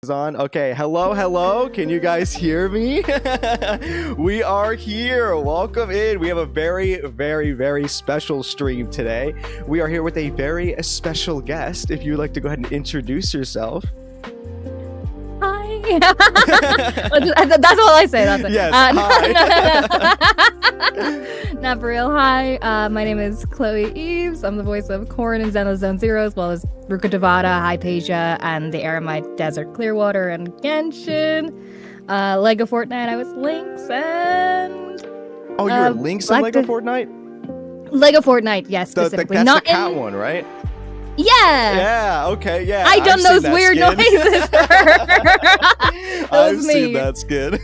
Is on. Okay, hello, can you guys hear me? We are here. Welcome in. We have a very special stream today. We are here with a very special guest. If you would like to go ahead and introduce yourself. Hi. That's all I say. That's it. Yes, hi. Not for real. Hi. My name is Chloe Eves. I'm the voice of Corin in Zenless Zone Zero, as well as Ruka Devada, Hypatia, and the Aramite Desert Clearwater and Genshin. Lego Fortnite, I was Lynx, and Oh, you were Lynx in Lego Fortnite? Lego Fortnite, yes, specifically. That's not the cat in... one, right? Yeah. Yeah. Okay. Yeah. I done those weird noises for her. I've seen that skin.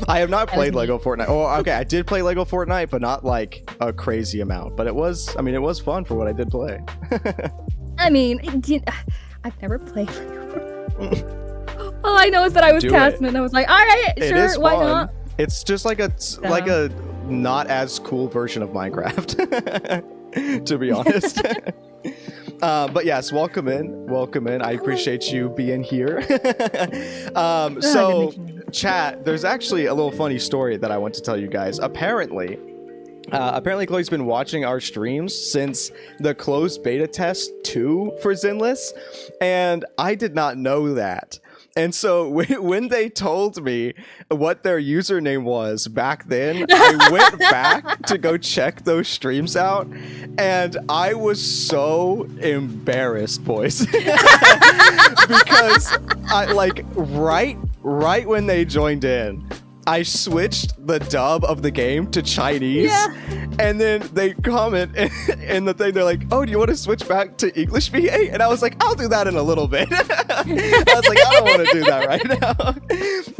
I have not played Lego Fortnite. Oh, okay. I did play Lego Fortnite, but not like a crazy amount. But it was. I mean, it was fun for what I did play. I mean, I've never played. All I know is that I was casting, and I was like, all right, sure, why not? It's just like a not as cool version of Minecraft, to be honest. But yes, welcome in. I appreciate you being here. So chat, there's actually a little funny story that I want to tell you guys. Apparently Chloe's been watching our streams since the closed beta test 2 for Zenless, and I did not know that. And so when they told me what their username was back then, I went back to go check those streams out, and I was so embarrassed, boys. Because I right when they joined in, I switched the dub of the game to Chinese, and then they comment in the thing, they're like, oh, do you want to switch back to English VA? And I was like, I'll do that in a little bit. I was like, I don't want to do that right now.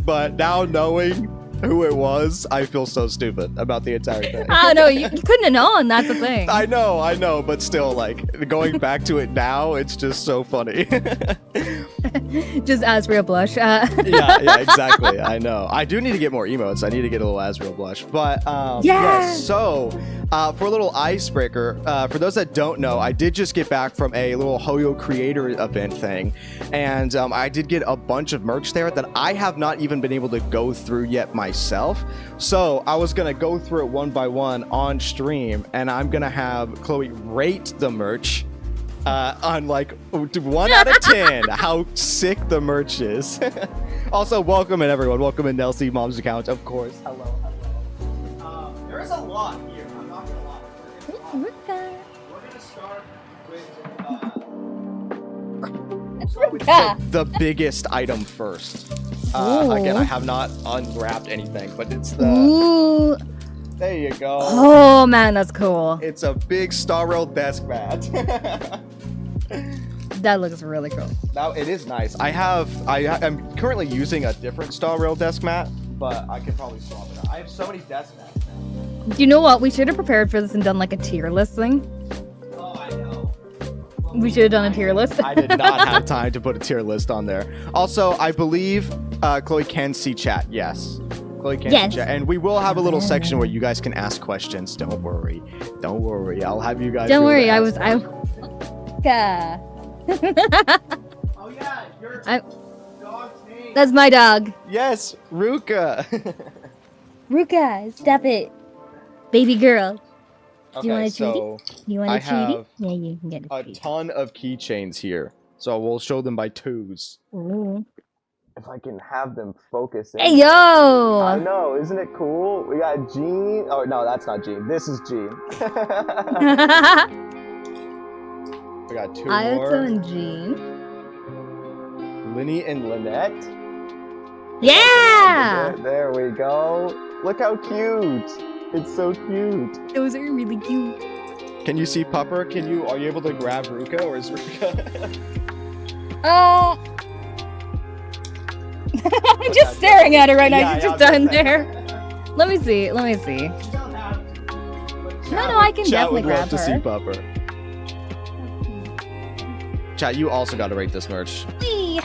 But now knowing who it was, I feel so stupid about the entire thing. Oh, no, you couldn't have known, that's the thing. I know, but still, like, going back to it now, it's just so funny. Just Asriel Blush. yeah, exactly. I know. I do need to get more emotes. I need to get a little Asriel Blush. But, so, for a little icebreaker, for those that don't know, I did just get back from a little Hoyo creator event thing, and I did get a bunch of merch there that I have not even been able to go through yet myself. So I was gonna go through it one by one on stream, and I'm gonna have Chloe rate the merch on like 1 out of 10 how sick the merch is. Also, welcome in everyone. Welcome in Nelsie Mom's account, of course. Hello. There is a lot here. I'm not gonna lie. We're gonna start with the biggest item first. Again, I have not unwrapped anything, but it's the... Ooh. There you go. Oh, man, that's cool. It's a big Star Rail desk mat. That looks really cool. Now, it is nice. I'm currently using a different Star Rail desk mat, but I can probably swap it out. I have so many desk mats now. You know what? We should have prepared for this and done like a tier list thing. Oh, I know. We should have done a tier list. I did not have time to put a tier list on there. Also, I believe Chloe can see chat. Yes. Chloe can see chat. And we will have a little section where you guys can ask questions. Don't worry. I'll have you guys. Don't worry. Yeah. Oh, yeah. Your dog's name. That's my dog. Yes. Ruka. Ruka, stop it. Baby girl. Okay, do you want a treaty? You want a treaty? Yeah, you can get a ton of keychains here. So we'll show them by twos. Ooh. If I can have them focus in. Hey, yo! I know, isn't it cool? We got Jean. Oh, no, that's not Jean. This is Jean. We got two more. Ayato and Jean. Linny and Lynette. Yeah! There we go. Look how cute. It's so cute. Those are really cute. Can you see Pupper? Are you able to grab Ruka, or is Ruka? I'm just staring at her right now. She's just down there. Let me see. No, I can definitely grab her. Chat would love to see Pupper. Chat, you also got to rate this merch. Wee.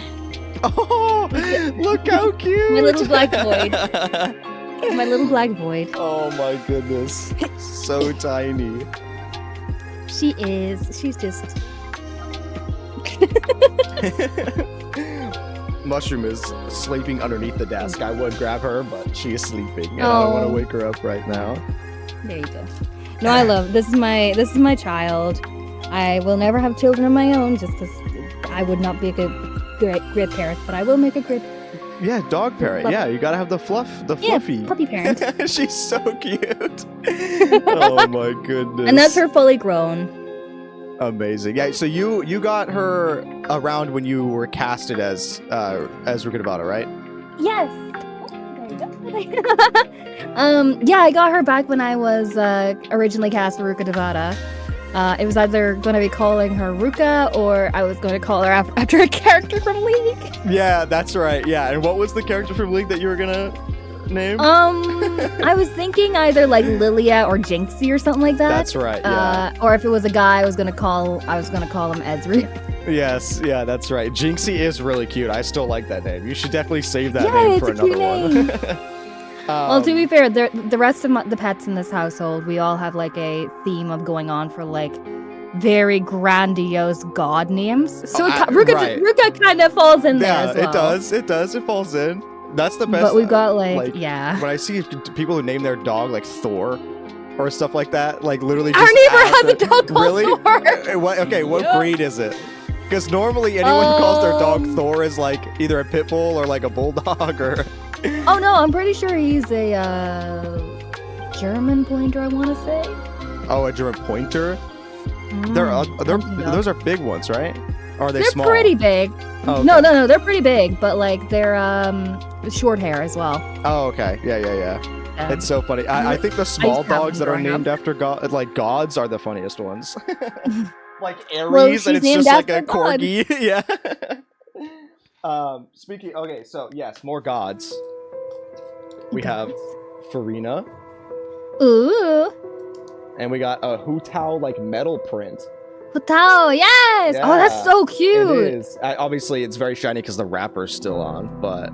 Oh, look how cute! My little black void. My little black void. Oh my goodness. So tiny. She is. She's just... Mushroom is sleeping underneath the desk. I would grab her, but she is sleeping, and I don't want to wake her up right now. There you go. No, I love this is my child. I will never have children of my own, just because I would not be a great parent, but I will make a great. Yeah, dog parent. Yeah, you gotta have the fluffy. Puppy parent. She's so cute. Oh my goodness. And that's her fully grown. Amazing. Yeah, so you got her around when you were casted as Rukadabata, right? Yes. Yeah, I got her back when I was originally cast for Rukadabata. It was either going to be calling her Ruka, or I was going to call her after a character from League. Yeah, that's right. Yeah, and what was the character from League that you were gonna name? I was thinking either like Lilia or Jinxie or something like that. That's right. Yeah. Or if it was a guy, I was gonna call him Ezreal. Yes, yeah, that's right. Jinxie is really cute. I still like that name. You should definitely save that name for another one. Well, to be fair, the rest of the pets in this household, we all have like a theme of going on for like very grandiose god names. So Ruka kind of falls in there as well. Yeah, it does. It falls in. That's the best. But we've got like yeah. When I see people who name their dog like Thor or stuff like that, like literally just our neighbor has a dog called Thor. What breed is it? Because normally anyone who calls their dog Thor is like either a pit bull or like a bulldog or... Oh no, I'm pretty sure he's a German pointer, I want to say. Oh, a German pointer? Those are big ones, right? Or are they small? They're pretty big. Oh, okay. No, they're pretty big, but like they're short hair as well. Oh, okay. Yeah. It's so funny. I think the small dogs that are named after gods are the funniest ones. Like Aries, and it's just like a corgi. Yeah. Okay, so yes, more gods. We have Farina. Ooh. And we got a Hu Tao like metal print. Hu Tao, yes! Yeah, oh, that's so cute! It is. Obviously, it's very shiny because the wrapper's still on, but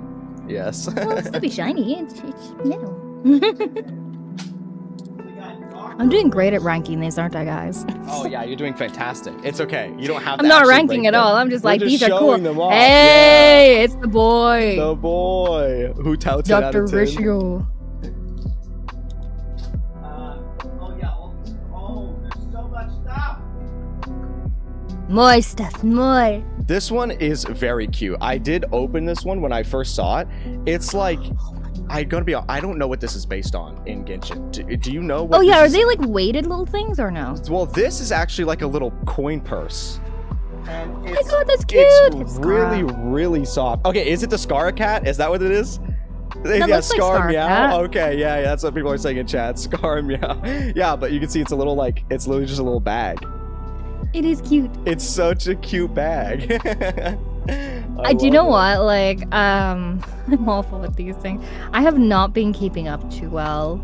yes. Well, it's still be shiny. It's metal. I'm doing great at ranking these, aren't I, guys? Oh yeah, you're doing fantastic. It's okay. You don't have to. I'm not ranking at all. I'm just like, these are cool. Them off. Hey, it's the boy. The boy. Hu Tao 10 out of 10. Dr. Rishio. There's so much stuff. More stuff, more. This one is very cute. I did open this one when I first saw it. It's like... I don't know what this is based on in Genshin. Do you know what are they like weighted little things or no? Well, this is actually like a little coin purse. And oh my god, that's cute! It's really, really soft. Okay, is it the Scar Cat? Is that what it is? That looks Scar like Meow. Cat. Okay, yeah, that's what people are saying in chat. Scar Meow. Yeah, but you can see it's a little like, it's literally just a little bag. It is cute. It's such a cute bag. Do you know what? Like, I'm awful with these things. I have not been keeping up too well.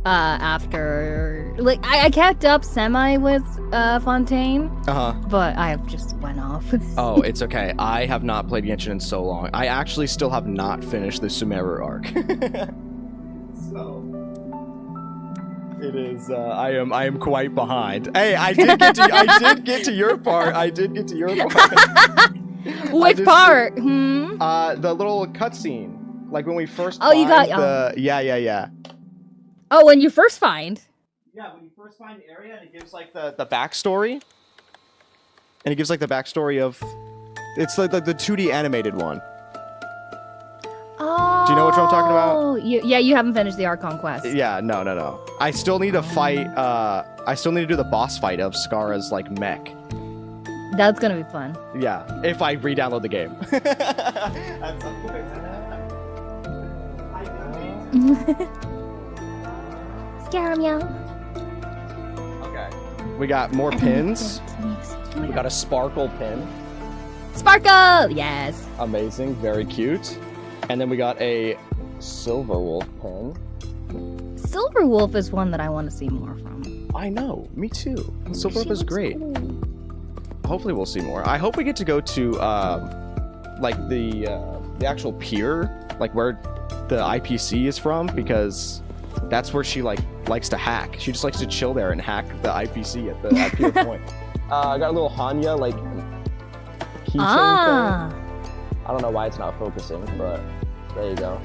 After, like, I kept up semi with Fontaine. But I have just went off. Oh, it's okay. I have not played Genshin in so long. I actually still have not finished the Sumeru arc. So it is. I am quite behind. Hey, I did get to your part. Which part? The little cutscene, like when we first. Oh, you got. Yeah. Oh, when you first find. Yeah, when you first find the area, and it gives like the backstory. And it gives like the backstory of. It's like the 2D animated one. Oh. Do you know what I'm talking about? You haven't finished the Archon quest. Yeah, no. I still need to fight. I still need to do the boss fight of Scarra's like mech. That's gonna be fun. Yeah, if I re-download the game. Scare him, yeah. Okay. We got more pins. We got a sparkle pin. Sparkle! Yes. Amazing, very cute. And then we got a Silver Wolf pin. Silver Wolf is one that I want to see more from. I know, me too. Silver Wolf is great. Cool. Hopefully we'll see more. I hope we get to go to like the actual pier, like where the IPC is from, because that's where she likes to hack. She just likes to chill there and hack the IPC at the pier point. I got a little Hanya like keychain thing. I don't know why it's not focusing, but there you go.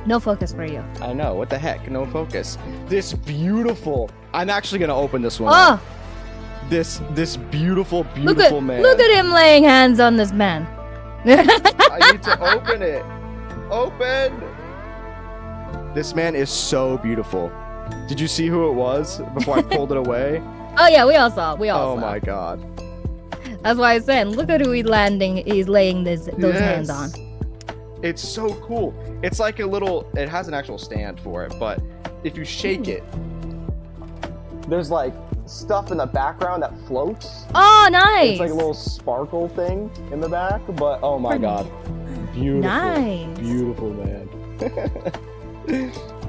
No focus for you. I know. What the heck? No focus. This beautiful. I'm actually gonna open this one. Oh, Up. This beautiful man. Look at him laying hands on this man. I need to open it. Open. This man is so beautiful. Did you see who it was before I pulled it away? Oh yeah, we all saw. We all Oh saw. my god. That's why I said, look at who he's laying those hands on. It's so cool. It's like a little, it has an actual stand for it, but if you shake it, there's like stuff in the background that floats. Oh, nice. It's like a little sparkle thing in the back, but oh my god. Beautiful. Nice. Beautiful man.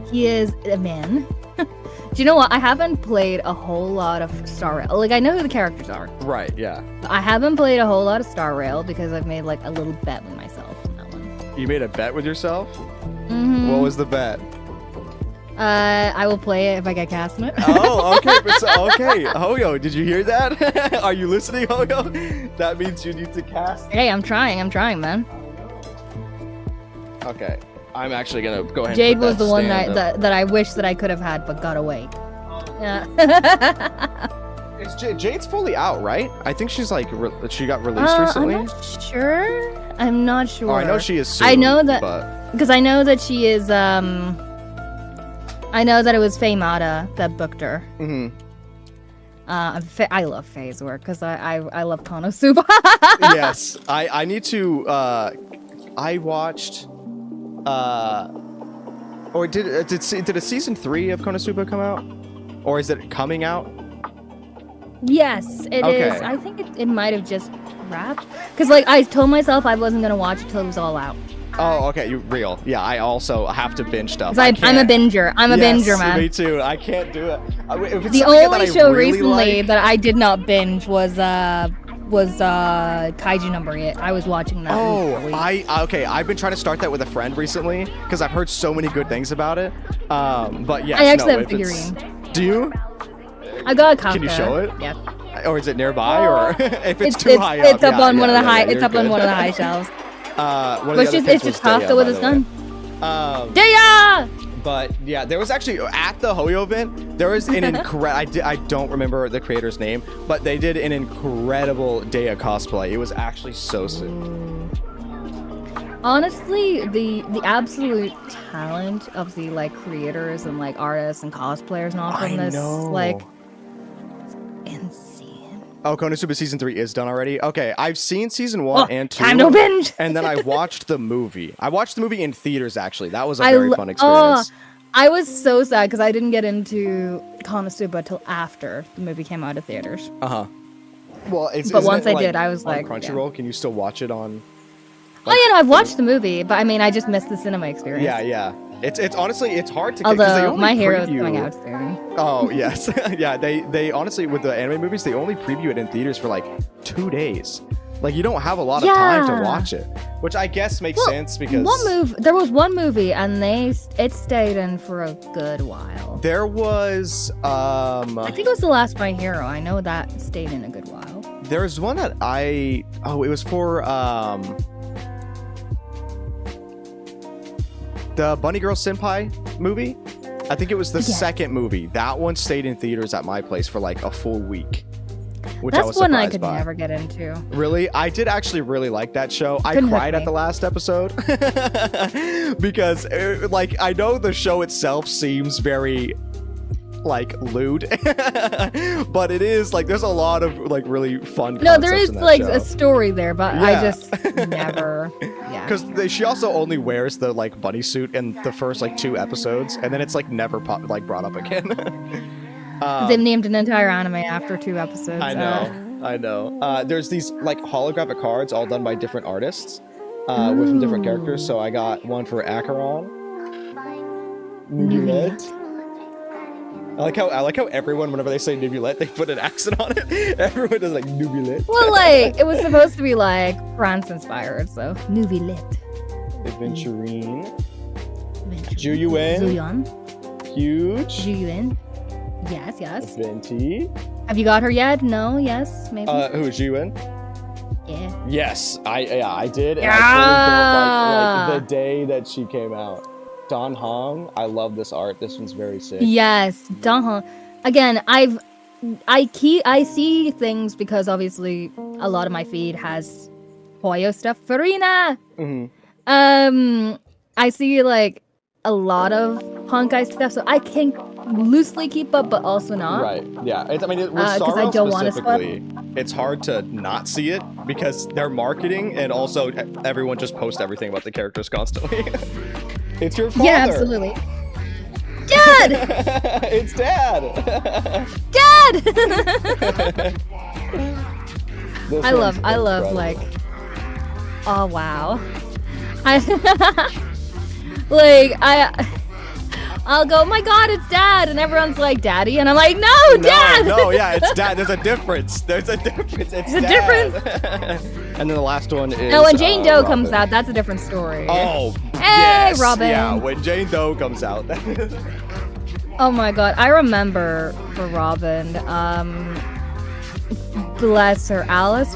He is a man. Do you know what? I haven't played a whole lot of Star Rail. Like, I know who the characters are. Right, yeah. But I haven't played a whole lot of Star Rail because I've made like a little bet with myself on that one. You made a bet with yourself? Mm-hmm. What was the bet? I will play it if I get cast in it. Oh, okay. Okay. Hoyo, did you hear that? Are you listening, Hoyo? That means you need to cast. Hey, I'm trying, man. Okay. I'm actually gonna go ahead. Jade and put was the one stand up. that I wish that I could have had but got away. Yeah. Jade's fully out, right? I think she's like she got released recently. I'm not sure. Oh, I know she is soon, I know that but... because I know that she is. I know that it was Faye Mata that booked her. Mm-hmm. I love Faye's work because I love Konosuba. Yes, I need to. I watched. Or did a season 3 of Konosuba come out, or is it coming out? Yes, it Okay. is. I think it might have just wrapped because like I told myself I wasn't gonna watch it till it was all out. Oh, okay, you real. Yeah, I also have to binge stuff. I'm a binger. I'm a binger, man. Me too. I can't do it. If it's The something only that I show really recently like... that I did not binge was Kaiju number 8. I was watching that. Oh, okay. I've been trying to start that with a friend recently because I've heard so many good things about it. But yes, I actually have a if it's- figurine. Do you? I got a Kafka. Can you show it? Yeah. Or is it nearby? Or if it's too high up? It's up on one of the high. It's up on one of the high shelves. It's just Kafka with his gun. Deya! But yeah, there was actually at the Hoyo event, there was an incredible. I don't remember the creator's name, but they did an incredible Deya cosplay. It was actually so sick. Honestly, the absolute talent of the like creators and like artists and cosplayers and all from this like insane. Oh, Konosuba season 3 is done already. Okay, I've seen season 1 and 2. Time to binge. And then I watched the movie. I watched the movie in theaters actually. That was a very fun experience. I was so sad because I didn't get into Konosuba till after the movie came out of theaters. Well, but once I did, I was like, Crunchyroll. Yeah. Can you still watch it on? Like, oh yeah, no, I've watched the movie, but I mean, I just missed the cinema experience. Yeah. It's honestly it's hard to. Although My Hero is coming out soon. Oh yes, yeah. They honestly with the anime movies they only preview it in theaters for like 2 days. Like you don't have a lot of time to watch it, which I guess makes sense because there was one movie and it stayed in for a good while. There was I think it was the last My Hero. I know that stayed in a good while. There was one that it was for the Bunny Girl Senpai movie. I think it was the second movie. That one stayed in theaters at my place for like a full week. Which I was That's one I surprised could by. never get into. Really? I did actually really like that show. I cried at the last episode. Because like I know the show itself seems very like lewd. But it is like there's a lot of like really fun No, there is like show. A story there, but I just never because she also only wears the like bunny suit in the first like 2 episodes and then it's like never brought up again. They've named an entire anime after 2 episodes. I know. There's these like holographic cards all done by different artists with different characters. So I got one for Acheron. Nubulette. I like how everyone, whenever they say Nubulette, they put an accent on it. Everyone does like Nubulette. Well, like it was supposed to be like France inspired, so Nubulette. Adventurine. Juyuan. Huge. Juyuan. Yes. Venti. Have you got her yet? No. Yes. Maybe. Who is Juyuan? Yeah. Yes, I did. And Yeah. I totally built like the day that she came out. Don Hong, I love this art. This one's very sick. Yes, Don. Again, I see things because obviously a lot of my feed has Hoyo stuff. Farina. I see like a lot of Honkai stuff, so I can loosely keep up, but also not. Right. Yeah. With I Sorrow don't wanna specifically, it's hard to not see it because they're marketing and also everyone just posts everything about the characters constantly. It's your father. Yeah, absolutely. Dad! It's Dad! Dad! This I one's love incredible. like, oh wow. I'll go, oh my god, it's Dad, and everyone's like, Daddy, and I'm like, no, Dad! No, yeah, it's Dad. There's a difference. There's a difference. It's There's a Dad. difference. And then the last one is. No, when Jane Doe Robin. comes out, that's a different story. Oh, hey, yes. Robin. Yeah, when Jane Doe comes out. Oh my god, I remember for Robin, bless her, Alice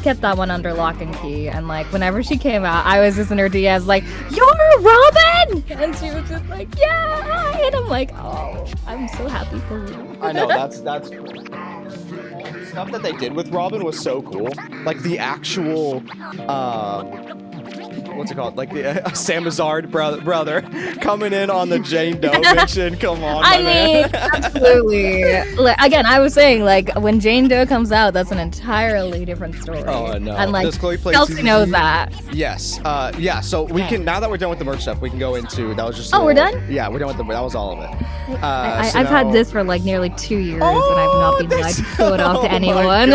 kept that one under lock and key, and like whenever she came out, I was just in her DMs like, you're Robin! And she was just like, yeah! And I'm like, oh, I'm so happy for you. I know, that's stuff that they did with Robin was so cool. Like the actual, what's it called? Like the Samazard brother coming in on the Jane Doe mission. Come on, I my mean, man. absolutely. Like, again, I was saying, like, when Jane Doe comes out, that's an entirely different story. Oh, I know. And, like, Does Chloe play Chelsea ZZZ? knows that. Yes. Yeah. So we can, now that we're done with the merch stuff, we can go into, that was just. Oh, we're done? Yeah, we're done with that was all of it. I've had this for, like, nearly 2 years, and I've not been allowed to show it off to anyone.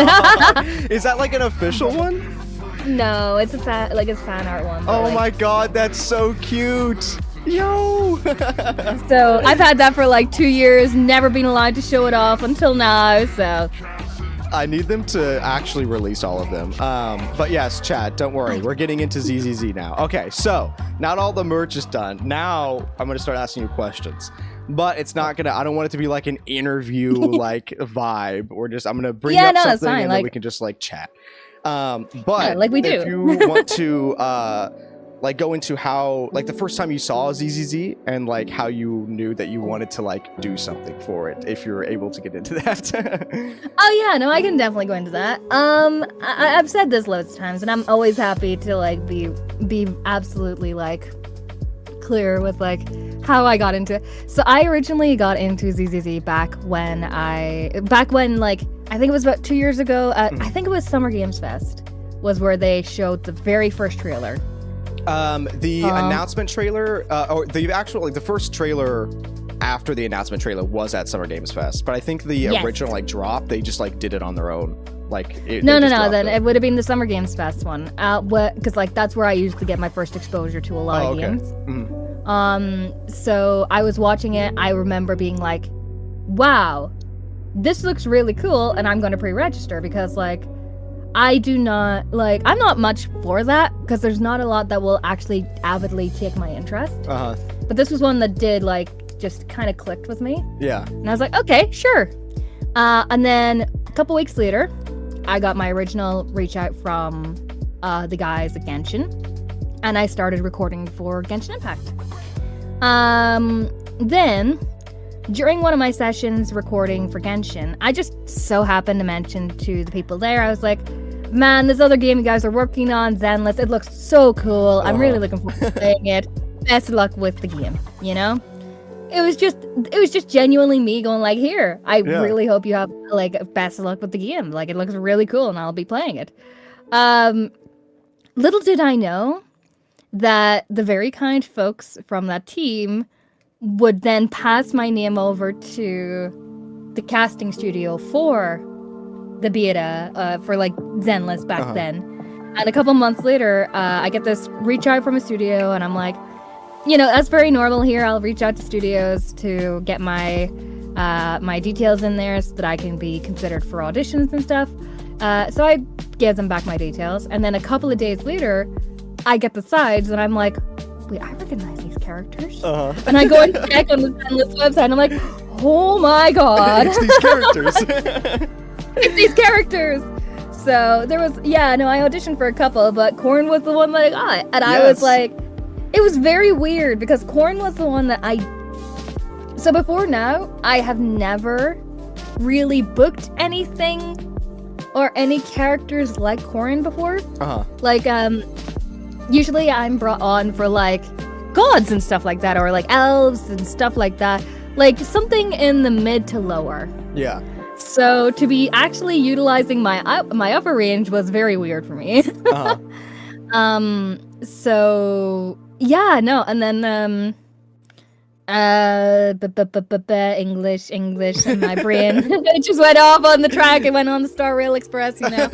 Is that like an official one? No, it's a fan art one. Oh like, my god, that's so cute. Yo. So I've had that for like 2 years, never been allowed to show it off until now, so. I need them to actually release all of them. But yes, Chad, don't worry. We're getting into ZZZ now. Okay, so not all the merch is done. Now I'm going to start asking you questions. But it's not going to, I don't want it to be like an interview like vibe. I'm going to bring up that's something fine. and Like, then we can just like chat. But yeah, like we do. If you want to like go into how like the first time you saw ZZZ and like how you knew that you wanted to like do something for it, if you're able to get into that. Oh yeah, no, I can definitely go into that. I've said this loads of times, and I'm always happy to like be absolutely like clear with like how I got into it. So I originally got into ZZZ back when like I think it was about 2 years ago. I think it was Summer Games Fest was where they showed the very first trailer. The announcement trailer, or the actual like the first trailer after the announcement trailer was at Summer Games Fest, but I think the original like drop, they just like did it on their own. Like no, then it would have been the Summer Games Fest one. Because like that's where I used to get my first exposure to a lot of games. So I was watching it. I remember being like, wow, this looks really cool, and I'm going to pre-register because like I'm not much for that because there's not a lot that will actually avidly take my interest. But this was one that did like just kind of clicked with me. Yeah. And I was like, okay, sure. And then a couple weeks later, I got my original reach out from the guys at Genshin, and I started recording for Genshin Impact. Then, during one of my sessions recording for Genshin, I just so happened to mention to the people there, I was like, man, this other game you guys are working on, Zenless, it looks so cool. I'm really looking forward to playing it. Best of luck with the game, you know? It was just genuinely me going like, here, I really hope you have like best of luck with the game. Like, it looks really cool and I'll be playing it. Little did I know that the very kind folks from that team would then pass my name over to the casting studio for the beta for like Zenless back then. And a couple months later, I get this reach out from a studio, and I'm like, you know, that's very normal here. I'll reach out to studios to get my my details in there so that I can be considered for auditions and stuff. So I gave them back my details, and then a couple of days later, I get the sides, and I'm like, wait, I recognize these characters. And I go and check on the Zenless website, and I'm like, oh my god. It's these characters. It's these characters. So there was, I auditioned for a couple, but Corin was the one that I got. And I was like, it was very weird because Corin was the one that so before now, I have never really booked anything or any characters like Corin before. Like, usually I'm brought on for like gods and stuff like that, or like elves and stuff like that. Like something in the mid to lower. Yeah. So to be actually utilizing my upper range was very weird for me. So yeah, no, and then English, and my brain it just went off on the track. It went on the Star Rail Express, you know.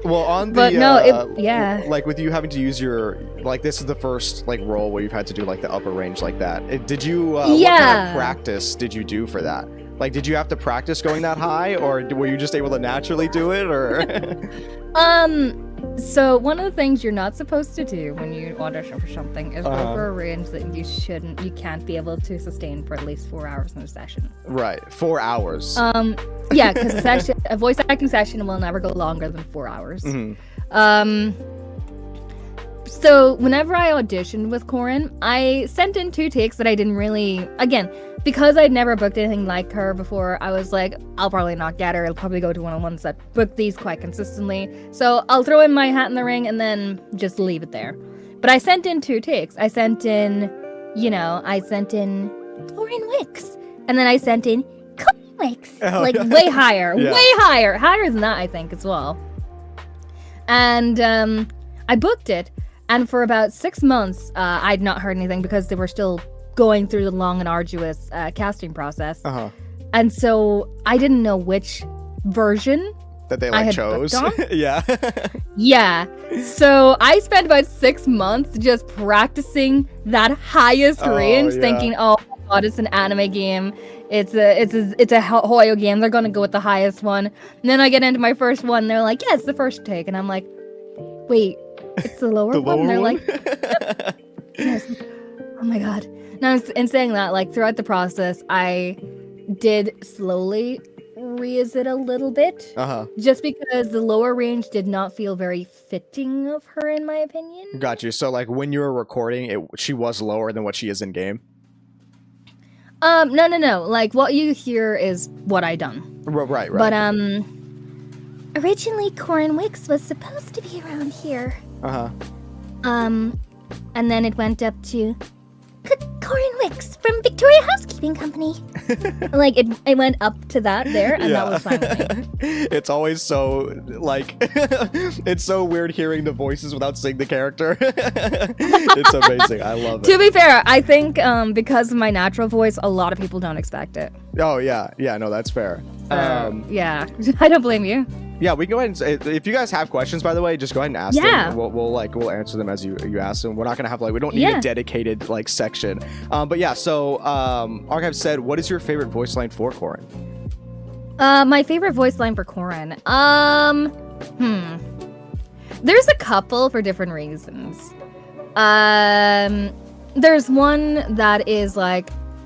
Well, on the but no, like with you having to use your this is the first like role where you've had to do like the upper range like that. Did you? What kind of practice did you do for that? Like, did you have to practice going that high, or were you just able to naturally do it, or? So one of the things you're not supposed to do when you audition for something is go for a range that you can't be able to sustain for at least 4 hours in a session. Right, 4 hours. Yeah, because a voice acting session will never go longer than 4 hours. So whenever I auditioned with Corin, I sent in 2 takes that I didn't really, again, because I'd never booked anything like her before, I was like, I'll probably not get her. I'll probably go to one-on-ones that book these quite consistently. So I'll throw in my hat in the ring and then just leave it there. But I sent in 2 takes. I sent in Corin Wickes. And then I sent in Corin Wickes. Way higher. Yeah. Way higher. Higher than that, I think, as well. And I booked it. And for about 6 months, I'd not heard anything because they were still going through the long and arduous casting process. And so I didn't know which version that they chose. Yeah. Yeah. So I spent about 6 months just practicing that highest range, thinking, oh my god, it's an anime game. It's a Hoyo game. They're gonna go with the highest one. And then I get into my first one. They're like, yeah, it's the first take, and I'm like, wait, it's the lower one. And they're like, yes. Oh my god. Now, in saying that, like throughout the process, I did slowly raise it a little bit, just because the lower range did not feel very fitting of her, in my opinion. Got you. So, like when you were recording, she was lower than what she is in game. No. Like what you hear is what I done. Right. But originally Corin Wickes was supposed to be around here. And then it went up to Corin Wickes from Victoria Housekeeping Company. Like it went up to that there, and that was fine with me. It's always so like it's so weird hearing the voices without seeing the character. It's amazing. I love it. To be fair, I think because of my natural voice, a lot of people don't expect it. Oh yeah, no, that's fair. Yeah, I don't blame you. Yeah, we can go ahead and say, if you guys have questions, by the way, just go ahead and ask them. We'll answer them as you ask them. We're not gonna have we don't need a dedicated section. But yeah, so Archive said, what is your favorite voice line for Corin? My favorite voice line for Corin. There's a couple for different reasons. There's one that is 2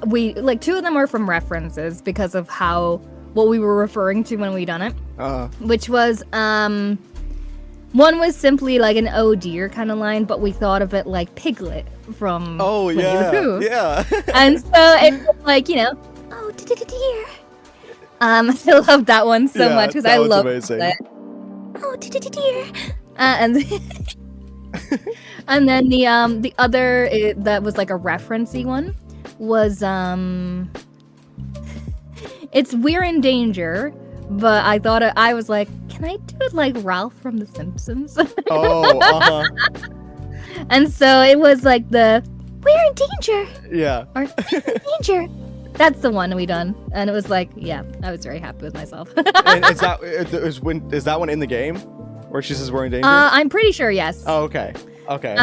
of them are from references because of what we were referring to when we done it. Which was one was simply like an oh dear kind of line, but we thought of it like Piglet from Winnie the Pooh. Yeah. And so it was like, oh dear. I love that one so much because I love it. Oh dear. And and then the other that was like a referencey one was it's We're in Danger, but I thought I was like, can I do it like Ralph from The Simpsons? And so it was like the We're in Danger. Yeah. Or in Danger. That's the one we done, and it was like, yeah, I was very happy with myself. And is that one in the game, where she says we're in danger? I'm pretty sure, yes. Oh, okay. Okay.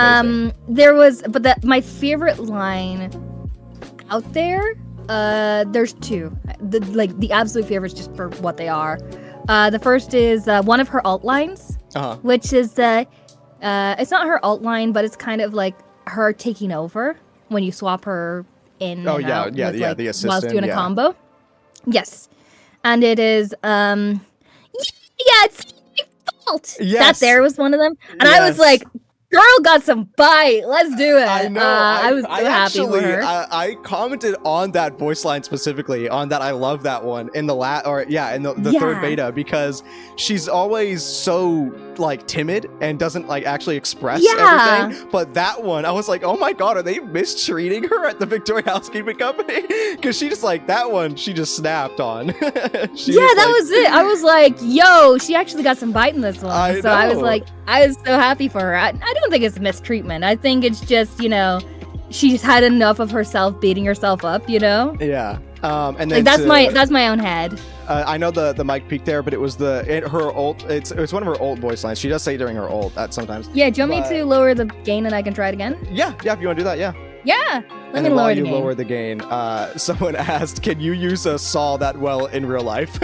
There was, but my favorite line out there. There's 2. The absolute favorites, just for what they are. The first is one of her alt lines, which is it's not her alt line, but it's kind of like her taking over when you swap her in. Oh yeah, out with, the assistant whilst doing a combo. Yes, and it is yeah, yeah, it's my fault. Yes. That there was one of them. And I was like, girl got some bite. Let's do it. I know. I was so happy for her. I commented on that voice line specifically on that. I love that one in the the third beta, because she's always so like timid and doesn't like actually express everything. But that one, I was like, oh my god, are they mistreating her at the Victoria Housekeeping Company? Because she just like that one, she just snapped on. That was it. I was like, yo, she actually got some bite in this one. I was like, I was so happy for her. I don't think it's mistreatment. I think it's just, you know, she's had enough of herself beating herself up, you know? Yeah. And then like, that's my own head. I know the mic peaked there, but it was her ult. It's one of her ult voice lines. She does say during her ult at sometimes. Yeah, do you want me to lower the gain and I can try it again? Yeah, if you want to do that, yeah. Yeah, let me lower the gain. Someone asked, can you use a saw that well in real life?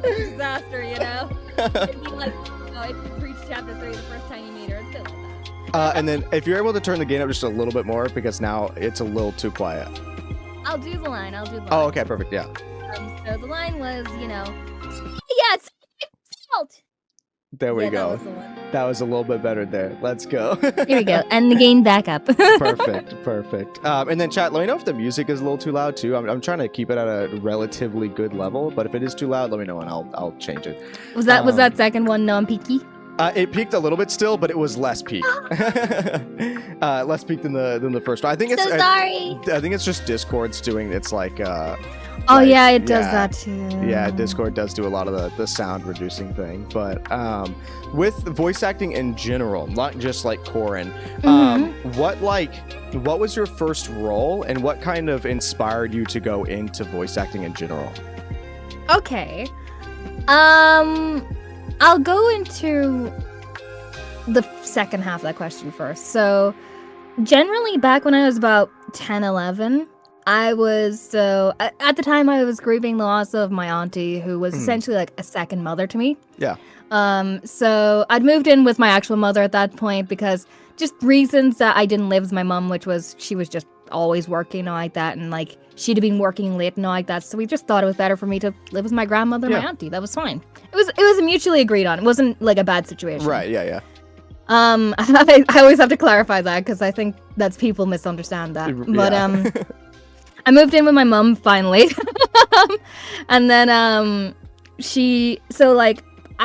Disaster, you know? It'd be like, if you reach chapter 3 the first time you meet her, it's still like that. And then if you're able to turn the gain up just a little bit more, because now it's a little too quiet. I'll do the line. Oh, okay, perfect, yeah. So the line was, you know, yeah, it's my fault. There we go. That was a little bit better there. Let's go. Here we go. And the gain back up. Perfect. And then chat, let me know if the music is a little too loud too. I'm trying to keep it at a relatively good level, but if it is too loud, let me know and I'll change it. Was that second one non-peaky? It peaked a little bit still, but it was less peaked. Less peaked than the first one. I think it's sorry. I think it's just Discord's doing it's like yeah, it does that too. Yeah, Discord does do a lot of the sound reducing thing. But with voice acting in general, not just like Corin, what was your first role and what kind of inspired you to go into voice acting in general? Okay. I'll go into the second half of that question first. So, generally, back when I was about 10, 11, at the time I was grieving the loss of my auntie, who was essentially like a second mother to me. Yeah. So I'd moved in with my actual mother at that point because just reasons that I didn't live with my mom, which was she was just always working and all like that, and like she'd have been working late and all like that. So we just thought it was better for me to live with my grandmother and my auntie. That was fine. It was mutually agreed on. It wasn't like a bad situation. Right. Yeah. I always have to clarify that because I think that's people misunderstand that. But I moved in with my mom finally, and then I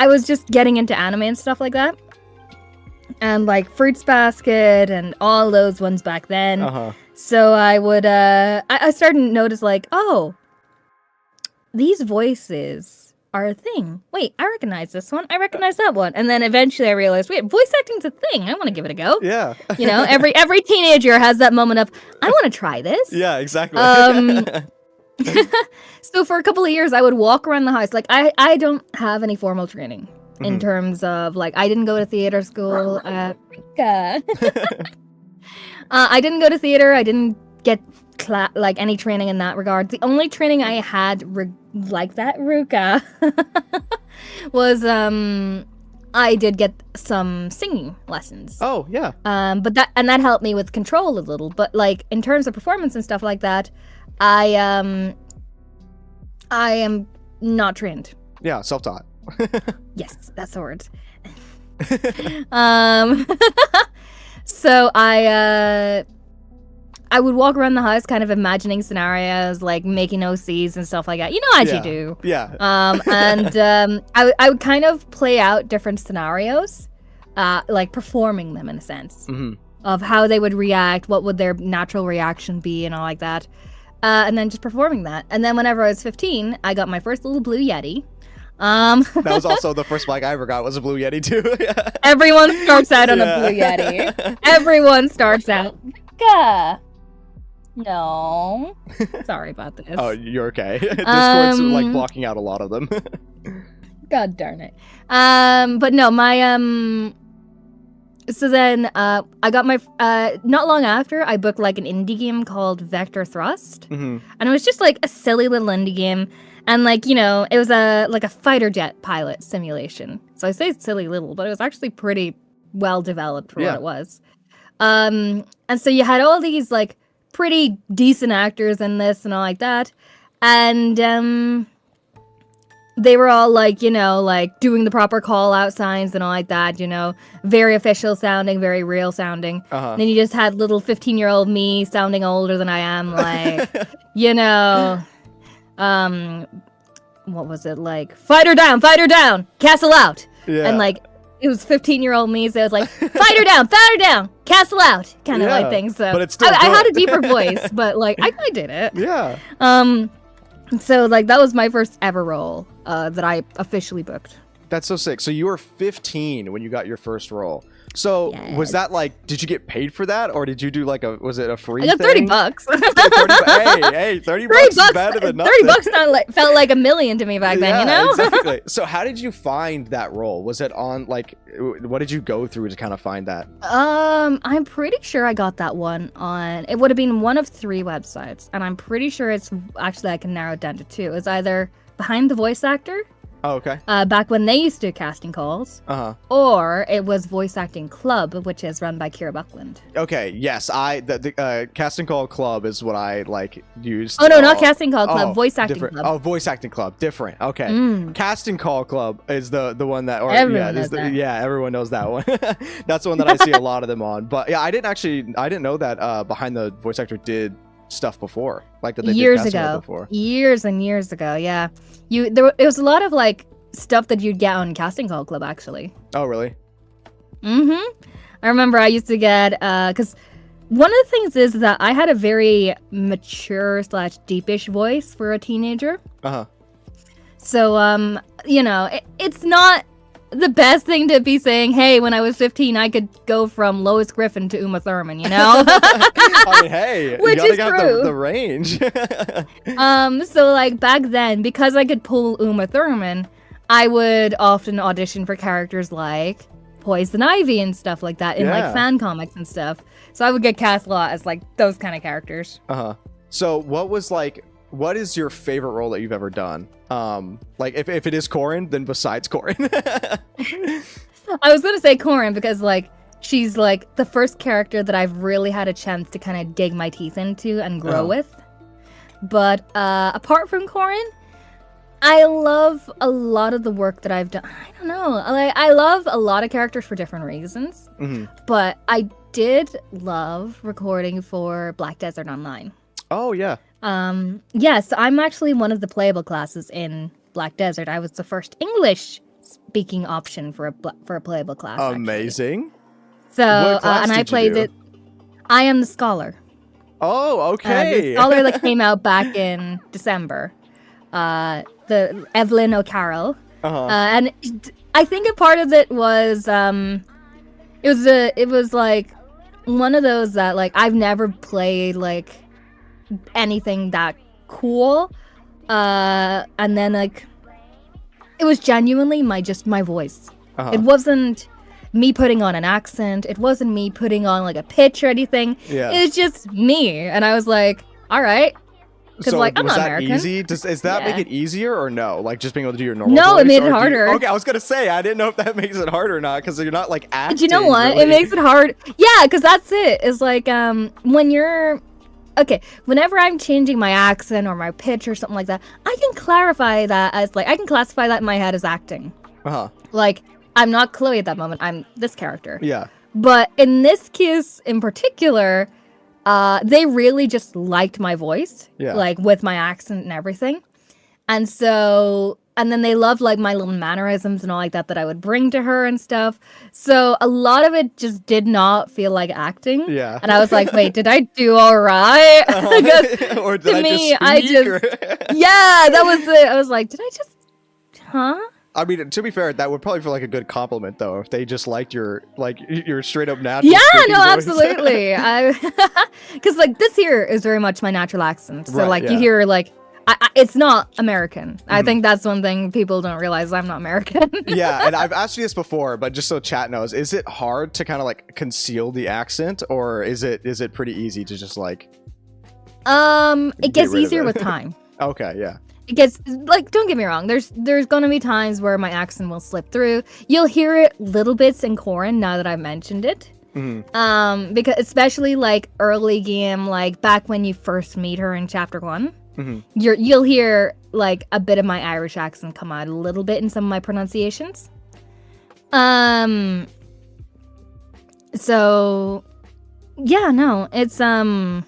was just getting into anime and stuff like that, and like Fruits Basket and all those ones back then. So I would I started to notice like, oh, these voices are a thing. Wait, I recognize this one. I recognize that one. And then eventually I realized, wait, voice acting's a thing. I want to give it a go. Yeah. You know, every teenager has that moment of, I want to try this. Yeah, exactly. So for a couple of years, I would walk around the house. Like, I don't have any formal training in terms of, like, I didn't go to theater school. I didn't go to theater. I didn't get any training in that regard. The only training I had like that, Ruka, was I did get some singing lessons. Oh yeah. But that helped me with control a little. But like in terms of performance and stuff like that, I am not trained. Yeah, self-taught. Yes, that's the word. So I would walk around the house kind of imagining scenarios, like making OCs and stuff like that. You know, as you do. Yeah. I would kind of play out different scenarios, like performing them in a sense of how they would react, what would their natural reaction be, and all like that. And then just performing that. And then whenever I was 15, I got my first little Blue Yeti. That was also the first mic I ever got was a Blue Yeti too. Everyone starts out on a Blue Yeti. Everyone starts out. No. Sorry about this. Oh, you're okay. Discord's like blocking out a lot of them. God darn it. But no, my so then I got my not long after I booked like an indie game called Vector Thrust. And it was just like a silly little indie game. And like, you know, it was a fighter jet pilot simulation. So I say silly little, but it was actually pretty well developed for what it was. And so you had all these like pretty decent actors in this and all like that. And they were all like, you know, like doing the proper call out signs and all like that, you know, very official sounding, very real sounding. And then you just had little 15-year-old me sounding older than I am, like, you know, what was it, like, fight her down, castle out. Yeah. And like, it was 15-year-old me, so it was like, fight her down, castle out, kind of like thing. So but it's still I had a deeper voice, but like, I did it. Yeah. So like, that was my first ever role that I officially booked. That's so sick. So you were 15 when you got your first role. So was that like, did you get paid for that, or did you do like was it a free I got thing? $30. Hey, 30 bucks is better than nothing. 30 bucks felt like $1 million to me back then, you know? Exactly. So how did you find that role? Was it on like, what did you go through to kind of find that? I'm pretty sure I got that one on, it would have been one of 3 websites, and I'm pretty sure it's actually, I can narrow it down to 2. It's either Behind the Voice Actor. Oh, okay. Back when they used to do casting calls. Or it was Voice Acting Club, which is run by Kira Buckland. Okay, yes. The Casting Call Club is what I like used. Oh, no, not Casting Call Club. Voice Acting Club. Oh, Voice Acting Club. Different. Okay. Casting Call Club is the one that... Or, everyone knows that. Yeah, everyone knows that one. That's the one that I see a lot of them on. But yeah, I didn't know that Behind the Voice Actor did stuff before, like that they years did ago before. Years and years ago. Yeah, it was a lot of like stuff that you'd get on Casting Call Club, actually. Oh, really? I remember I used to get because one of the things is that I had a very mature / deepish voice for a teenager. So you know, it's not the best thing to be saying, hey, when I was 15, I could go from Lois Griffin to Uma Thurman, you know? I mean, hey, which you gotta have the range. So, like, back then, because I could pull Uma Thurman, I would often audition for characters like Poison Ivy and stuff like that in, like, fan comics and stuff. So I would get cast a lot as, like, those kind of characters. So what is your favorite role that you've ever done? Like if it is Corin, then besides Corin. I was gonna say Corin because like she's like the first character that I've really had a chance to kind of dig my teeth into and grow with. But apart from Corin, I love a lot of the work that I've done. I don't know. I love a lot of characters for different reasons. But I did love recording for Black Desert Online. Oh yeah. Yes, I'm actually one of the playable classes in Black Desert. I was the first English speaking option for a playable class. Amazing. Actually. So, and I played it. I am the Scholar. Oh, okay. The Scholar that came out back in December. The Evelyn O'Carroll. And I think a part of it was it was like one of those that like I've never played like anything that cool, and then like it was genuinely my voice. It wasn't me putting on an accent, it wasn't me putting on like a pitch or anything. It was just me, and I was like, all right, because so like I'm not that American. Easy? Does that make it easier or no? Like just being able to do your normal No, voice, it made it harder. Okay, I was gonna say I didn't know if that makes it harder or not because you're not like acting. Do you know what? Really. It makes it hard. Yeah, because that's it. It's like when you're okay, whenever I'm changing my accent or my pitch or something like that, I can clarify that as like I can classify that in my head as acting. Like I'm not Chloe at that moment. I'm this character. Yeah. But in this case in particular, they really just liked my voice, like with my accent and everything, and so. And then they loved like my little mannerisms and all like that I would bring to her and stuff. So a lot of it just did not feel like acting. Yeah. And I was like, wait, did I do all right? Or did I just yeah, that was it. I was like, did I just, I mean, to be fair, that would probably feel like a good compliment, though, if they just liked your straight up natural. Yeah, no, voice. Absolutely. Because like this here is very much my natural accent. So you hear like. It's not American. I think that's one thing people don't realize. I'm not American. Yeah, and I've asked you this before, but just so chat knows, is it hard to kind of like conceal the accent, or is it pretty easy to just like? It gets easier with time. Okay, yeah. It gets like, don't get me wrong. There's gonna be times where my accent will slip through. You'll hear it little bits in Corin now that I've mentioned it. Because especially like early game, like back when you first meet her in chapter 1. you'll hear like a bit of my Irish accent come out a little bit in some of my pronunciations. So yeah, no, it's yeah.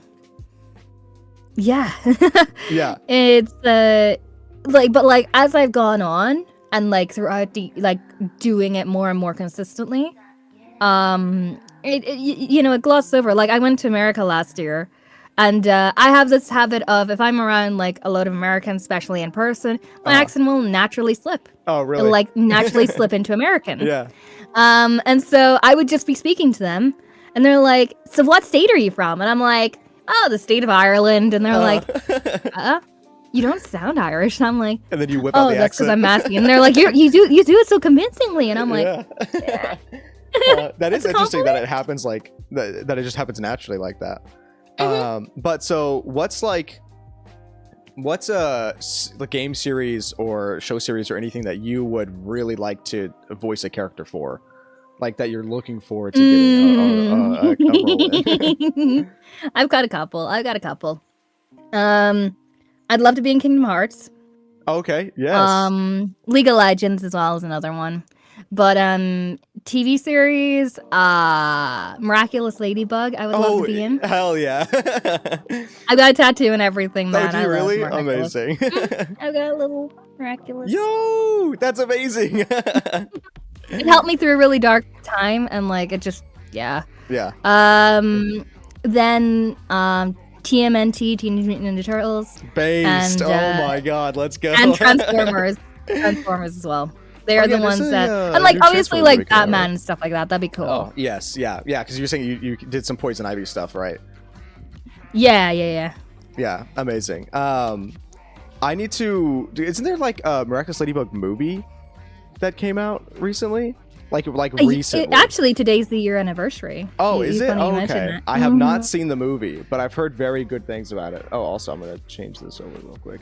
Yeah. It's like, but like as I've gone on and like throughout the like doing it more and more consistently, it glosses over. Like I went to America last year, and I have this habit of if I'm around like a load of Americans, especially in person, my accent will naturally slip. Oh, really? It'll like naturally slip into American. Yeah. And so I would just be speaking to them, and they're like, "So what state are you from?" And I'm like, "Oh, the state of Ireland." And they're like, "You don't sound Irish." And I'm like, and then you whip out the that's because accent. I'm masking. And they're like, you do it so convincingly. And I'm like, yeah. That is interesting that it happens like that it just happens naturally like that. But so what's a game series or show series or anything that you would really like to voice a character for, like that you're looking forward to getting a role in? I've got a couple. I'd love to be in Kingdom Hearts. Okay, yes. League of Legends as well is another one. But TV series, Miraculous Ladybug, I would love to be in. Hell yeah. I've got a tattoo and everything, man. Oh, do you really? Amazing. I've got a little Miraculous. Yo, that's amazing. It helped me through a really dark time, and like it just, yeah. Yeah. Then TMNT, Teenage Mutant Ninja Turtles. Based. And, oh my god, let's go. And Transformers. Transformers as well. They're the ones that, and like obviously like Batman and stuff like that. That'd be cool. Oh yes, yeah, because you're saying you did some Poison Ivy stuff, right? Yeah. Yeah, amazing. I need to. Isn't there like a Miraculous Ladybug movie that came out recently? Like recently. Actually, today's the year anniversary. Oh, is it? Oh, okay. That. I have not seen the movie, but I've heard very good things about it. Oh, also, I'm gonna change this over real quick.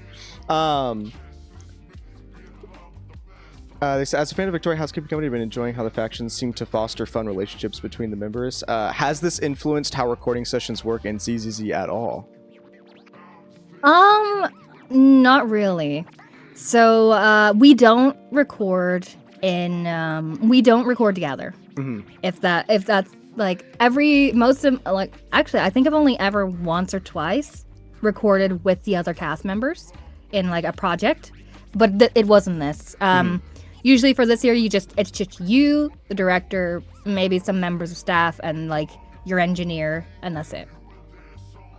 They said, as a fan of Victoria Housekeeping Company, I've been enjoying how the factions seem to foster fun relationships between the members. Has this influenced how recording sessions work in ZZZ at all? Not really. So we don't record together. If that's like actually I think I've only ever once or twice recorded with the other cast members in like a project, but it wasn't this. Usually for this year, it's just you, the director, maybe some members of staff, and like your engineer, and that's it.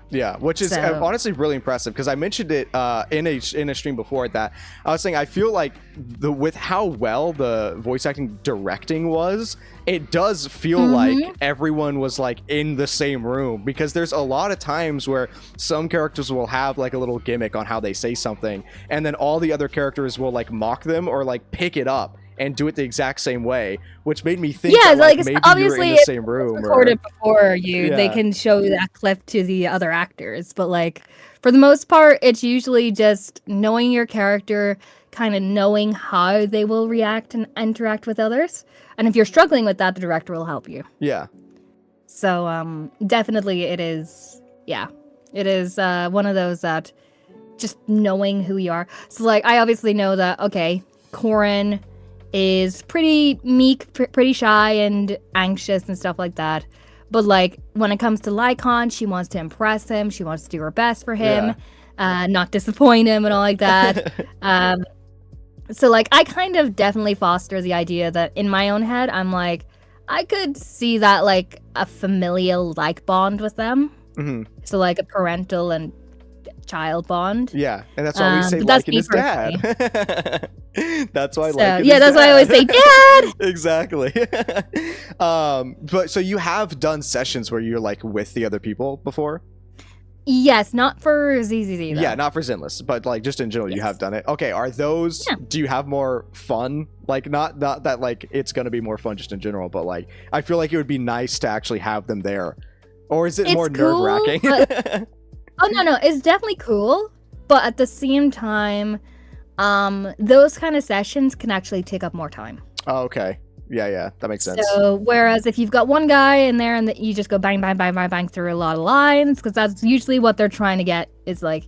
Yeah, which is honestly really impressive, because I mentioned it in a stream before that I was saying I feel like with how well the voice acting directing was, it does feel like everyone was like in the same room, because there's a lot of times where some characters will have like a little gimmick on how they say something, and then all the other characters will like mock them or like pick it up and do it the exact same way, which made me think that, like maybe obviously you were in the same room. Recorded before you, they can show that clip to the other actors, but like for the most part, it's usually just knowing your character, kind of knowing how they will react and interact with others, and if you're struggling with that, the director will help you. Yeah. So definitely, it is. Yeah, it is one of those that just knowing who you are. So like, I obviously know that Corin is pretty meek, pretty shy and anxious and stuff like that. But like when it comes to Lycon, she wants to impress him. She wants to do her best for him, not disappoint him and all like that. So like I kind of definitely foster the idea that in my own head, I'm like, I could see that like a familial like bond with them. So like a parental and child bond. Yeah, and that's why we say like his dad. That's why that's why I always say dad. Exactly. But so you have done sessions where you're like with the other people before? Yes, not for ZZZ though. Yeah, not for Zenless, but like just in general, you have done it. Okay, are those? Yeah. Do you have more fun? Like not that like it's gonna be more fun just in general, but like I feel like it would be nice to actually have them there, or is it more cool, nerve-wracking? Oh no, it's definitely cool, but at the same time, those kind of sessions can actually take up more time. Oh, okay. Yeah, that makes sense. So whereas if you've got one guy in there and you just go bang through a lot of lines, because that's usually what they're trying to get, is like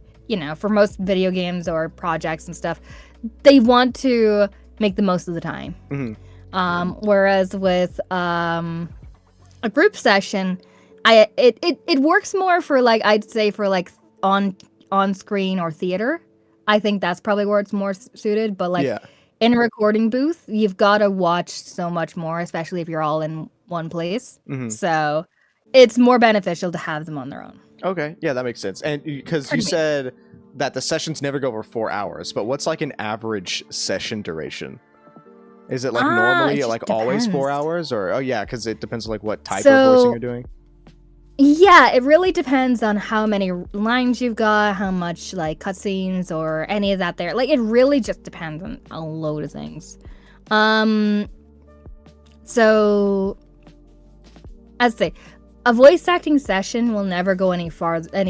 for most video games or projects and stuff, they want to make the most of the time. Whereas with a group session, it works more for like, I'd say for like on screen or theater. I think that's probably where it's more suited. But like in a recording booth, you've got to watch so much more, especially if you're all in one place. So it's more beneficial to have them on their own. Okay, yeah, that makes sense. And because you said that the sessions never go over 4 hours, but what's like an average session duration? Is it like normally like always 4 hours, or because it depends on like what type of voicing you're doing? Yeah, it really depends on how many lines you've got, how much like cutscenes or any of that there. Like it really just depends on a load of things. So I'd say a voice acting session will never go any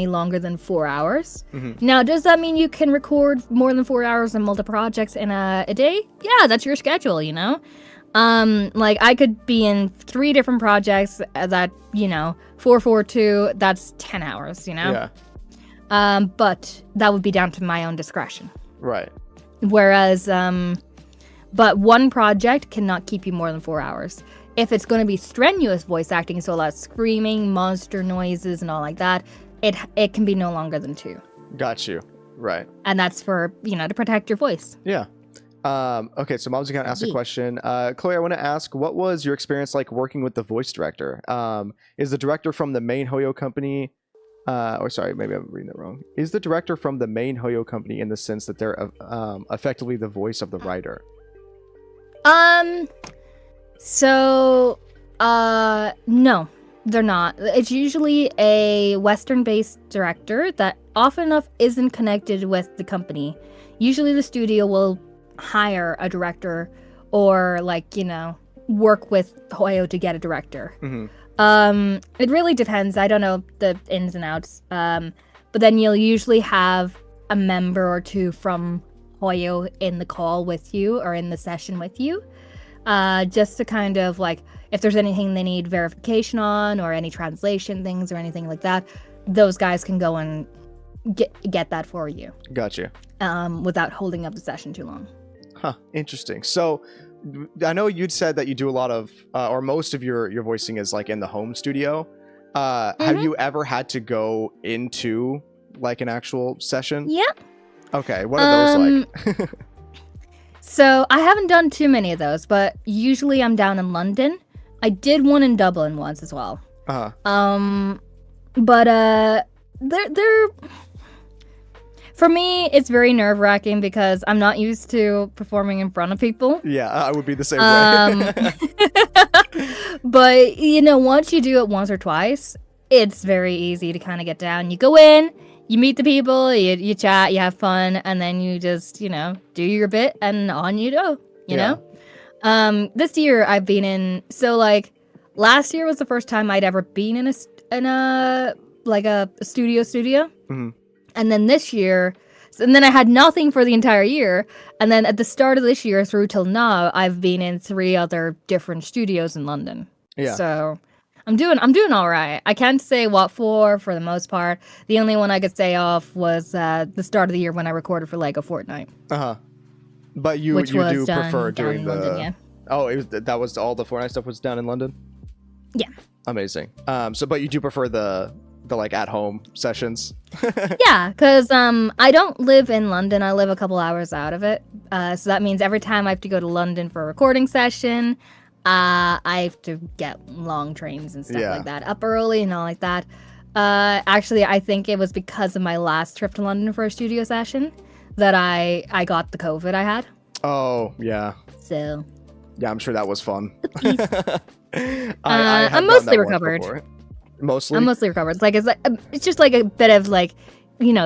longer than 4 hours. Now, does that mean you can record more than 4 hours on multiple projects in a day? Yeah, that's your schedule, like I could be in 3 different projects that, 442, that's 10 hours, but that would be down to my own discretion. Right. Whereas, but one project cannot keep you more than 4 hours. If it's going to be strenuous voice acting, so a lot of screaming, monster noises, and all like that, it can be no longer than 2. Got you. Right. And that's for, to protect your voice. Yeah. Okay, so Mom's gonna ask a question. Chloe, I want to ask, what was your experience like working with the voice director? Is the director from the main Hoyo company, or sorry, maybe I'm reading that wrong. Is the director from the main Hoyo company in the sense that they're effectively the voice of the writer? No, they're not. It's usually a Western-based director that often enough isn't connected with the company. Usually the studio will hire a director or work with Hoyo to get a director. It really depends. I don't know the ins and outs. But then you'll usually have a member or 2 from Hoyo in the call with you or in the session with you. Just to kind of if there's anything they need verification on or any translation things or anything like that, those guys can go and get that for you. Gotcha. Without holding up the session too long. Huh, interesting. So I know you'd said that you do a lot of, or most of your voicing is like in the home studio. Have you ever had to go into like an actual session? Yeah. Okay, what are those like? So I haven't done too many of those, but usually I'm down in London. I did one in Dublin once as well. But they're for me, it's very nerve-wracking because I'm not used to performing in front of people. Yeah, I would be the same way. But, once you do it once or twice, it's very easy to kind of get down. You go in, you meet the people, you chat, you have fun, and then you just, do your bit, and on you go, you know? This year, I've been in... So, last year was the first time I'd ever been in a studio. And then this year, and then I had nothing for the entire year. And then at the start of this year through till now, I've been in 3 other different studios in London. Yeah. So I'm doing all right. I can't say what for the most part. The only one I could say off was the start of the year when I recorded for a fortnight. But you do prefer doing the London, that was all the Fortnite stuff was done in London? Yeah. Amazing. But you do prefer the at home sessions? Yeah, because I don't live in London. I live a couple hours out of it. So that means every time I have to go to London for a recording session, I have to get long trains and stuff like that, up early and all like that. Actually, I think it was because of my last trip to London for a studio session that I got the COVID I had. Oh, yeah. So. Yeah, I'm sure that was fun. I'm mostly recovered. Mostly? I'm mostly recovered. It's just a bit of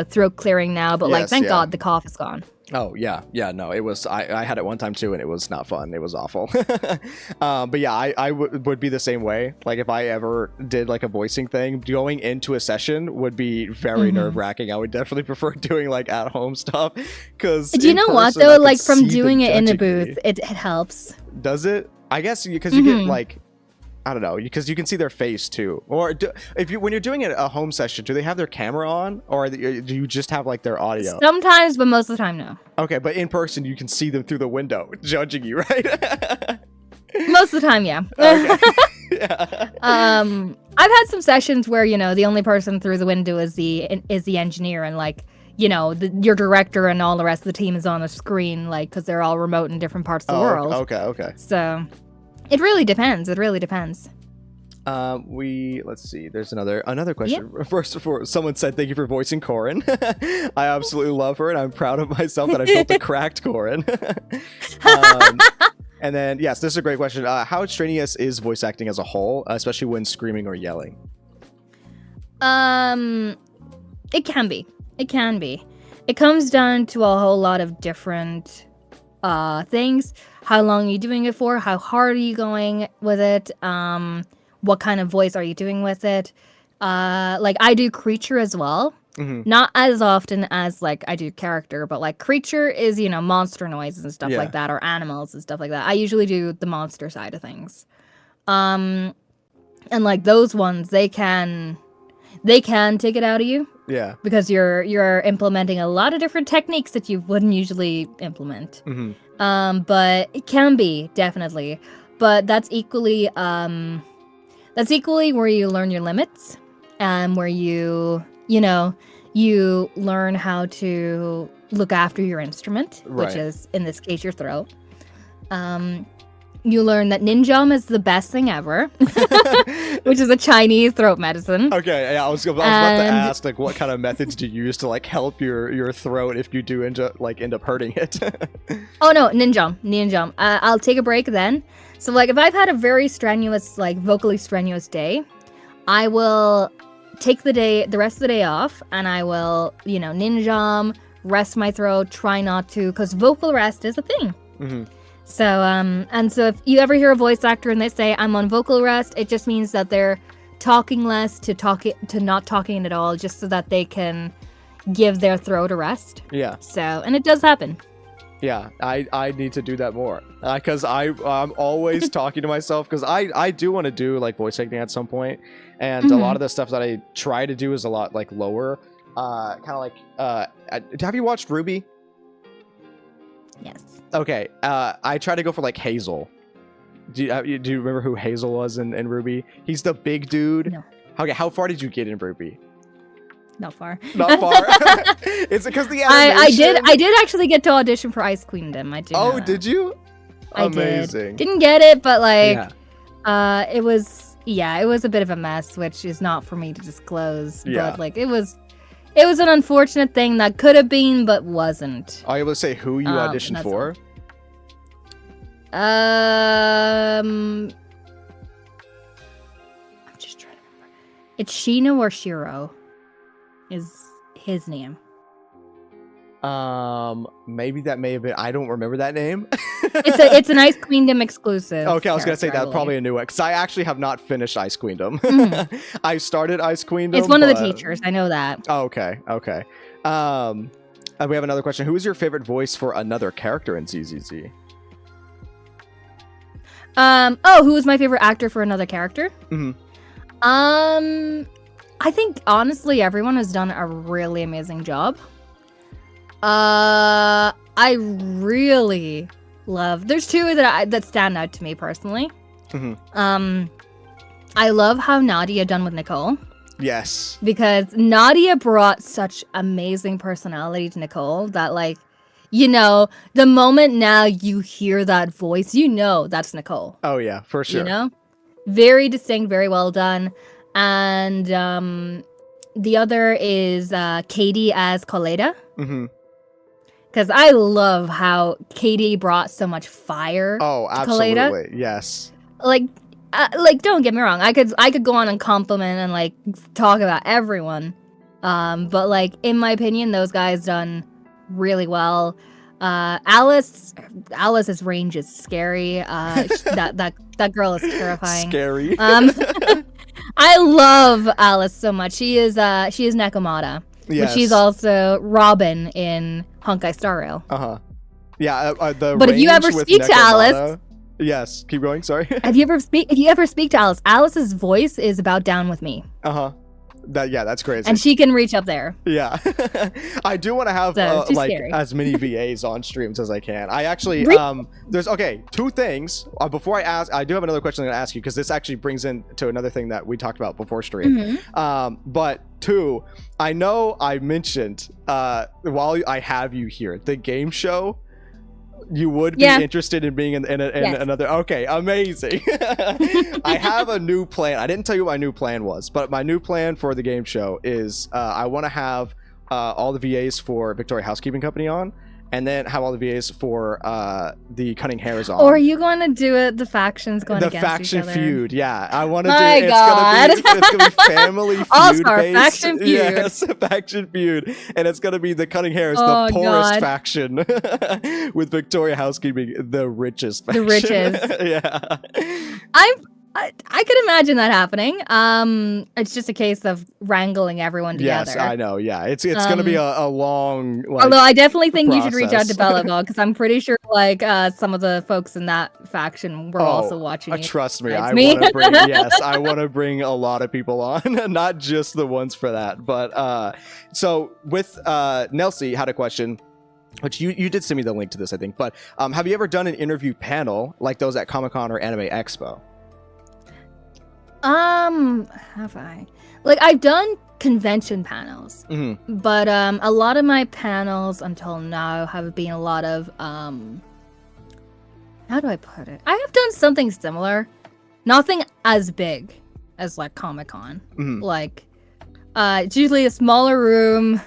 throat clearing now, but thank God the cough is gone. Oh yeah, no, it was. I had it one time too, and it was not fun. It was awful. But yeah, I would be the same way. If I ever did a voicing thing, going into a session would be very nerve wracking. I would definitely prefer doing at home stuff. Because do you know what though? From doing it in the booth, it helps. Does it? I guess because you get I don't know, because you can see their face too. Or when you're doing a home session, do they have their camera on, or do you just have like their audio? Sometimes, but most of the time, no. Okay, but in person, you can see them through the window judging you, right? Most of the time, yeah. Okay. Yeah. I've had some sessions where, you know, the only person through the window is the engineer, and like, you know, your director and all the rest of the team is on the screen, like, because they're all remote in different parts of the world. Okay. So it really depends. It really depends. Let's see. There's another question. Yep. First, someone said, "Thank you for voicing Corin." I absolutely love her, and I'm proud of myself that I built a cracked Corin. And then, yes, this is a great question. How strenuous is voice acting as a whole, especially when screaming or yelling? It can be. It can be. It comes down to a whole lot of different things. How long are you doing it for? How hard are you going with it? What kind of voice are you doing with it? Like, I do creature as well. Mm-hmm. Not as often as, like, I do character, but, like, creature is, you know, monster noises and stuff like that, or animals and stuff like that. I usually do the monster side of things. And, like, those ones, they can take it out of you. Yeah. Because you're implementing a lot of different techniques that you wouldn't usually implement. Mm-hmm. But it can be, definitely. But that's equally where you learn your limits, and where you learn how to look after your instrument, which is, in this case, your throat. You learn that ninjam is the best thing ever, which is a Chinese throat medicine. Okay, yeah, I was about to ask, like, what kind of methods do you use to, like, help your throat if you do end up hurting it? Oh no, ninjam. I'll take a break then. So, like, if I've had a very strenuous, like, vocally strenuous day, I will take the rest of the day off, and I will, you know, ninjam, rest my throat, try not to, because vocal rest is a thing. Mm-hmm. So, and so if you ever hear a voice actor and they say, "I'm on vocal rest," it just means that they're talking less to not talking at all, just so that they can give their throat a rest. Yeah. So, and it does happen. Yeah, I need to do that more, because I'm always talking to myself, because I do want to do, like, voice acting at some point, and a lot of the stuff that I try to do is a lot, like, lower, kind of like, have you watched Ruby? Yes. Okay, I try to go for, like, Hazel. Do you remember who Hazel was in Ruby? He's the big dude. No. Okay, how far did you get in Ruby? Not far. Not far. Is it because the animation? I did actually get to audition for Ice Queendom. I did. Oh, did you? Amazing. Didn't get it, but, like, it was a bit of a mess, which is not for me to disclose. Yeah. But, like, it was an unfortunate thing that could have been, but wasn't. Are you able to say who you auditioned for? I'm just trying to remember. It's Shino or Shiro is his name. Maybe that may have been. I don't remember that name. It's an Ice Queendom exclusive. Okay, I was gonna say that probably a new one, because I actually have not finished Ice Queendom. Mm-hmm. I started Ice Queendom. It's one of the teachers. I know that. Oh, okay. We have another question. Who is your favorite voice for another character in ZZZ? Who was my favorite actor for another character? Mm-hmm. I think, honestly, everyone has done a really amazing job. I really love... There's two that stand out to me, personally. Mm-hmm. I love how Nadia done with Nicole. Yes. Because Nadia brought such amazing personality to Nicole that, like, you know, the moment now you hear that voice, you know that's Nicole. Oh, yeah, for sure. You know? Very distinct, very well done. And the other is Katie as Coletta. Mm-hmm. Because I love how Katie brought so much fire. Oh, absolutely. Coletta. Yes. Like, don't get me wrong. I could go on and compliment and, like, talk about everyone. But, like, in my opinion, those guys done really well. Alice's range is scary. That girl is terrifying. Scary. I love Alice so much. She is Nekomata. Yes. But she's also Robin in Honkai Star Rail. Uh-huh. Yeah, but if you ever speak to Alice, Yes, keep going. Sorry. If you ever speak to Alice, Alice's voice is about down with me. That's crazy. And she can reach up there. Yeah. I do want to have like scary. as many VAs on streams as I can. I actually there's two things. Before I ask, I do have another question I'm going to ask you, because this actually brings in to another thing that we talked about before stream. But two, I know I mentioned while I have you here, the game show, you would be interested in being in another. Okay, amazing. I have a new plan. I didn't tell you what my new plan was, but my new plan for the game show is I want to have all the VAs for Victoria Housekeeping Company on, and then have all the VAs for the Cutting Hairs on. Or are you going to do it the factions going against each other? The faction feud, yeah. I want to do My God. It's gonna be family feud. All-star based. faction feud. Yes, faction feud. And it's gonna be the Cutting Hairs, the poorest faction, with Victoria Housekeeping, the richest faction. The richest. Yeah. I could imagine that happening. It's just a case of wrangling everyone together. Yes, I know. Yeah, it's gonna be a long. Although I definitely think you should reach out to Bella, because I'm pretty sure like some of the folks in that faction were also watching. Trust me, I want to bring. Yes, I want to bring a lot of people on, not just the ones for that. But so with Nelsie had a question, which you did send me the link to this, I think. But have you ever done an interview panel like those at Comic-Con or Anime Expo? Have I? Like, I've done convention panels, but a lot of my panels until now have been a lot of how do I put it? I have done something similar, nothing as big as like Comic-Con. Like, it's usually a smaller room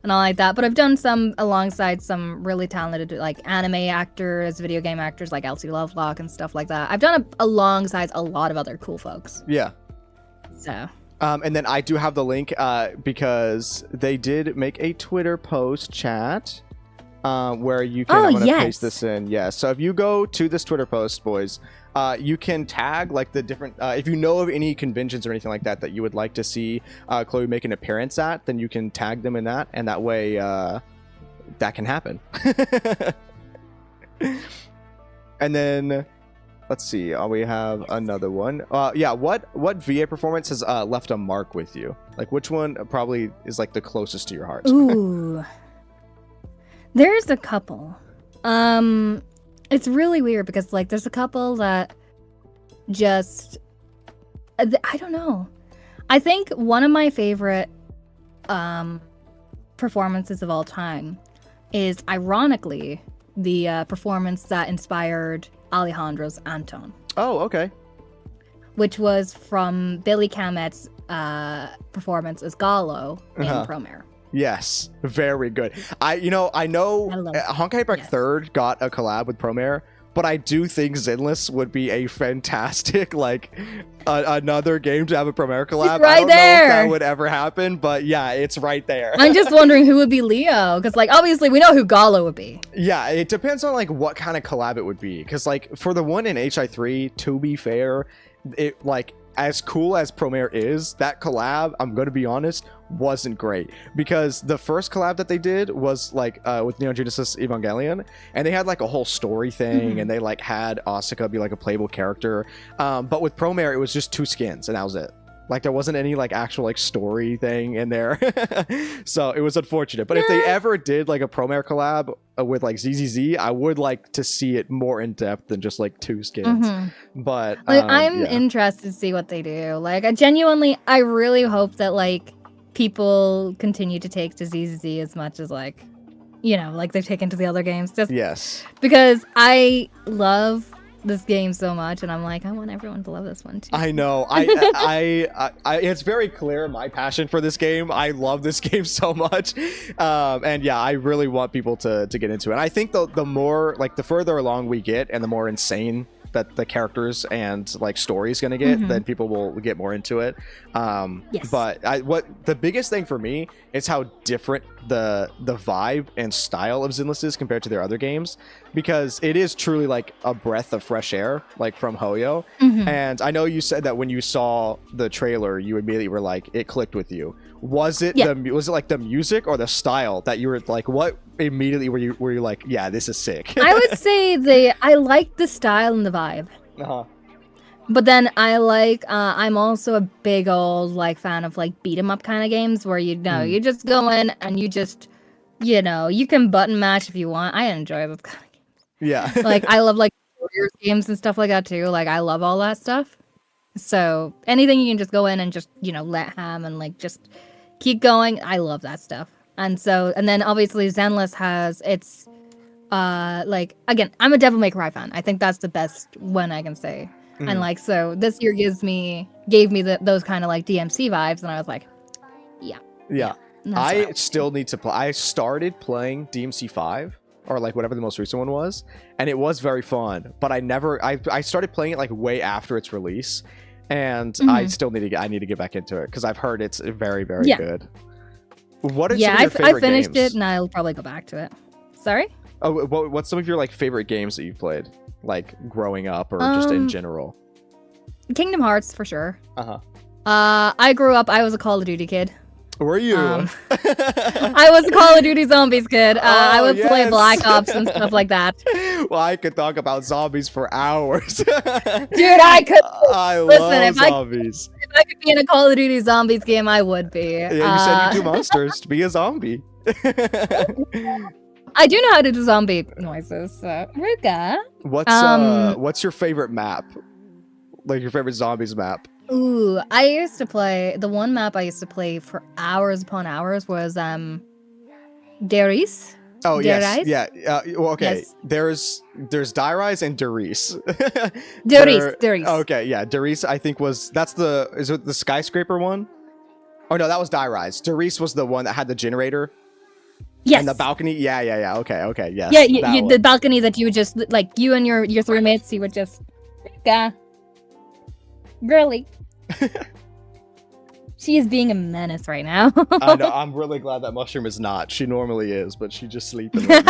and all like that, but I've done some alongside some really talented like anime actors, video game actors like Elsie Lovelock and stuff like that. I've done it alongside a lot of other cool folks. Yeah. So. And then I do have the link because they did make a Twitter post chat where you can. I'm gonna paste this in. Yeah. So if you go to this Twitter post, boys, you can tag like the different. If you know of any conventions or anything like that that you would like to see Chloe make an appearance at, then you can tag them in that, and that way that can happen. And then let's see. We have another one. Yeah. What VA performance has left a mark with you? Like, which one probably is like the closest to your heart? Ooh. There's a couple. It's really weird because like there's a couple that just I don't know. I think one of my favorite performances of all time is ironically the performance that inspired Alejandro's Anton. Oh, okay. Which was from Billy Camet's performance as Gallo in Promare. Yes, very good. I know Honkai Impact 3rd got a collab with Promare, but I do think Zenless would be a fantastic like another game to have a Promare collab. Right, I don't know if that would ever happen, but yeah, it's right there. I'm just wondering who would be Leo, because like obviously we know who Gallo would be. Yeah, it depends on like what kind of collab it would be, because like for the one in HI3, to be fair, it like as cool as Promare is, that collab, I'm gonna be honest, wasn't great, because the first collab that they did was like with Neon Genesis Evangelion, and they had like a whole story thing, and they like had Asuka be like a playable character, but with Promare it was just 2 skins and that was it. Like there wasn't any like actual like story thing in there. So it was unfortunate, but if they ever did like a Promare collab with like ZZZ, I would like to see it more in depth than just like 2 skins. But like I'm interested to see what they do. Like I really hope that like people continue to take to ZZZ as much as like, you know, like they've taken to the other games. Just because I love this game so much, and I'm like, I want everyone to love this one too. I know. I it's very clear my passion for this game. I love this game so much, and yeah, I really want people to get into it. And I think the more like the further along we get, and the more insane that the characters and like stories gonna get, then people will get more into it. But what the biggest thing for me is how different the vibe and style of Zenless is compared to their other games, because it is truly like a breath of fresh air, like from Hoyo. And I know you said that when you saw the trailer, you immediately were like, it clicked with you. Was it was it like the music or the style that you were like, what immediately were you like, yeah, this is sick? I would say I like the style and the vibe. Uh-huh. But then I'm also a big old like fan of like beat 'em up kind of games where you you just go in and you just you can button mash if you want. I enjoy those kind of games. Yeah. Like I love like Warriors games and stuff like that too. Like I love all that stuff. So anything you can just go in and just let ham and like just keep going. I love that stuff. And then obviously Zenless has its like again, I'm a Devil May Cry fan. I think that's the best one I can say. And like so this year gave me those kind of like DMC vibes, and I was like, yeah. I still need to play. I started playing DMC 5 or like whatever the most recent one was, and it was very fun. But I started playing it like way after its release, and I still need to get back into it because I've heard it's very good. What are some of your favorite I finished games? it, and I'll probably go back to it. Sorry. Oh, what's some of your like favorite games that you've played, like growing up or just in general? Kingdom Hearts for sure. I grew up. I was a Call of Duty kid. Were you? I was a Call of Duty Zombies kid. I would play Black Ops and stuff like that. Well, I could talk about zombies for hours. Dude, I could. I love zombies. If I could be in a Call of Duty Zombies game, I would be. Yeah, you said you do monsters to be a zombie. I do know how to do zombie noises, so Ruka. What's your favorite map? Like your favorite zombies map? Ooh, I used to play the one map I used to play for hours upon hours was Deris. Oh Deris? yes, yeah. Well, okay. Yes. There's Dairais and Deris. Deris. Okay, yeah. Deris, I think is it the skyscraper one? Oh no, that was Dairais. Deris was the one that had the generator. Yes. And the balcony. Yeah. Okay. Yes. Yeah, the balcony that you would just like you and your three mates. You would just girly. She is being a menace right now. I know. I'm really glad that Mushroom is not. She normally is, but she's just sleeping right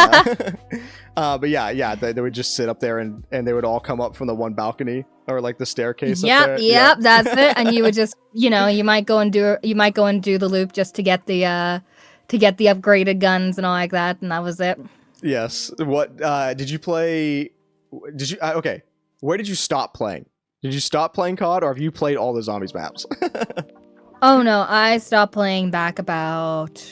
now. But yeah, they would just sit up there and they would all come up from the one balcony or like the staircase. Yep, that's it. And you would just, you might go and do the loop just to get the upgraded guns and all like that, and that was it. Yes. What did you play? Did you okay? Where did you stop playing? Did you stop playing COD, or have you played all the zombies maps? Oh no, I stopped playing back about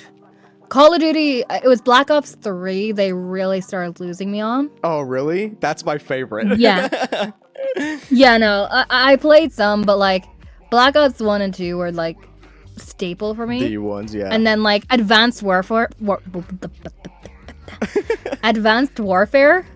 Call of Duty. It was Black Ops 3. They really started losing me on. Oh really? That's my favorite. Yeah. Yeah, no, I played some, but like Black Ops 1 and 2 were like staple for me. The ones, yeah. And then like Advanced Warfare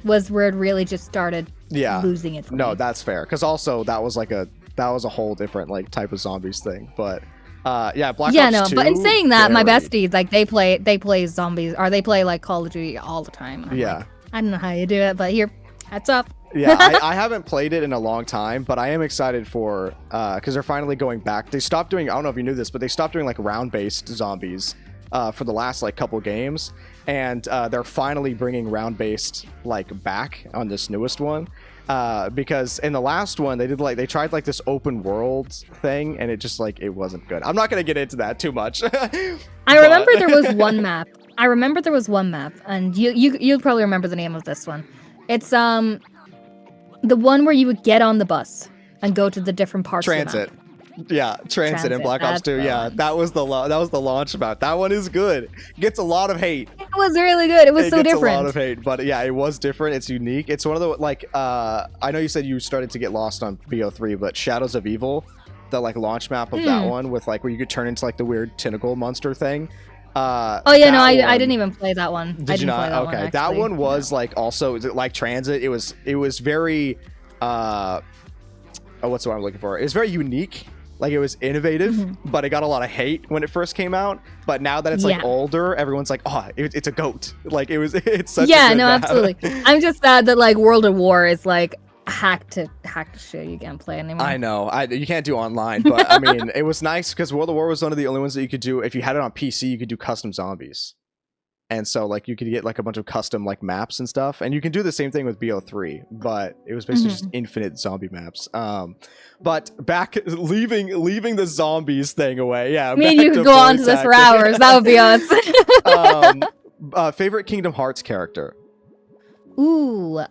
was where it really just started losing it for me. No, that's fair. Because also that was a whole different like type of zombies thing. But Black Ops 2, but in saying that, my besties like they play zombies or they play like Call of Duty all the time. Yeah. Like, I don't know how you do it, but here, hats off. Yeah, I haven't played it in a long time, but I am excited for because they're finally going back. They stopped doing, I don't know if you knew this, but they stopped doing like round-based zombies for the last like couple games, and they're finally bringing round-based like back on this newest one. Because in the last one they tried like this open world thing, and it just like it wasn't good. I'm not gonna get into that too much. I remember there was one map. And you'll probably remember the name of this one. It's the one where you would get on the bus and go to the different parts Transit. of the map. Yeah, Transit in Black Ops 2. Yeah, that was the launch map. That one is good. Gets a lot of hate. It was really good. It was so different. Gets a lot of hate, but yeah, it was different. It's unique. It's one of the like I know you said you started to get lost on BO3, but Shadows of Evil, the like launch map of that one with like where you could turn into like the weird tentacle monster thing. I didn't even play that one. Did you not? Okay, that one was like also like Transit. It was very what's the word I'm looking for? It was very unique. Like it was innovative, but it got a lot of hate when it first came out. But now that it's like older, everyone's like, oh, it's a goat. Like it's such a good map. Absolutely. I'm just sad that like World of War is like hacked to shit. You can't play anymore. I know. You can't do online, but I mean, it was nice because World of War was one of the only ones that you could do. If you had it on PC, you could do custom zombies. And so like you could get like a bunch of custom like maps and stuff, and you can do the same thing with BO3, but it was basically just infinite zombie maps. But back leaving the zombies thing away. Yeah, me and you could go on to this for hours. That would be us. Favorite Kingdom Hearts character? Ooh,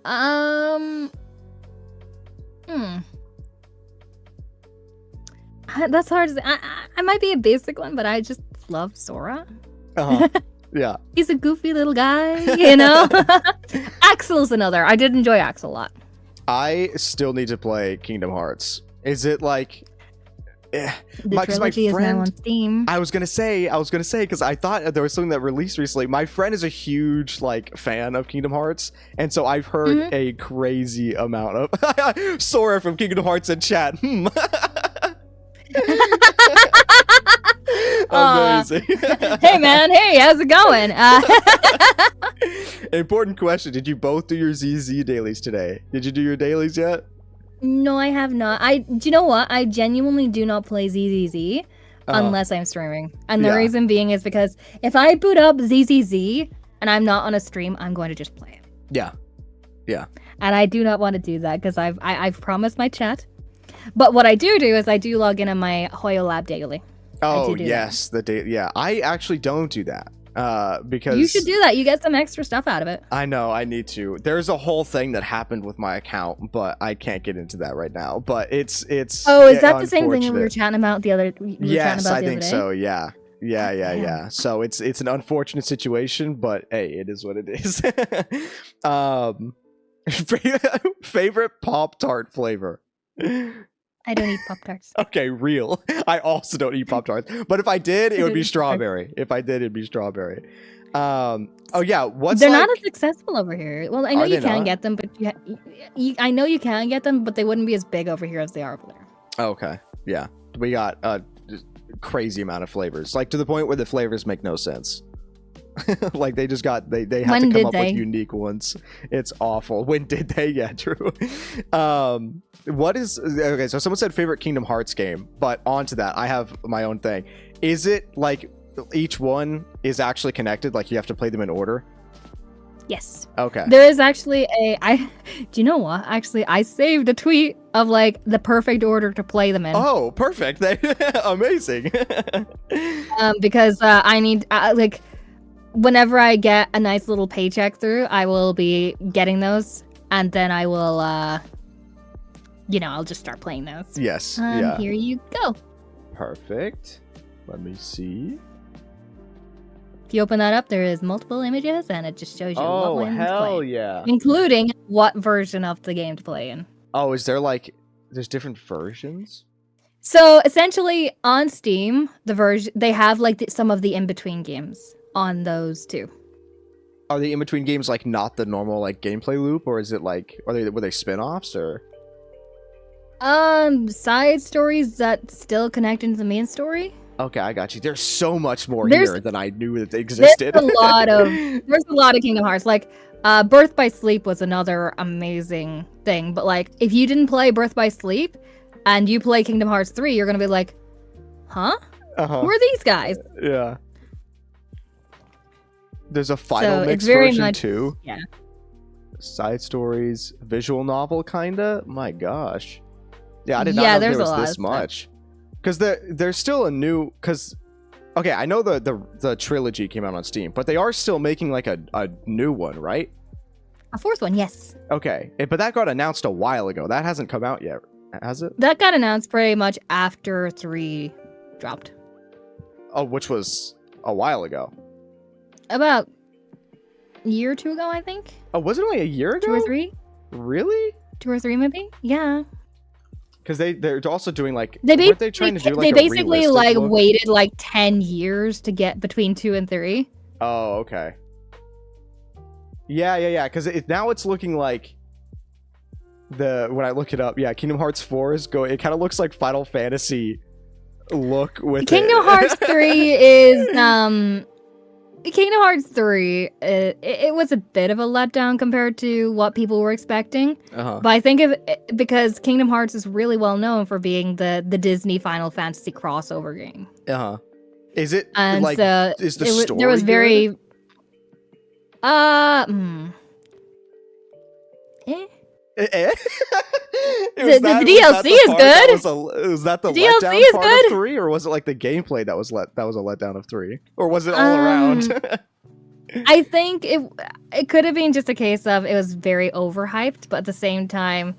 that's hard to say. I might be a basic one, but I just love Sora. Yeah. He's a goofy little guy, you know? Axel's another. I did enjoy Axel a lot. I still need to play Kingdom Hearts. Is it like... The trilogy is now on Steam. I was gonna say, because I thought there was something that released recently. My friend is a huge fan of Kingdom Hearts, and so I've heard a crazy amount of Sora from Kingdom Hearts in chat. Amazing. Hey man, hey, how's it going? Important question: did you both do your ZZ dailies today? Did you do your dailies yet? No, I have not. Do you know what? I genuinely do not play ZZZ unless I'm streaming. And the reason being is because if I boot up ZZZ and I'm not on a stream, I'm going to just play it. Yeah. Yeah. And I do not want to do that because I've promised my chat. But what I do is I do log in on my Hoyo Lab daily. Oh, yes. Yeah. I actually don't do that. Because you should do that. You get some extra stuff out of it. I know, I need to. There's a whole thing that happened with my account, but I can't get into that right now. But it's Oh, is that the same thing we were chatting about the other Yes, I think so, yeah. Yeah. So it's an unfortunate situation, but hey, it is what it is. Favorite Pop-Tart flavor? I don't eat Pop-Tarts. Okay, real. I also don't eat Pop-Tarts. But if I did, it would be strawberry. If I did, it'd be strawberry. Oh yeah, they're not as accessible over here. Well, I know you can get them, but I know you can get them, but they wouldn't be as big over here as they are over there. Okay, yeah. We got a crazy amount of flavors, to the point where the flavors make no sense. They just got they have to come up with unique ones. It's awful. When did they? Yeah, true. What is okay? So someone said favorite Kingdom Hearts game, but onto that, I have my own thing. Is it each one is actually connected? You have to play them in order? Yes. Okay. There is actually do you know what? Actually, I saved a tweet of the perfect order to play them in. Oh, perfect. Amazing. Because I need whenever I get a nice little paycheck through, I will be getting those, and then I will, I'll just start playing those. Yes. Here you go. Perfect. Let me see. If you open that up, there is multiple images, and it just shows you what ones to hell play, yeah. including what version of the game to play in. Oh, is there there's different versions? So essentially, on Steam, they have some of the in-between games on those too. Are the in-between games not the normal gameplay loop, or is it were they spin-offs or side stories that still connect into the main story? Okay, I got you. There's so much more here than I knew that existed. There's a lot of Kingdom Hearts. Birth by Sleep was another amazing thing, but if you didn't play Birth by Sleep and you play Kingdom Hearts 3, you're gonna be huh? Who are these guys? Yeah. There's a final mix version too. Yeah. Side stories, visual novel, kinda. My gosh. Yeah, I did not know there was this much. Because there's still a new. Okay, I know the trilogy came out on Steam, but they are still making a new one, right? A fourth one, yes. Okay, but that got announced a while ago. That hasn't come out yet, has it? That got announced pretty much after 3 dropped. Oh, which was a while ago. About a year or 2 ago, I think. Oh, was it only a year ago? 2 or 3. Really? 2 or 3, maybe. Yeah. Because they're also doing they basically waited 10 years to get between 2 and 3. Oh, okay. Yeah. Because now it's looking like when I look it up, yeah, Kingdom Hearts 4 is going. It kind of looks like Final Fantasy look with Kingdom Hearts 3 is Kingdom Hearts 3, it was a bit of a letdown compared to what people were expecting. But I think because Kingdom Hearts is really well known for being the Disney Final Fantasy crossover game. Is it and is the story there was very good? The DLC is good. Was that the DLC letdown is part good. of 3, or was it the gameplay that was a letdown of 3, or was it all around? I think it could have been just a case of it was very overhyped, but at the same time,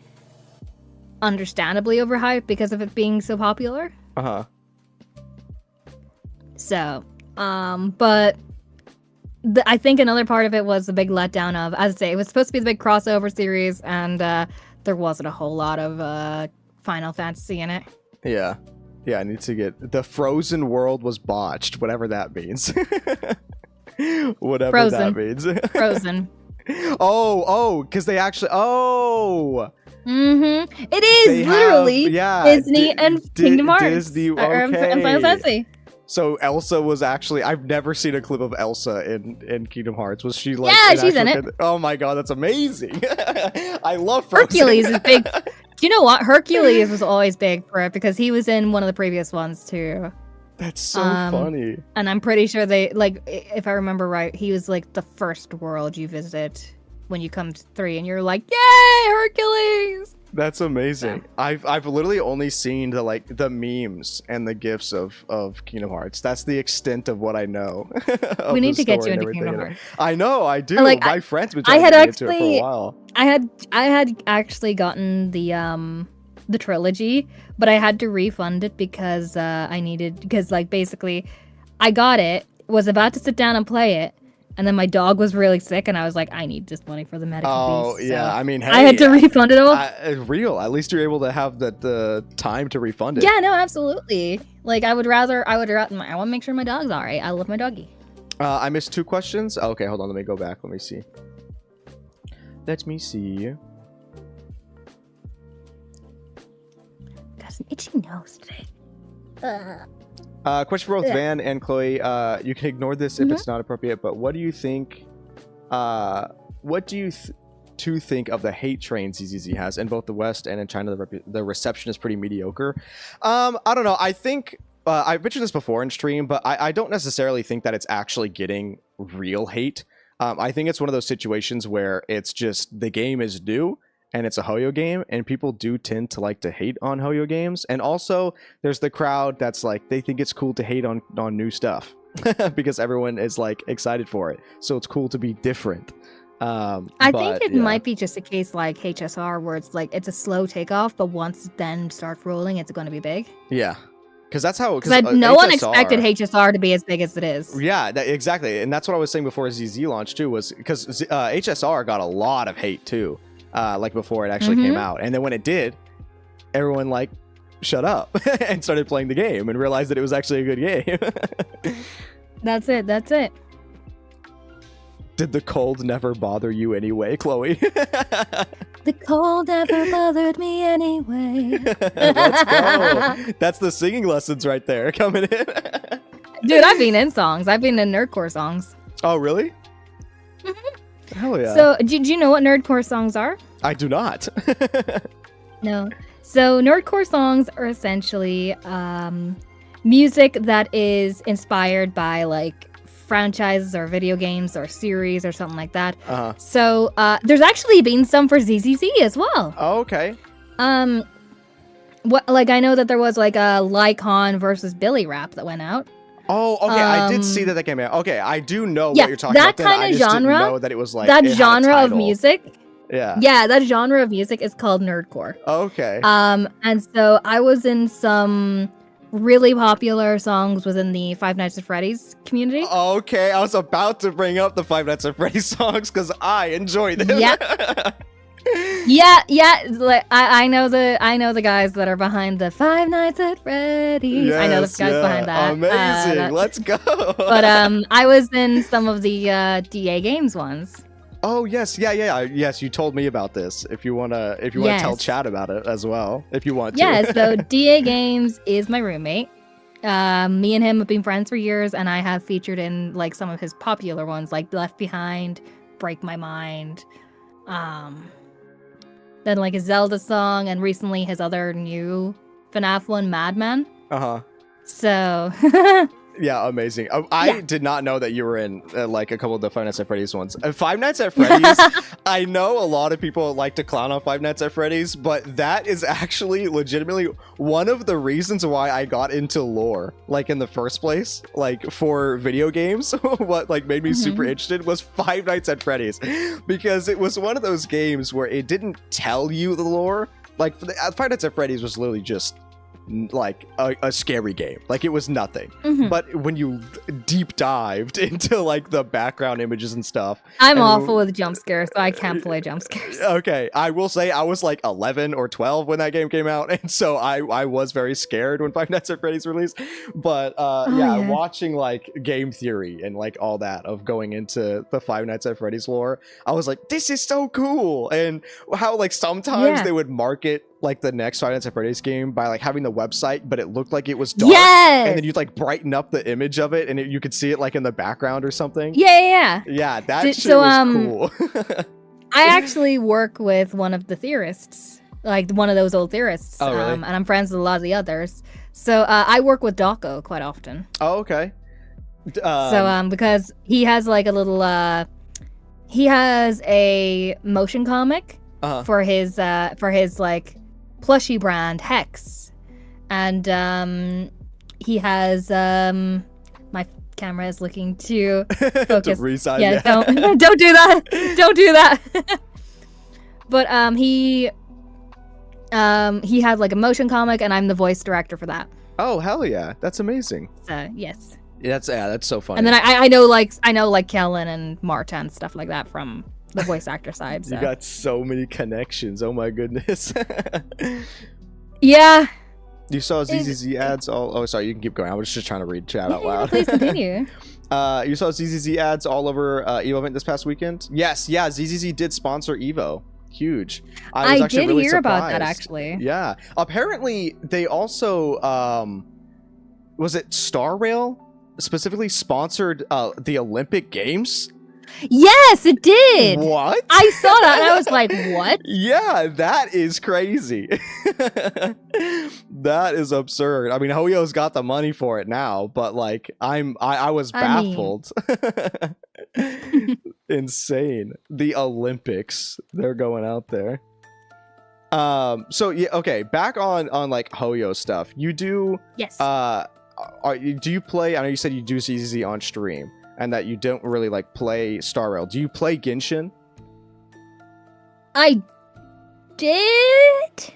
understandably overhyped because of it being so popular. Uh-huh. So, but I think another part of it was the big letdown of, as I say, it was supposed to be the big crossover series, and there wasn't a whole lot of Final Fantasy in it. Yeah. Yeah, I need to get... The Frozen World was botched, whatever that means. Whatever Frozen. that means. Frozen. Oh, because they actually... Oh! Mm-hmm. It is literally Disney and Kingdom Hearts. Disney, okay. And Final Fantasy. So Elsa was actually... I've never seen a clip of Elsa in Kingdom Hearts. Was she like... Yeah, she's in it. Oh my god, that's amazing. I love Frozen. Hercules is big. Do you know what? Hercules was always big for it because he was in one of the previous ones too. That's so funny. And I'm pretty sure they, like, if I remember right, he was like the first world you visit when you come to 3 and you're like, yay, Hercules! That's amazing. Yeah. I've literally only seen the memes and the gifs of Kingdom Hearts. That's the extent of what I know. We need to get you into Kingdom Hearts. I know, I do. Like, my friends been trying to get into it for a while. I had actually gotten the trilogy, but I had to refund it because basically I got it, was about to sit down and play it, and then my dog was really sick, and I was like, I need this money for the medical fees. So yeah, I mean, hey, I had to refund it all. Real, at least you're able to have the time to refund it. Yeah, no, absolutely. Like, I want to make sure my dog's all right. I love my doggy. I missed 2 questions. Okay, hold on, let me go back. Let me see. Let me see. Got some itchy nose today. Question for both Van and Chloe. You can ignore this if it's not appropriate, but what do you think? What do you think of the hate train ZZZ has in both the West and in China? The reception is pretty mediocre. I don't know. I think I've mentioned this before in stream, but I don't necessarily think that it's actually getting real hate. I think it's one of those situations where it's just the game is new. And it's a Hoyo game, and people do tend to like to hate on Hoyo games. And also, there's the crowd that's like, they think it's cool to hate on new stuff because everyone is like excited for it. So it's cool to be different. I think it might be just a case like HSR where it's like, it's a slow takeoff, but once it then starts rolling, it's going to be big. Yeah. Because that's how... no one expected HSR to be as big as it is. Yeah, exactly. And that's what I was saying before ZZ launched too, was because HSR got a lot of hate too. Like before it actually came out, and then when it did, everyone like shut up and started playing the game and realized that it was actually a good game. That's it. Did the cold never bother you anyway, Chloe? The cold never bothered me anyway. Let's go. That's the singing lessons right there coming in. Dude, I've been in songs. I've been in nerdcore songs. Oh, really? Hell yeah. So, do you know what nerdcore songs are? I do not. No. So, nerdcore songs are essentially music that is inspired by, like, franchises or video games or series or something like that. So, there's actually been some for ZZZ as well. Oh, okay. Like, I know that there was, like, a Lycon versus Billy rap that went out. Oh, okay. I did see that came out. Okay, I do know what you're talking that about. Kind I of just genre, didn't know that it was like that genre of music. Yeah. Yeah, that genre of music is called nerdcore. Okay. And so I was in some really popular songs within the Five Nights at Freddy's community. Okay, I was about to bring up the Five Nights at Freddy's songs because I enjoy them. Yeah. Like I know the guys that are behind the Five Nights at Freddy's. Yes, I know the guys behind that. Amazing. Let's go. But I was in some of the DA Games ones. Oh yes, yeah. Yes, you told me about this. If you wanna tell chat about it as well, if you want to. Yeah. So DA Games is my roommate. Me and him have been friends for years, and I have featured in like some of his popular ones, like Left Behind, Break My Mind. Then like a Zelda song, and recently his other new FNAF one, Madman. Uh-huh. So Yeah, amazing. I did not know that you were in like a couple of the Five Nights at Freddy's ones. Five Nights at Freddy's, I know a lot of people like to clown on Five Nights at Freddy's, but that is actually legitimately one of the reasons why I got into lore, like in the first place, like for video games. What like made me super interested was Five Nights at Freddy's, because it was one of those games where it didn't tell you the lore. Like Five Nights at Freddy's was literally just like a scary game. Like it was nothing. But when you deep dived into like the background images and stuff, I'm awful with jump scares, so I can't play jump scares. Okay, I will say I was like 11 or 12 when that game came out, and so I was very scared when Five Nights at Freddy's released. But watching like game theory and like all that of going into the Five Nights at Freddy's lore, I was like, this is so cool. And how like sometimes they would market like the next Five Nights at Freddy's game by like having the website, but it looked like it was dark. And then you'd like brighten up the image of it, and you could see it like in the background or something. Yeah, that shit was cool. I actually work with one of the theorists, like one of those old theorists. Oh, really? And I'm friends with a lot of the others. So I work with Dawko quite often. Oh, okay. Because he has like a little he has a motion comic for his like plushie brand Hex, and he has my camera is looking to focus. To resize, yeah, don't do that. Don't do that. But he had like a motion comic, and I'm the voice director for that. Oh hell yeah, that's amazing. So yes. That's so funny. And then I know Kellen and Marta and stuff like that from the voice actor side. So. You got so many connections. Oh my goodness. Yeah. You saw ZZZ ads all. Oh, sorry. You can keep going. I was just trying to read chat out loud. Please continue. You saw ZZZ ads all over Evo event this past weekend. Yes. Yeah. ZZZ did sponsor Evo. Huge. I was did really hear surprised about that actually. Yeah. Apparently, they also was it Star Rail specifically sponsored the Olympic Games. Yes, it did. What? I saw that and I was like, what? Yeah, that is crazy. That is absurd. I mean, Hoyo's got the money for it now, but like I was baffled. Insane. The Olympics. They're going out there. So yeah, okay, back on like Hoyo stuff. You do Yes. do you play, I know you said you do ZZZ on stream and that you don't really like play Star Rail. Do you play Genshin? I did.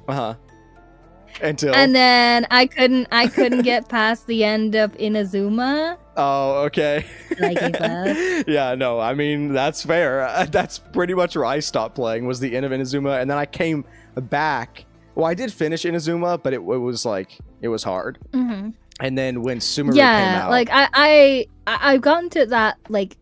And then I couldn't get past the end of Inazuma. Oh, okay. I gave up. Yeah, no, I mean, that's fair. That's pretty much where I stopped playing, was the end of Inazuma, and then I came back. Well, I did finish Inazuma, but it was like, it was hard. And then when Sumeru came out. Like I've gotten to that like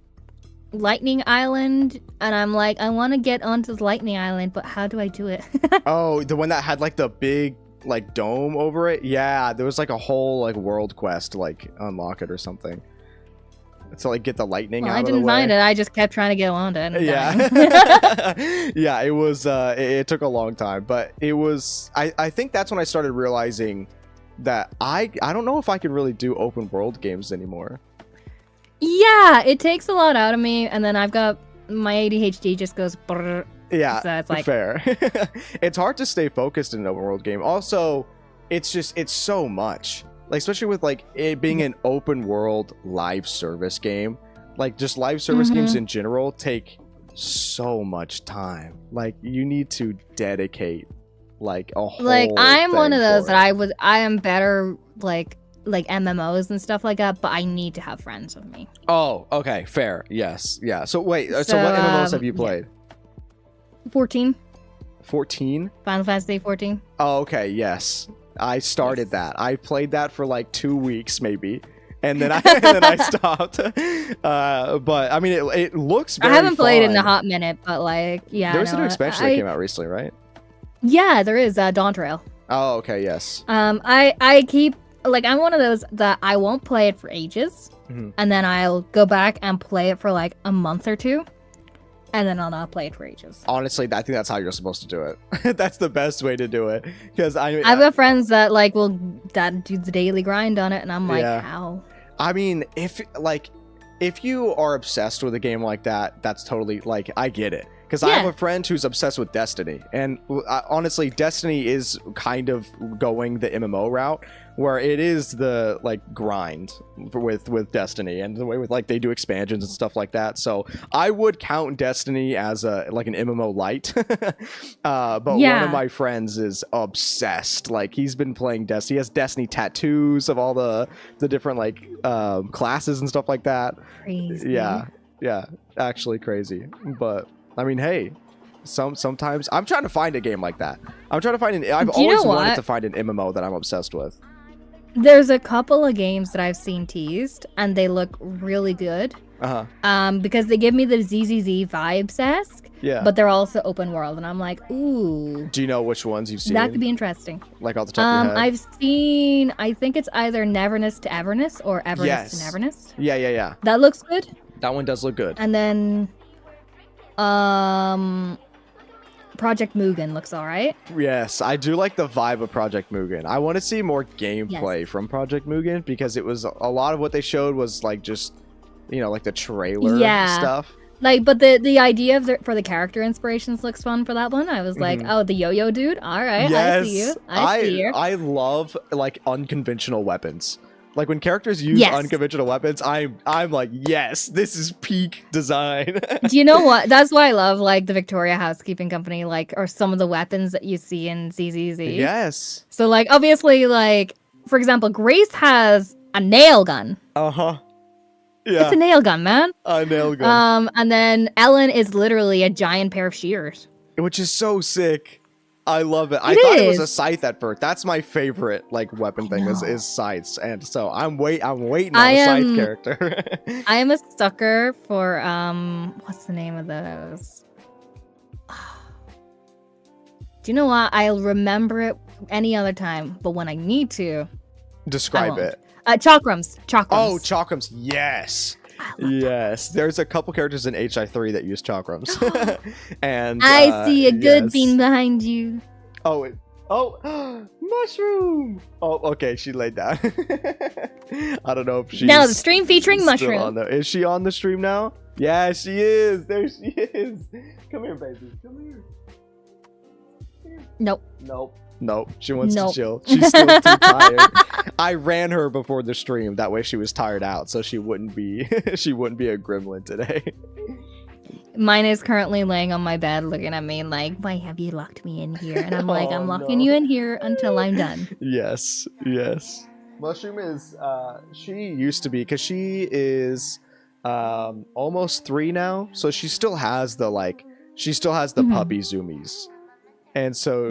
Lightning Island, and I'm like, I want to get onto the Lightning Island, but how do I do it? Oh, the one that had like the big like dome over it. Yeah, there was like a whole like world quest to like unlock it or something. To like get the lightning out of the way. I didn't find it. I just kept trying to get on it. And yeah. Yeah, it was it took a long time, but it was I think that's when I started realizing that I don't know if I can really do open world games anymore. Yeah, it takes a lot out of me, and then I've got my ADHD just goes brrr. Yeah, so it's like fair. It's hard to stay focused in an open world game. Also, it's so much. Like, especially with like it being an open world live service game. Like, just live service games in general take so much time. Like, you need to dedicate like a whole like I'm one of those that I am better like MMOs and stuff like that, but I need to have friends with me. Oh, okay, fair. Yes, yeah. So wait, so what MMOs have you played? 14. 14? Final Fantasy 14. Oh, okay, yes. I started that. I played that for like 2 weeks maybe. And then I stopped. But I mean, it looks very I haven't played fun. in a hot minute, but like, yeah. There was a new expansion that came out recently, right? Yeah, there is Dawn Trail. Oh, okay, yes. I keep like, I'm one of those that I won't play it for ages, and then I'll go back and play it for like a month or two, and then I'll not play it for ages. Honestly, I think that's how you're supposed to do it. That's the best way to do it, because I've got friends that like will do the daily grind on it, and I'm like, how? I mean, if you are obsessed with a game like that, that's totally like, I get it. Because I have a friend who's obsessed with Destiny, and honestly, Destiny is kind of going the MMO route, where it is the like grind with Destiny, and the way with like they do expansions and stuff like that. So I would count Destiny as like an MMO light. But one of my friends is obsessed. Like he's been playing Destiny. He has Destiny tattoos of all the different like classes and stuff like that. Crazy. Yeah, actually crazy, but. I mean, hey, sometimes I'm trying to find a game like that. I'm trying to find I've always wanted to find an MMO that I'm obsessed with. There's a couple of games that I've seen teased, and they look really good. Because they give me the ZZZ vibes-esque. Yeah. But they're also open world, and I'm like, ooh. Do you know which ones you've seen? That could be interesting. Like off the top of your head? I've seen. I think it's either Neverness to Everness or Everness to Neverness. Yeah. That looks good. That one does look good. And then. Project Mugen looks alright. Yes, I do like the vibe of Project Mugen. I want to see more gameplay from Project Mugen, because it was a lot of what they showed was like just, you know, like the trailer stuff. Like, but the idea of for the character inspirations looks fun for that one. I was like, oh, the yo-yo dude. All right, yes. I see you. I see you. I love like unconventional weapons. Like when characters use unconventional weapons, I'm like, yes, this is peak design. Do you know what? That's why I love like the Victoria Housekeeping Company, like, or some of the weapons that you see in ZZZ. Yes. So like, obviously, like, for example, Grace has a nail gun. Yeah. It's a nail gun, man. A nail gun. And then Ellen is literally a giant pair of shears. Which is so sick. I love it. I thought it was a scythe at first. That's my favorite like weapon thing is scythes, and so I'm waiting on a scythe character. I am a sucker for what's the name of those? Do you know what? I'll remember it any other time, but when I need to, describe it. Chakrams. Oh, chakrams. Yes. Yes, there's a couple characters in HI3 that use chakrams. And I see a good bean behind you. Oh, mushroom. Oh, okay, she laid down. I don't know if she's now the stream featuring mushroom. On is she on the stream now? Yeah, she is. There she is. Come here, baby. Come here. Nope. She wants to chill. She's still too tired. I ran her before the stream. That way she was tired out, so she wouldn't be a gremlin today. Mine is currently laying on my bed looking at me like, why have you locked me in here? And I'm like, I'm locking you in here until I'm done. Yes. Mushroom is, she used to be, because she is almost 3 now, so she still has the puppy zoomies. And so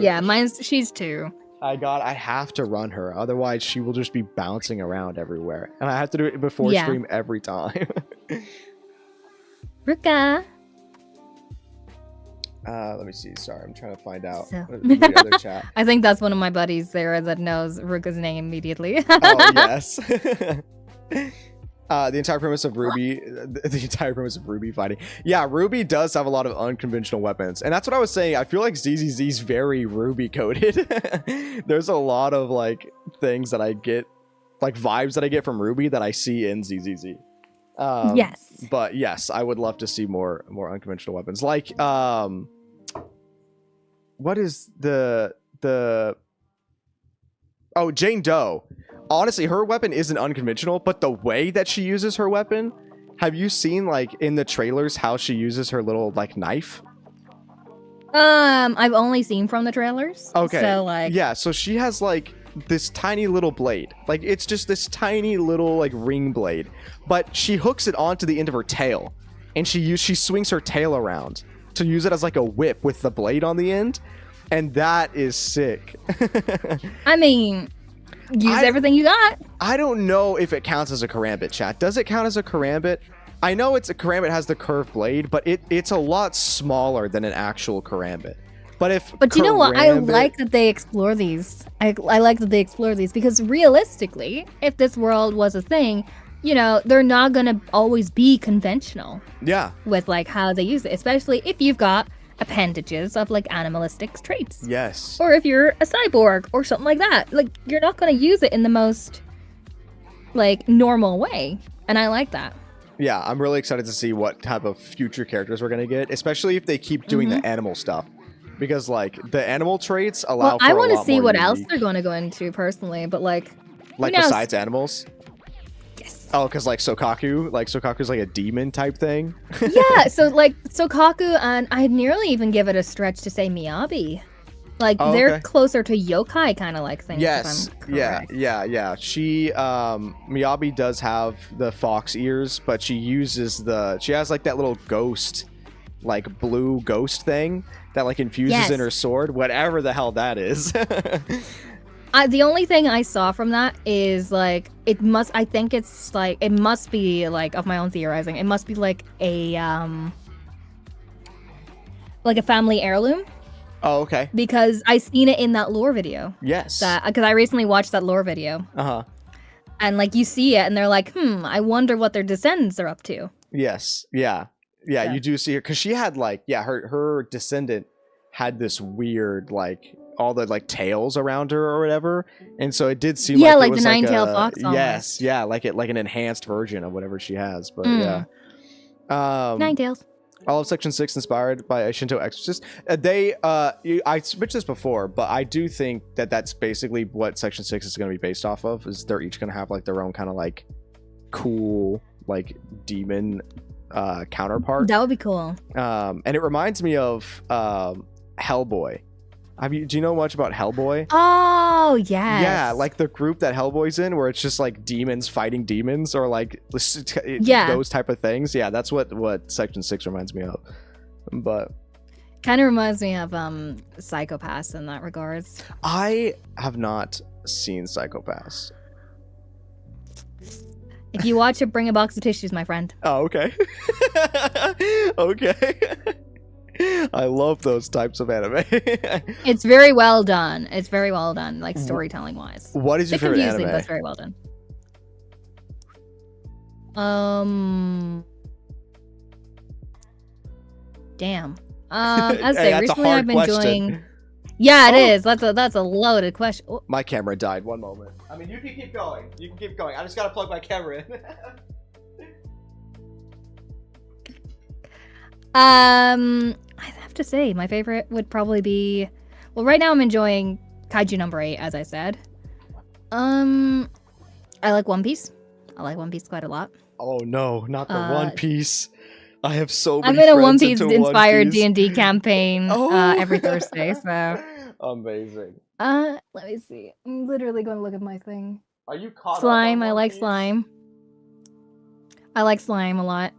she's 2. I have to run her, otherwise she will just be bouncing around everywhere, and I have to do it before stream every time. Ruka. Let me see. Sorry, I'm trying to find out the other chat. I think that's one of my buddies there that knows Ruka's name immediately. Oh yes. The entire premise of Ruby fighting. Yeah, Ruby does have a lot of unconventional weapons, and that's what I was saying. I feel like ZZZ's very Ruby coded. There's a lot of like things that I get, like vibes that I get from Ruby that I see in ZZZ. Yes. But yes, I would love to see more unconventional weapons. Like what is the Jane Doe. Honestly, her weapon isn't unconventional, but the way that she uses her weapon, have you seen like in the trailers how she uses her little like knife? I've only seen from the trailers. Okay. So like so she has like this tiny little blade. Like it's just this tiny little like ring blade, but she hooks it onto the end of her tail, and she swings her tail around to use it as like a whip with the blade on the end, and that is sick. I mean, use everything you got. I don't know if it counts as a karambit, chat. Does it count as a karambit? I know it's a karambit has the curved blade, but it's a lot smaller than an actual karambit. But you know what? I like that they explore these. I like that they explore these because realistically, if this world was a thing, you know, they're not gonna always be conventional. Yeah. With like how they use it, especially if you've got appendages of like animalistic traits. Yes. Or if you're a cyborg or something like that, like you're not gonna use it in the most like normal way, and I like that. Yeah, I'm really excited to see what type of future characters we're gonna get, especially if they keep doing the animal stuff, because like the animal traits allow. I want to see what else they're going to go into personally, but like besides animals. Yes. Oh, because like Sokaku's like a demon type thing. Yeah, so like Sokaku, and I'd nearly even give it a stretch to say Miyabi. Like they're closer to yokai kind of like things. Yes. Yeah. She Miyabi does have the fox ears, but she has like that little ghost, like blue ghost thing that like infuses in her sword, whatever the hell that is. The only thing I saw from that is like it must be like, of my own theorizing, it must be like a family heirloom. Oh, okay. Because I seen it in that lore video. Yes. Because I recently watched that lore video. Uh-huh. And like you see it and they're like, I wonder what their descendants are up to. Yes. Yeah. Yeah, you do see her, because she had like, her descendant had this weird like all the like tails around her or whatever, and so it did seem like it was the nine-tailed fox. Yes, yeah, like an enhanced version of whatever she has. But Nine tails. All of Section 6 inspired by a Shinto exorcist. I mentioned this before, but I do think that that's basically what Section 6 is going to be based off of. Is they're each going to have like their own kind of like cool like demon counterpart. That would be cool. And it reminds me of Hellboy. Do you know much about Hellboy? Oh, yes. Yeah, like the group that Hellboy's in, where it's just like demons fighting demons, or like those type of things. Yeah, that's what Section 6 reminds me of. But kind of reminds me of Psycho-Pass in that regards. I have not seen Psycho-Pass. If you watch it, bring a box of tissues, my friend. Oh, okay. Okay. I love those types of anime. It's very well done. It's very well done, like storytelling wise. What is your favorite anime? But it's very well done. Damn. As I say, recently I've been doing. Yeah, it is. That's a loaded question. Oh. My camera died. One moment. I mean, you can keep going. You can keep going. I just gotta plug my camera in. I have to say, my favorite would probably be. Well, right now I'm enjoying Kaiju number 8, as I said. I like One Piece. I like One Piece quite a lot. Oh no, not the One Piece. I have so many I'm in a One Piece inspired D&D campaign every Thursday, so. Amazing. Let me see. I'm literally going to look at my thing. Are you caught Slime, up on I like Piece? Slime. I like Slime a lot.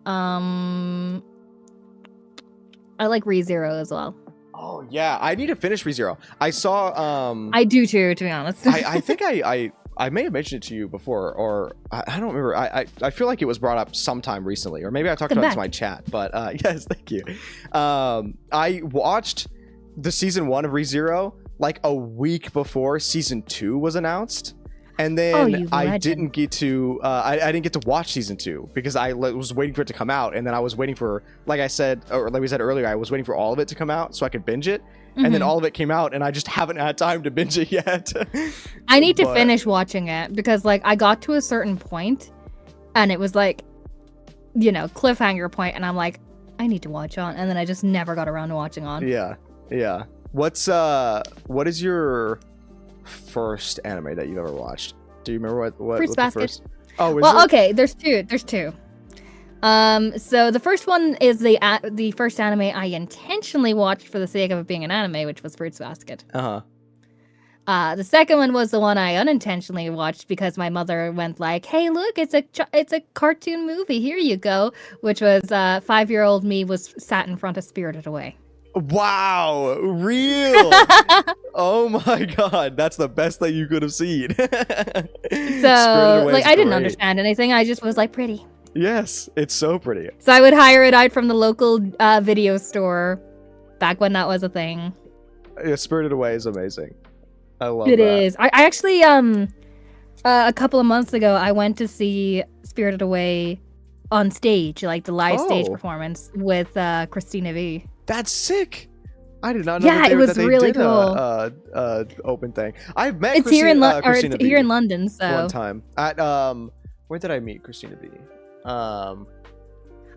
I like ReZero as well. Oh yeah, I need to finish ReZero. I saw I do too, to be honest. I think I may have mentioned it to you before, or I don't remember. I feel like it was brought up sometime recently, or maybe I talked about it to my chat. But yes, thank you. I watched the season 1 of ReZero like a week before season 2 was announced, and then I didn't get to I didn't get to watch season 2 because I was waiting for it to come out, and then I was waiting for, like I said, or like we said earlier, I was waiting for all of it to come out so I could binge it. And then all of it came out, and I just haven't had time to binge it yet. I need to finish watching it because, like, I got to a certain point, and it was like, you know, cliffhanger point, and I'm like, I need to watch on, and then I just never got around to watching on. Yeah. What is your first anime that you've ever watched? Do you remember what Fruits Basket. The first? Oh, well, okay. There's two. So the first one is the first anime I intentionally watched for the sake of it being an anime, which was Fruits Basket. The second one was the one I unintentionally watched because my mother went like, "Hey, look, it's a cartoon movie. Here you go," which was 5-year-old me was sat in front of Spirited Away. Wow, real. Oh my god, that's the best that you could have seen. So like I didn't understand anything. I just was like, pretty. Yes, it's so pretty. So I would hire it out from the local video store back when that was a thing. Yeah, Spirited Away is amazing. I love it. It is. I actually a couple of months ago I went to see Spirited Away on stage, like the live stage performance with Christina V. That's sick. I did not know. Yeah, it was really cool. Open thing. I've met. It's here in London. So one time at where did I meet Christina B?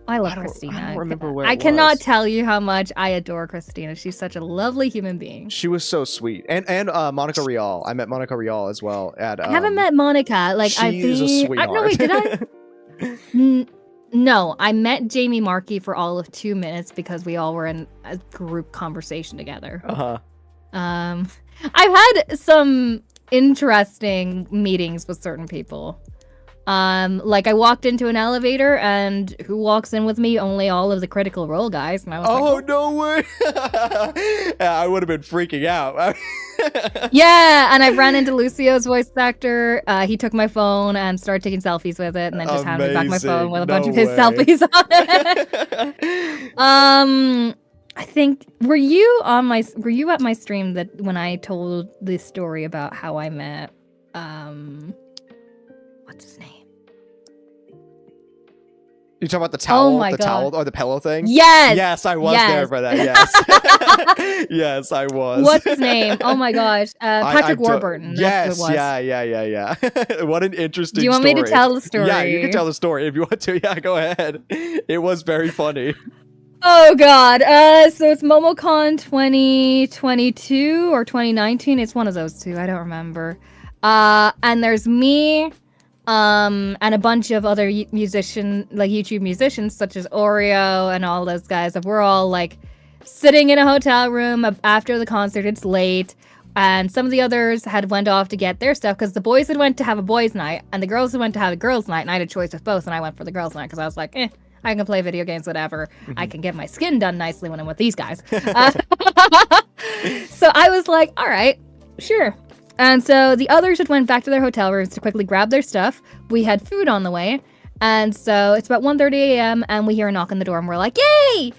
I love Christina. I don't remember where I cannot tell you how much I adore Christina. She's such a lovely human being. She was so sweet. And Monica Rial. I met Monica Rial as well at I haven't met Monica. Like she's a sweetheart. No, wait, did I? No, I met Jamie Markey for all of 2 minutes because we all were in a group conversation together. I've had some interesting meetings with certain people. Like I walked into an elevator and who walks in with me? Only all of the Critical Role guys. And I was like, no way. I would have been freaking out. Yeah, and I ran into Lucio's voice actor. He took my phone and started taking selfies with it, and then just handed me back my phone with a bunch of his selfies on it. I think were you at my stream that when I told the story about how I met what's his name? You talking about the towel, God. towel or the pillow thing? Yes. Yes, I was there for that. Yes. Yes, I was. What's his name? Oh my gosh. Patrick Warburton. Yes. Yeah. What an interesting story. Do you want me to tell the story? Yeah, you can tell the story if you want to. Yeah, go ahead. It was very funny. Oh god. So it's MomoCon 2022 or 2019. It's one of those two. I don't remember. And there's me and a bunch of other YouTube musicians such as Oreo and all those guys. We're all like sitting in a hotel room after the concert. It's late, and some of the others had went off to get their stuff because the boys had went to have a boys night and the girls had went to have a girls night, and I had a choice of both, and I went for the girls night because I was like, I can play video games, whatever. I can get my skin done nicely when I'm with these guys. So I was like, all right, sure. And so the others had went back to their hotel rooms to quickly grab their stuff. We had food on the way. And so it's about 1:30 a.m. and we hear a knock on the door and we're like, yay!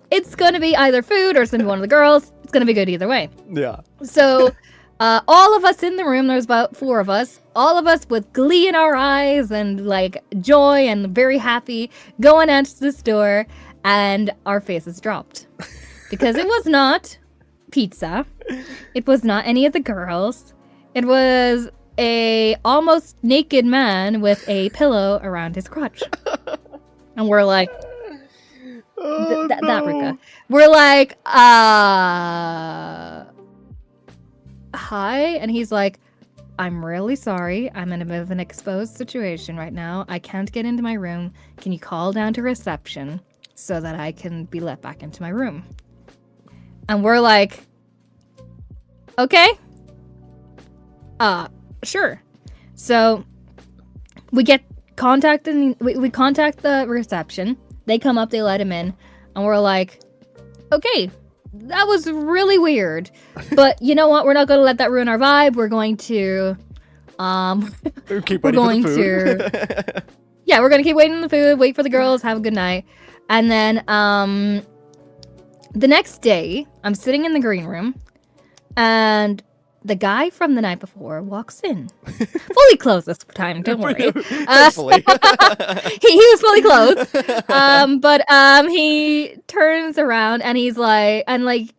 It's going to be either food or it's going to be one of the girls. It's going to be good either way. Yeah. So all of us in the room, there's about 4 of us, all of us with glee in our eyes and like joy and very happy, going out to the store, and our faces dropped. Because it was not pizza. It was not any of the girls. It was a almost naked man with a pillow around his crotch. And we're like, that Ruka. We're like, hi. And he's like, I'm really sorry. I'm in a bit of an exposed situation right now. I can't get into my room. Can you call down to reception so that I can be let back into my room? And we're like, okay. Sure. So we get contacted. We contact the reception. They come up, they let him in, and we're like, okay, that was really weird. But you know what? We're not going to let that ruin our vibe. We're going to, keep waiting for the food. Yeah, we're going to keep waiting on the food, wait for the girls, have a good night. And then, the next day, I'm sitting in the green room, and the guy from the night before walks in. Fully clothed this time, don't worry. He was fully clothed. But he turns around and he's like,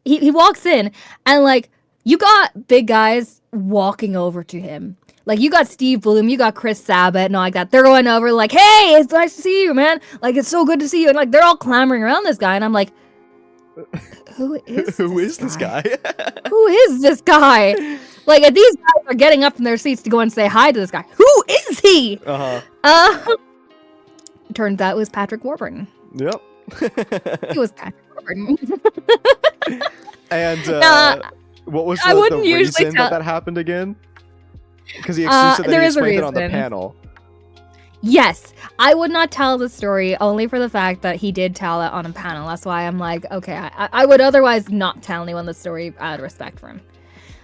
he walks in and like, you got big guys walking over to him. Like, you got Steve Bloom, you got Chris Sabat and all like that. They're going over like, hey, it's nice to see you, man. Like, it's so good to see you. And like, they're all clamoring around this guy. And I'm like, Who is this guy? Who is this guy? Like, these guys are getting up from their seats to go and say hi to this guy. Who is he? Turns out it was Patrick Warburton. Yep. It was Patrick Warburton. And what was the reason that happened again? Because he said that he explained it on the panel. Yes, I would not tell the story only for the fact that he did tell it on a panel. That's why I'm like, okay, I would otherwise not tell anyone the story out of respect for him.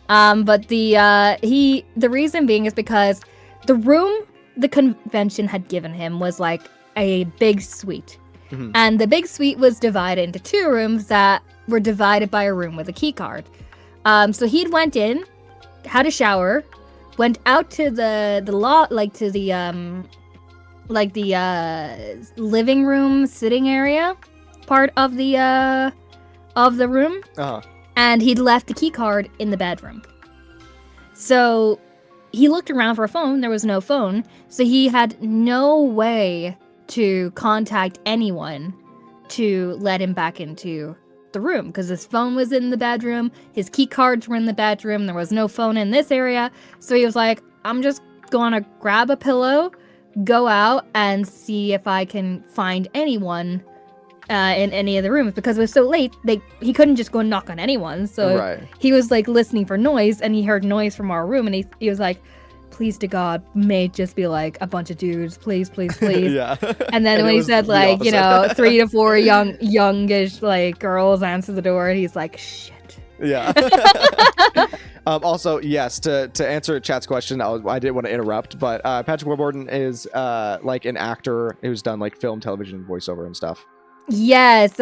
But the reason being is because the room the convention had given him was like a big suite. Mm-hmm. And the big suite was divided into 2 rooms that were divided by a room with a key card. So he'd went in, had a shower, went out to the living room sitting area part of the room, and he'd left the key card in the bedroom. So he looked around for a phone. There was no phone. So he had no way to contact anyone to let him back into the room because his phone was in the bedroom. His key cards were in the bedroom. There was no phone in this area. So he was like, I'm just going to grab a pillow, go out and see if I can find anyone in any of the rooms because it was so late. He couldn't just go and knock on anyone. So he was like listening for noise and he heard noise from our room and he was like, please to God, may it just be like a bunch of dudes, please, please, please. Yeah. And then when he said like, 3 to 4 youngish like girls answer the door, and he's like, shit. Yeah. Also, yes, to answer chat's question, I didn't want to interrupt, but Patrick Warburton is like an actor who's done like film, television, voiceover and stuff. Yes,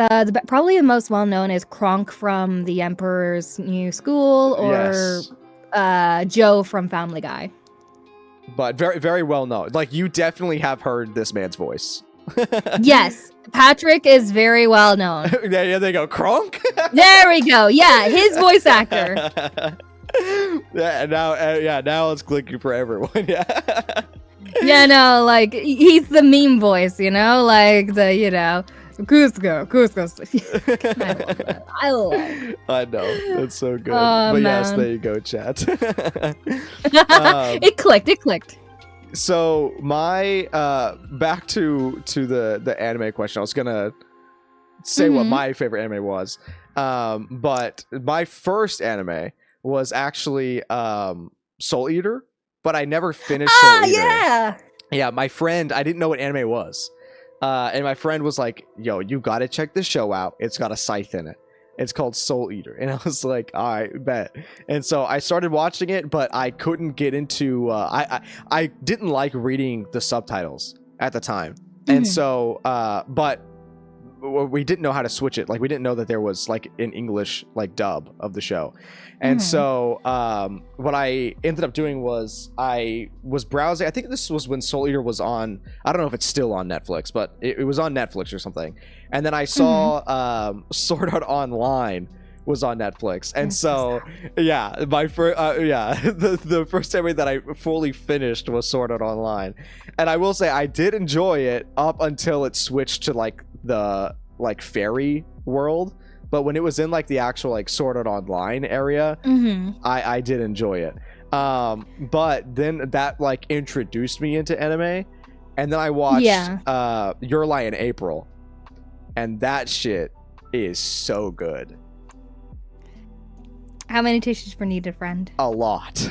probably the most well known is Kronk from The Emperor's New School, or Joe from Family Guy. But very, very well known. Like, you definitely have heard this man's voice. Yes, Patrick is very well known. Yeah, they go, Kronk? There we go. Yeah, his voice actor. Now it's clicking for everyone. Yeah. Yeah, no, like, he's the meme voice, like the, Cusco. I love it. I know. That's so good. Oh, but man. yes, there you go, chat. It clicked. So my back to the anime question. I was gonna say what my favorite anime was. But my first anime was actually Soul Eater, but I never finished Soul Eater. Yeah. Yeah, my friend, I didn't know what anime was. And my friend was like, yo, you gotta check this show out. It's got a scythe in it. It's called Soul Eater. And I was like, all right, bet. And so I started watching it, but I couldn't get into... I didn't like reading the subtitles at the time. And so... but we didn't know how to switch it. Like, we didn't know that there was, like, an English, like, dub of the show. And so what I ended up doing was I was browsing. I think this was when Soul Eater was on. I don't know if it's still on Netflix, but it was on Netflix or something. And then I saw Sword Art Online was on Netflix. And so, yeah, my first, the first anime that I fully finished was Sword Art Online. And I will say I did enjoy it up until it switched to like the fairy world. But when it was in like the actual like Sword Art Online area, I did enjoy it. But then that like introduced me into anime, and then I watched Your Lie in April, and that shit is so good. How many tissues were needed, friend? A lot.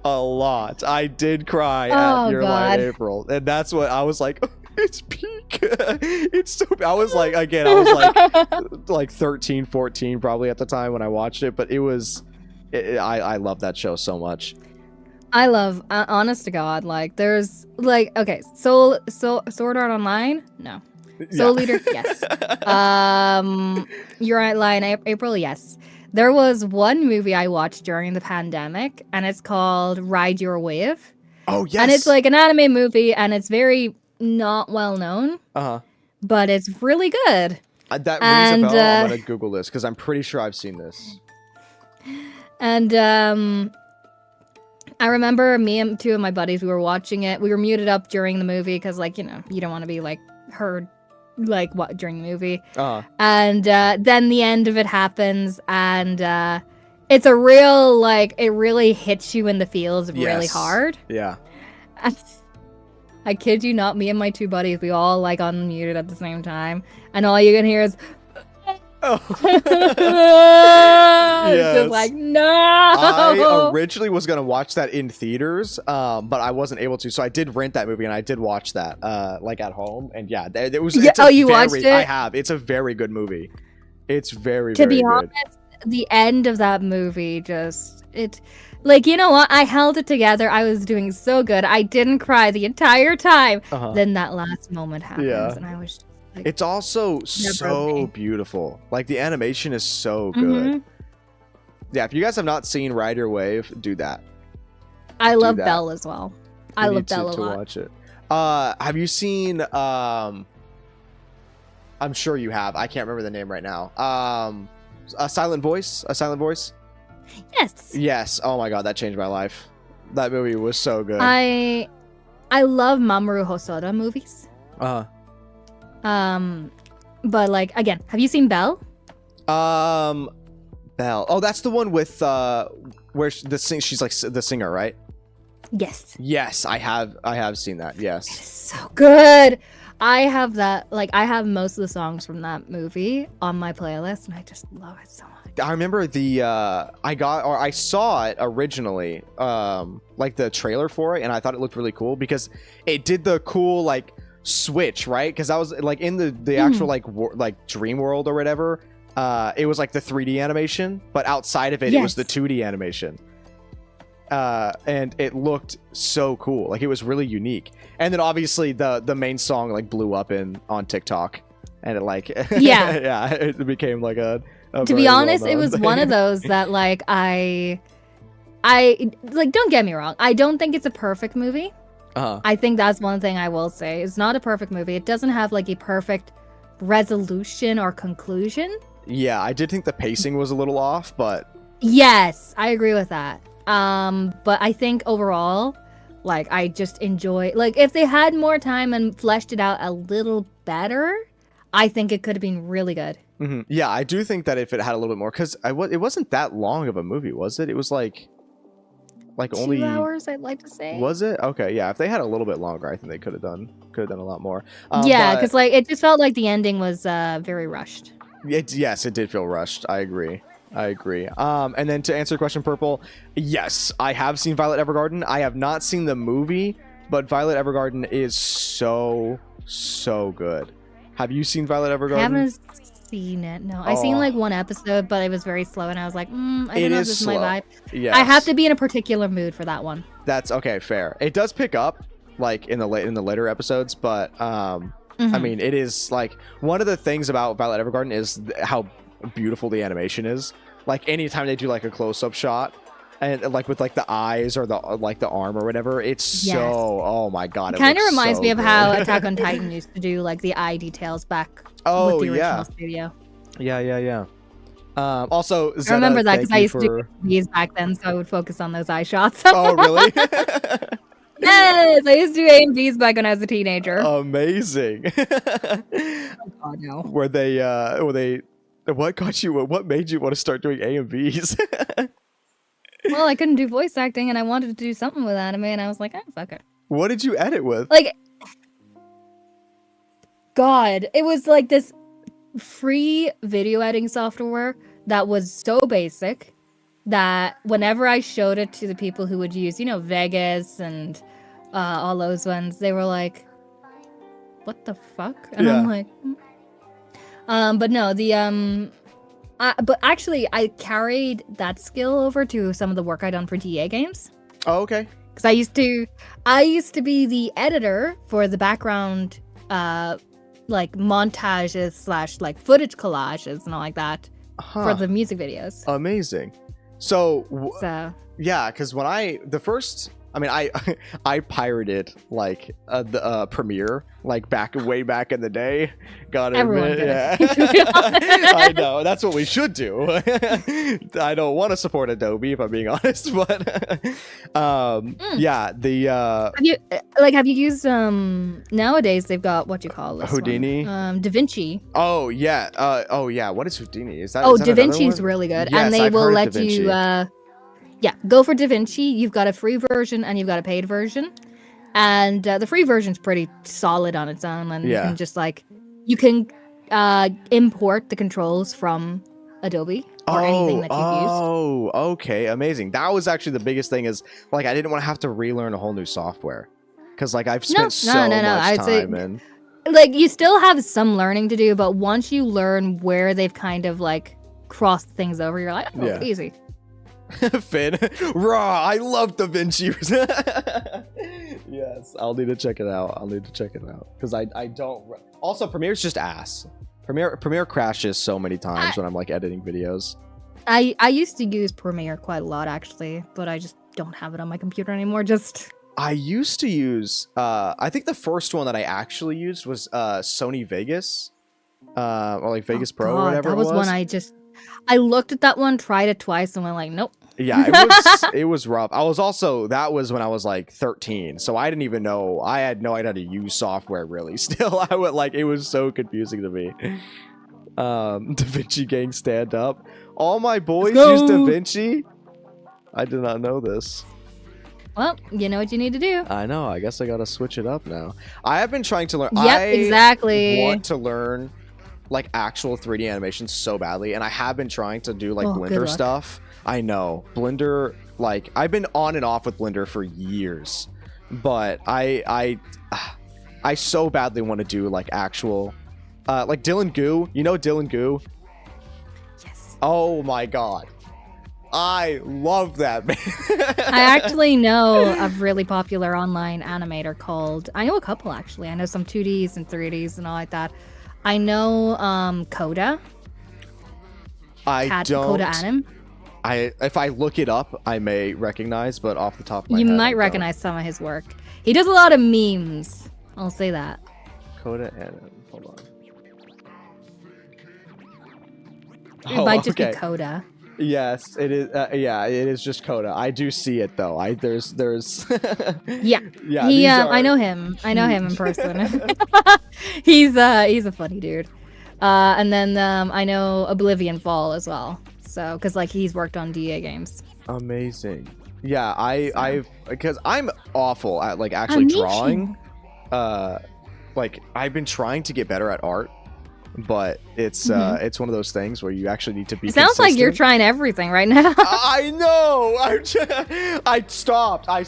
A lot. I did cry at Your Lie in April, and that's what I was like. It's peak. It's so... I was like, again, I was like 13, 14 probably at the time when I watched it, but it was... I love that show so much. I love, honest to God, like, there's, like, okay, Sword Art Online? No. Soul Eater? Yes. Your Lie in April? Yes. There was one movie I watched during the pandemic, and it's called Ride Your Wave. Oh, yes. And it's like an anime movie, and it's very... not well known, but it's really good. That rings a bell. I'm gonna Google this because I'm pretty sure I've seen this. And I remember me and two of my buddies, we were watching it. We were muted up during the movie because, like, you don't want to be like heard like what during the movie. And then the end of it happens, and it's a real like it really hits you in the feels really hard. Yeah. I kid you not, me and my two buddies, we all like unmuted at the same time, and all you can hear is just like, no. I originally was gonna watch that in theaters, but I wasn't able to, so I did rent that movie and I did watch that like at home, and it was. Yeah, you watched it? I have. It's a very good movie. It's very to very be good. honest, the end of that movie like, you know what? I held it together. I was doing so good. I didn't cry the entire time. Then that last moment happens, and I was just like, it's also so beautiful. Like, the animation is so good. Yeah, if you guys have not seen Ride Your Wave, do that. I love Belle as well. I love Belle a lot. Watch it. Have you seen I'm sure you have. I can't remember the name right now. A Silent Voice? Yes. Yes. Oh my god, that changed my life. That movie was so good. I love Mamoru Hosoda movies. But like again, have you seen Belle? Belle. Oh, that's the one with where she's like the singer, right? Yes. Yes, I have seen that. Yes. It's so good. I have that, like, I have most of the songs from that movie on my playlist, and I just love it so much. I remember I saw it originally, like the trailer for it, and I thought it looked really cool because it did the cool like switch, right? Because I was like in the actual like dream world or whatever. It was like the 3D animation, but outside of it, it was the 2D animation. And it looked so cool. Like it was really unique. And then obviously the main song like blew up on TikTok, and it like yeah, it became like a to be honest, it was one of those that like I like, don't get me wrong, I don't think it's a perfect movie. I think that's one thing I will say. It's not a perfect movie. It doesn't have like a perfect resolution or conclusion. Yeah, I did think the pacing was a little off, but yes, I agree with that. But I think overall, like, I just enjoy, like, if they had more time and fleshed it out a little better, I think it could have been really good. Mm-hmm. Yeah, I do think that if it had a little bit more, because it wasn't that long of a movie, was it? It was like only 2 hours, I'd like to say. Was it? Okay, yeah. If they had a little bit longer, I think they could have done a lot more. Yeah, because like it just felt like the ending was very rushed. Yes, it did feel rushed. I agree. And then to answer your question, Purple, yes, I have seen Violet Evergarden. I have not seen the movie, but Violet Evergarden is so good. Have you seen Violet Evergarden? I haven't seen it. No, I seen like one episode, but it was very slow, and I was like, I don't know if this is my vibe. Yes. I have to be in a particular mood for that one. That's okay. Fair. It does pick up like in the later episodes, but I mean, it is like one of the things about Violet Evergarden is how beautiful the animation is. Like anytime they do like a close-up shot, and like with like the eyes or the like the arm or whatever, it's so oh my god, it kind of reminds me of how Attack on Titan used to do like the eye details back with the original studio. Yeah. Also, Zeta, I remember that because I used to do these back then, so I would focus on those eye shots. Oh really? Yes, I used to do A and B's back when I was a teenager. Amazing. Oh god, no. Were they what made you want to start doing A and B's? Well, I couldn't do voice acting, and I wanted to do something with anime, and I was like, fuck it. What did you edit with? Like, God, it was like this free video editing software that was so basic that whenever I showed it to the people who would use, Vegas and all those ones, they were like, what the fuck? And I'm like, but no, but actually, I carried that skill over to some of the work I done for DA games. Oh, okay. Because I used to be the editor for the background, like montages / like footage collages and all like that for the music videos. Amazing. So yeah, because when I pirated like the Premiere like way back in the day. Gotta admit, yeah. I know that's what we should do. I don't want to support Adobe if I'm being honest, but yeah, have you used nowadays they've got what you call this Houdini, DaVinci. Oh yeah, what is Houdini? Is that DaVinci's really good, yes, and they will let you go for DaVinci. You've got a free version and you've got a paid version. And the free version's pretty solid on its own. And you can just you can import the controls from Adobe or anything that you've used. Oh, okay. Amazing. That was actually the biggest thing is like, I didn't want to have to relearn a whole new software. Because like I've spent so much time and like you still have some learning to do, but once you learn where they've kind of like crossed things over, you're like, easy. Finn, raw. I love DaVinci. Yes, I'll need to check it out. Because I don't. Also, Premiere's just ass. Premiere crashes so many times when I'm like editing videos. I used to use Premiere quite a lot actually, but I just don't have it on my computer anymore. I used to use. I think the first one that I actually used was Sony Vegas, or like Vegas Pro or whatever. That was one I just. I looked at that one, tried it twice, and went like, nope. Yeah, it was rough. That was when I was like 13, so I didn't even know. I had no idea how to use software really. Still, I would like it was so confusing to me. Da Vinci Gang stand up. All my boys use Da Vinci. I did not know this. Well, you know what you need to do. I know. I guess I gotta switch it up now. I have been trying to learn. Yep, exactly. I want to learn like actual 3D animation so badly, and I have been trying to do like Blender stuff. I know Blender, like I've been on and off with Blender for years, but I so badly want to do like actual, like Dylan Goo. You know Dylan Goo? Yes. Oh my god, I love that man. I actually know a really popular online animator called. I know a couple actually. I know some 2Ds and 3Ds and all like that. I know Coda. Coda Anim. If I look it up, I may recognize, but off the top of my head, you might recognize some of his work. He does a lot of memes. I'll say that. Coda Anim. Hold on. It might just be Coda. Yes, it is. Yeah, it is just Coda. I do see it though. There's. Yeah. Yeah. I know him. I know him in person. He's a funny dude. And then I know Oblivion Fall as well. So, because like he's worked on DA games. Amazing. Yeah, I've because I'm awful at like actually drawing. Like I've been trying to get better at art, but it's one of those things where you actually need to be. It sounds like you're trying everything right now. I know. I stopped. I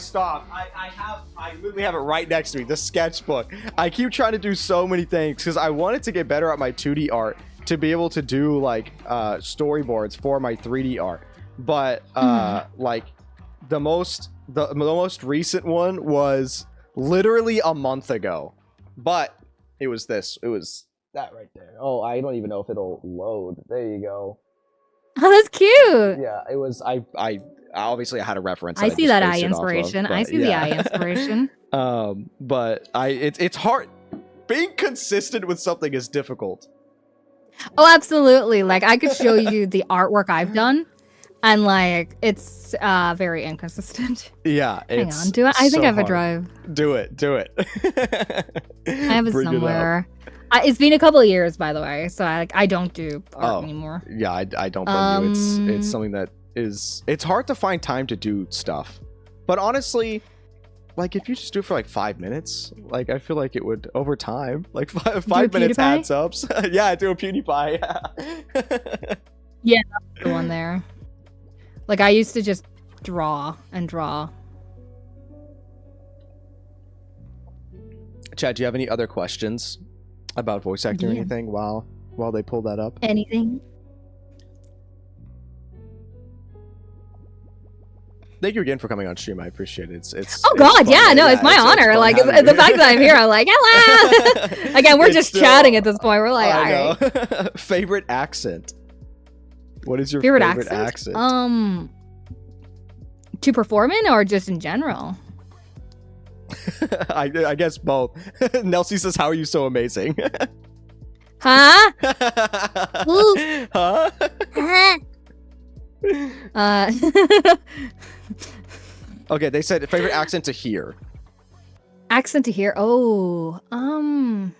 literally have it right next to me. The sketchbook. I keep trying to do so many things because I wanted to get better at my 2D art to be able to do like storyboards for my 3D art. But like the most recent one was literally a month ago. But it was this. It was that right there. Oh, I don't even know if it'll load. There you go. Oh, that's cute. Yeah, it was. I obviously I had a reference. I see that eye inspiration. I see the eye inspiration. But it's hard. Being consistent with something is difficult. Oh, absolutely. Like I could show you the artwork I've done, and like it's very inconsistent. Yeah. Hang on. Do I think I have a drive. Do it. I have it somewhere. It's been a couple of years, by the way, so I don't do art anymore. Yeah, I don't blame you. It's something that it's hard to find time to do stuff. But honestly, like if you just do it for like 5 minutes, like I feel like it would over time, like five minutes adds up. Yeah, I do a PewDiePie. Yeah, that's the one there. Like I used to just draw and draw. Chad, do you have any other questions about voice acting or anything while they pull that up? Anything? Thank you again for coming on stream. I appreciate it. It's oh god, yeah, no, it's my honor. Like the fact that I'm here, I'm like, hello. Again, we're just chatting at this point. We're like, all right. Favorite accent? What is your favorite accent? To perform in or just in general? I guess both. Nelsie says, "How are you so amazing?" Huh? Huh? Okay, they said favorite accent to hear. Accent to hear. Oh, I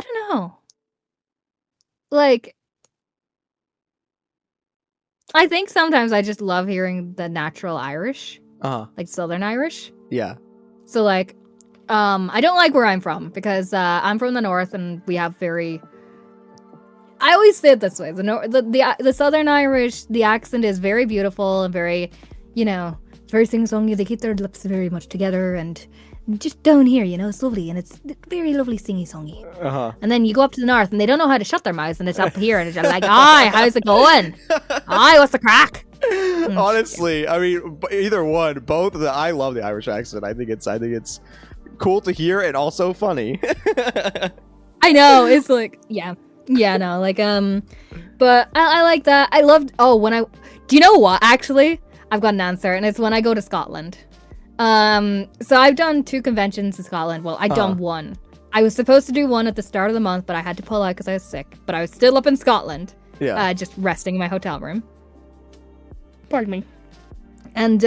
don't know. Like, I think sometimes I just love hearing the natural Irish, like Southern Irish. Yeah. So like, I don't like where I'm from because I'm from the north and we have very. I always say it this way: the Southern Irish, the accent is very beautiful and very, very sing-songy. They keep their lips very much together and just down here, it's lovely and it's very lovely singy-songy. And then you go up to the north and they don't know how to shut their mouths and it's up here and it's like, "Hi, how's it going? Hi, what's the crack?" Honestly, I mean, either one, both. I love the Irish accent. I think it's cool to hear and also funny. I know, it's like, no, like, but I like that. I loved, do you know what, actually? I've got an answer, and it's when I go to Scotland. So I've done 2 conventions in Scotland. Well, I've done 1. I was supposed to do 1 at the start of the month, but I had to pull out because I was sick. But I was still up in Scotland, just resting in my hotel room. Pardon me. And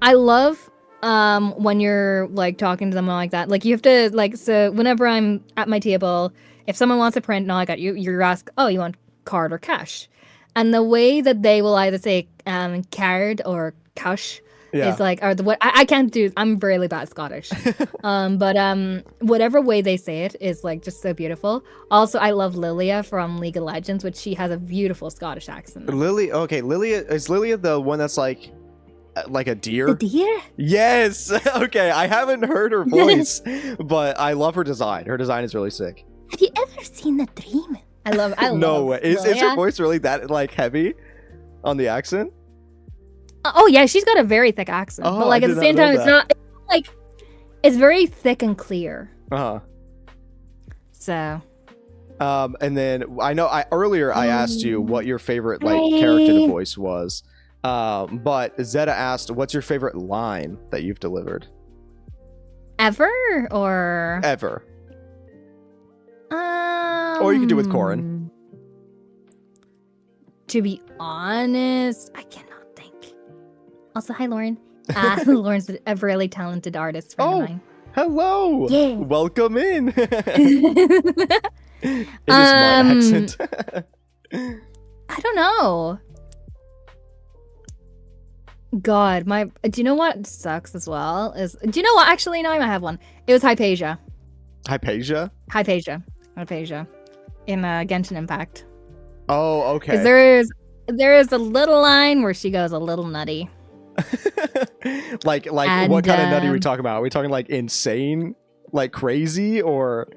I love when you're like talking to them like that. Like you have to so whenever I'm at my table, if someone wants a print and all I got you ask, oh, you want card or cash? And the way that they will either say card or cash is like, or what I can't do. I'm really bad Scottish, but whatever way they say it is like just so beautiful. Also, I love Lilia from League of Legends, which she has a beautiful Scottish accent. Lilia is Lilia the one that's like a deer? The deer? Yes. Okay, I haven't heard her voice, but I love her design. Her design is really sick. Have you ever seen The Dream? I love. No way. Is her voice really that like heavy on the accent? Oh yeah, she's got a very thick accent, but like at the same time, it's not like it's very thick and clear. So. And then I know earlier I asked you what your favorite like character to voice was, but Zeta asked, "What's your favorite line that you've delivered?" Ever or ever? Or you can do with Corin. To be honest, I cannot think. Also, hi, Lauren. Lauren's a really talented artist friend of mine. Hello. Yeah. Welcome in. It is my accent. I don't know. God, do you know what sucks as well? Do you know what? Actually, no, I might have one. It was Hypatia. Hypatia? Hypatia. In Genshin Impact. Oh, okay. Because there is a little line where she goes a little nutty. like and, what kind of nutty are we talking about? Are we talking like insane, like crazy, or?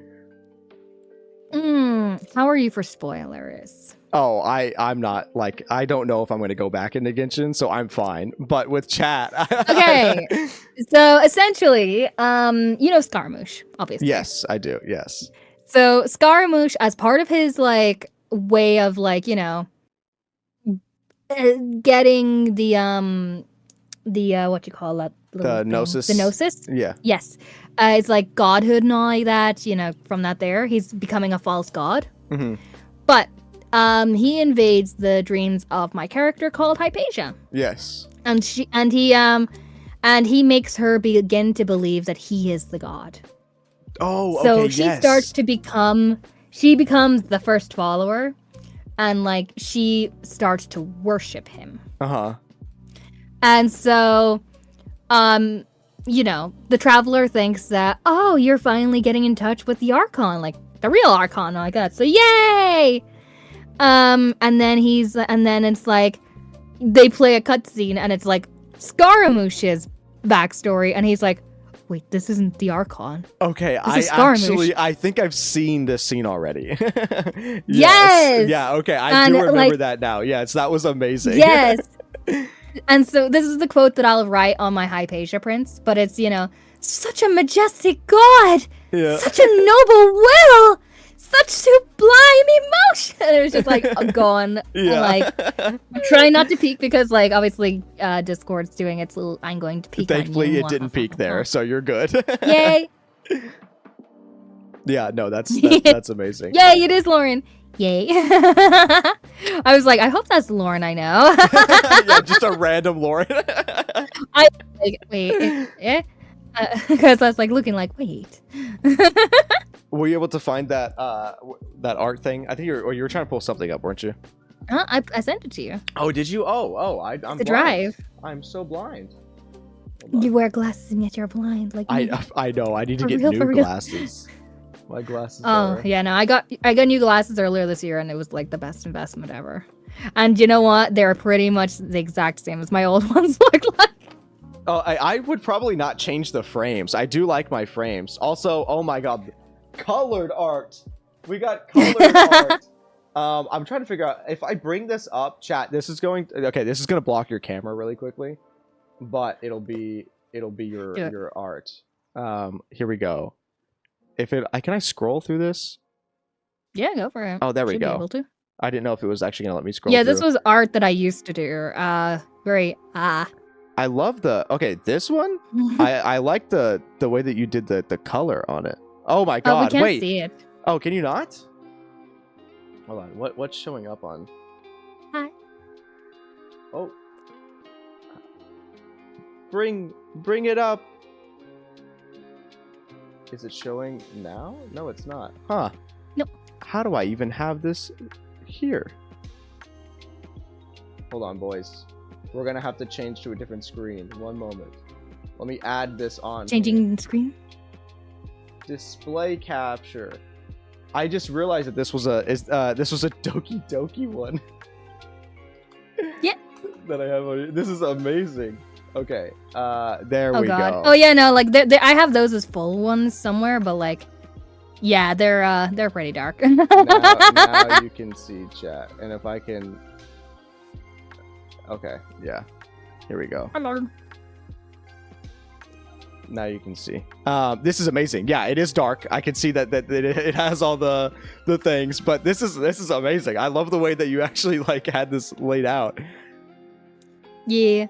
How are you for spoilers? Oh, I'm not like I don't know if I'm going to go back into Genshin, so I'm fine. But with chat, okay. So essentially, you know Scaramouche, obviously. Yes, I do. Yes. So Scaramouche, as part of his like way of like getting the what you call that? The Gnosis. The Gnosis? Yeah. Yes. It's like godhood and all like that, from that there. He's becoming a false god. Mm-hmm. But he invades the dreams of my character called Hypatia. Yes. And he makes her begin to believe that he is the god. Oh, okay, so she starts to she becomes the first follower, and like she starts to worship him. And so, the traveler thinks that, oh, you're finally getting in touch with the Archon, like the real Archon, like that. So yay! And then it's like they play a cutscene, and it's like Scaramouche's backstory, and he's like, wait, this isn't the Archon. Okay, I think I've seen this scene already. Yes. Yeah, okay, I do remember that now. Yes, that was amazing. Yes. And so this is the quote that I'll write on my Hypatia prints, but it's, such a majestic god, such a noble will, such sublime emotion. And it was just like going, like, try not to peek because, like, obviously Discord's doing its little, I'm going to peek. Thankfully, it didn't peek there, so you're good. Yay. Yeah, no, that's amazing. Yay, it is Lauren. Yay. I was like, I hope that's Lauren I know. Yeah, just a random Lauren. I like, wait, because I was like looking like, wait. Were you able to find that that art thing? I think you were trying to pull something up, weren't you? I sent it to you. Oh, did you? I'm the blind. Drive. I'm so blind. You wear glasses and yet you're blind. Like me. I know. I need to get new glasses. My glasses. Yeah, no, I got new glasses earlier this year, and it was like the best investment ever. And you know what? They're pretty much the exact same as my old ones look like. Oh, I would probably not change the frames. I do like my frames. Also, oh my god, colored art. We got colored art. I'm trying to figure out if I bring this up, chat. This is going to block your camera really quickly, but it'll be your art. Here we go. Can I scroll through this? Yeah, go for it. Oh, there we go. Be able to. I didn't know if it was actually gonna let me scroll. Yeah, this was art that I used to do. I I love the this one. I like the way that you did the color on it. Oh my god! Oh, we can't wait. see it. Oh, can you not? Hold on. What's showing up on? Hi. Oh. Bring it up. Is it showing now? No, it's not. Huh. Nope. How do I even have this here? Hold on, boys. We're gonna have to change to a different screen. One moment. Let me add this on. Changing screen? Display capture. I just realized that this was a Doki Doki one. Yeah. That I have on here. This is amazing. Okay. There we go. Oh yeah, no, like I have those as full ones somewhere, but like, yeah, they're pretty dark. now you can see chat, and if I can. Okay. Yeah. Here we go. Hello. Now you can see. This is amazing. Yeah, it is dark. I can see that it has all the things, but this is amazing. I love the way that you actually like had this laid out. Yeah,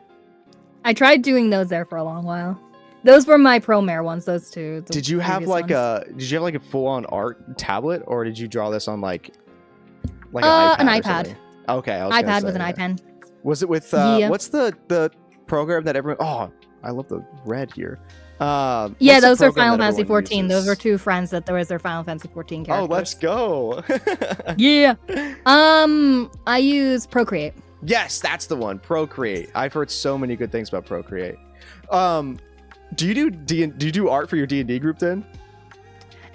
I tried doing those there for a long while. Those were my Promare ones. Those two. Did you have like a full-on art tablet, or did you draw this on like an iPad? An iPad. Okay, iPad with an iPen. Was it with what's the program that everyone? Oh, I love the red here. Yeah, those are Final Fantasy 14. Those were two friends that there was their Final Fantasy 14 characters. Oh, let's go. Yeah. I use Procreate. Yes, that's the one. Procreate. I've heard so many good things about Procreate. Do you do art for your D&D group then?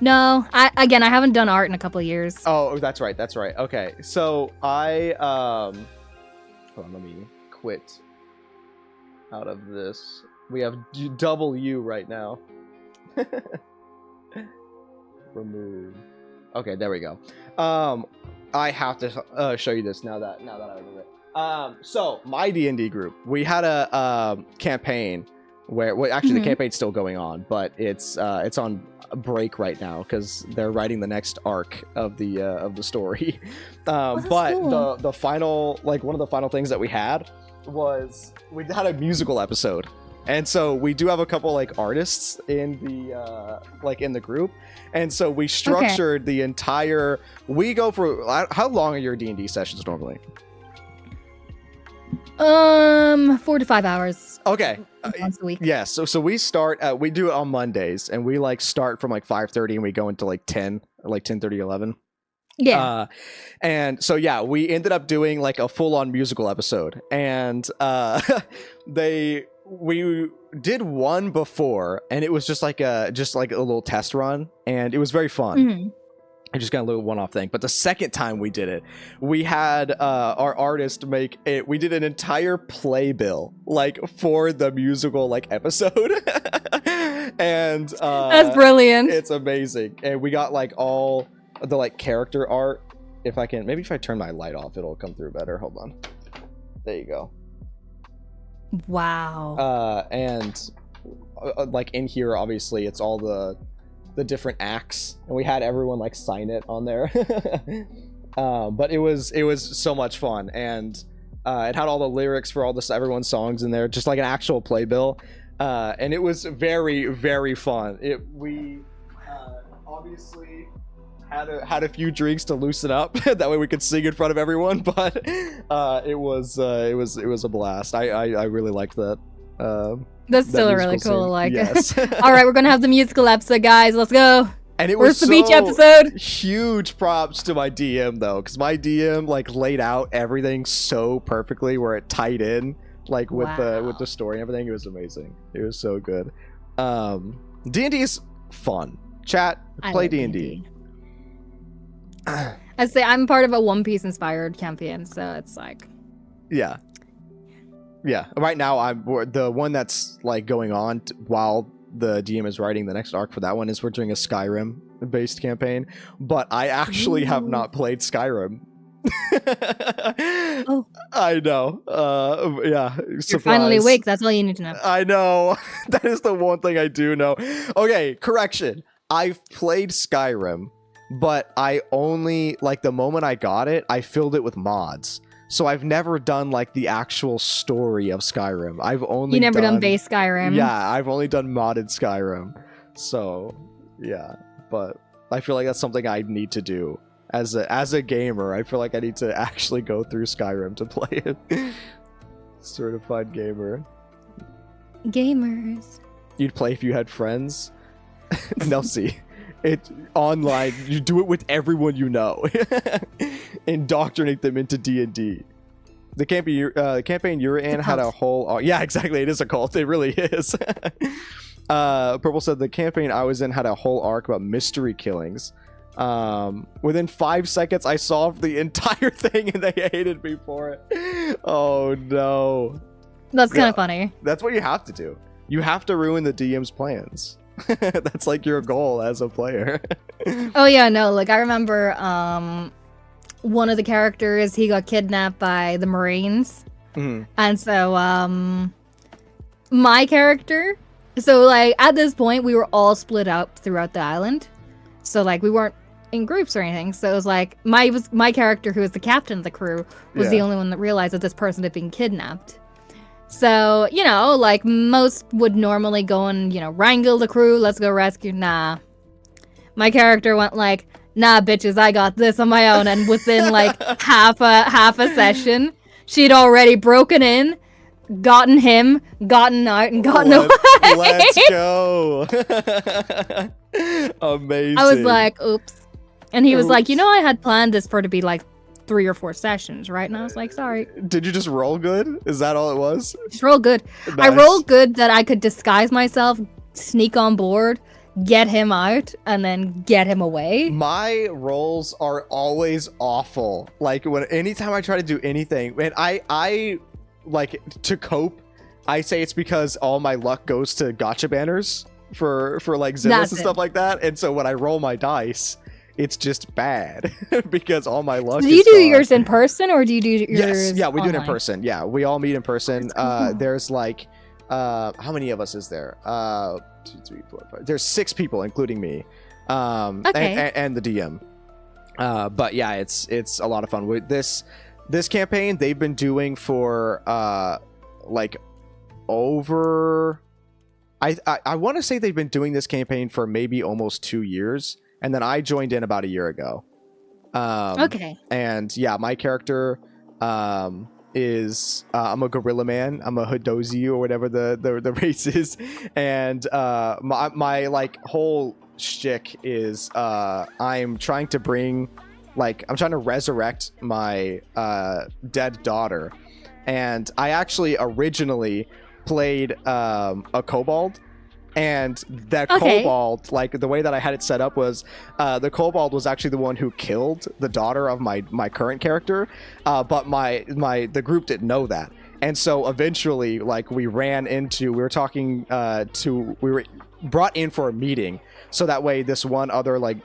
No, I haven't done art in a couple of years. Oh, that's right. Okay, so hold on, let me quit out of this. We have double U right now. Remove. Okay, there we go. I have to show you this now that I remember it. So my D&D group, we had a campaign where actually the campaign's still going on, but it's on break right now because they're writing the next arc of the story. But cool. the final, like one of the final things that we had was we had a musical episode. And so we do have a couple like artists in the group, and so we structured the entire. We go for how long are your D&D sessions normally? 4 to 5 hours. Okay. Once a week. Yeah. So we start. We do it on Mondays, and we like start from like 5:30, and we go into like 10, or like 10:30, 11. Yeah. And so yeah, we ended up doing like a full-on musical episode, and we did one before, and it was just like a little test run, and it was very fun. I just got a little one-off thing. But the second time we did it, we had our artist make it. We did an entire playbill like for the musical like episode, and that's brilliant. It's amazing, and we got like all the like character art. If I turn my light off, it'll come through better. Hold on. There you go. Wow. And like in here, obviously, it's all the different acts, and we had everyone like sign it on there. But it was so much fun, and it had all the lyrics for all everyone's songs in there, just like an actual playbill, and it was very, very fun. We obviously had a few drinks to loosen up. That way we could sing in front of everyone, but it was a blast. I really liked that. That's still really cool. Like, yes. All right, we're gonna have the musical episode, guys. Let's go. And it Where's was the beach episode? Huge props to my DM though, because my DM like laid out everything so perfectly where it tied in like with the story and everything. It was amazing. It was so good. D&D is fun. Chat, play D&D. I say I'm part of a One Piece inspired campaign, so it's like, yeah. Right now, I'm the one that's like going on while the DM is writing the next arc for that one. We're doing a Skyrim based campaign, but I actually have not played Skyrim. Oh, I know. Yeah. You're finally awake. That's all you need to know. I know. That is the one thing I do know. Okay, correction. I've played Skyrim, but I only, like, the moment I got it, I filled it with mods. So I've never done like the actual story of Skyrim. I've only done base Skyrim. Yeah, I've only done modded Skyrim. So yeah, but I feel like that's something I need to do as a gamer. I feel like I need to actually go through Skyrim to play it. Certified gamer. Gamers. You'd play if you had friends. Nelsie. It online. You do it with everyone you know. Indoctrinate them into D&D. The campaign you're in had a whole. Yeah, exactly. It is a cult. It really is. Purple said the campaign I was in had a whole arc about mystery killings. Within 5 seconds, I solved the entire thing, and they hated me for it. Oh no. That's kind of funny. That's what you have to do. You have to ruin the DM's plans. That's like your goal as a player. Oh yeah, no, like I remember one of the characters, he got kidnapped by the Marines. And so my character, so like at this point we were all split up throughout the island. So like we weren't in groups or anything. So it was like my character, who was the captain of the crew, was the only one that realized that this person had been kidnapped. So, you know, like most would normally go and, you know, wrangle the crew, let's go rescue. Nah. My character went like, nah, bitches, I got this on my own. And within like half a session, she'd already broken in, gotten him, gotten out, and gotten away. Let's go. Amazing. I was like, oops. And he was like, you know, I had planned this for to be like 3 or 4 sessions, right? And I was like, sorry. Did you just roll good? Is that all it was? Just roll good. Nice. I rolled good that I could disguise myself, sneak on board, get him out, and then get him away. My rolls are always awful. Like anytime I try to do anything, and I like to cope, I say it's because all my luck goes to gotcha banners for like Zenless and stuff like that. And so when I roll my dice, it's just bad because all my luck. Do you do yours in person or do you do yours? Yes, yeah, we online? do it in person. Yeah, we all meet in person. Cool. There's like, how many of us is there? 2, 3, 4, 5. There's 6 people, including me, okay. and the DM. But yeah, it's a lot of fun. With this campaign, they've been doing for like over. I want to say they've been doing this campaign for maybe almost 2 years. And then I joined in about a year ago. Okay. And yeah, my character is I'm a gorilla man. I'm a Hadozi or whatever the race is. And my like whole shtick is I'm trying to resurrect my dead daughter. And I actually originally played a kobold. And that kobold, like the way that I had it set up was, the kobold was actually the one who killed the daughter of my current character, but the group didn't know that, and so eventually, like we were brought in for a meeting, so that way this one other like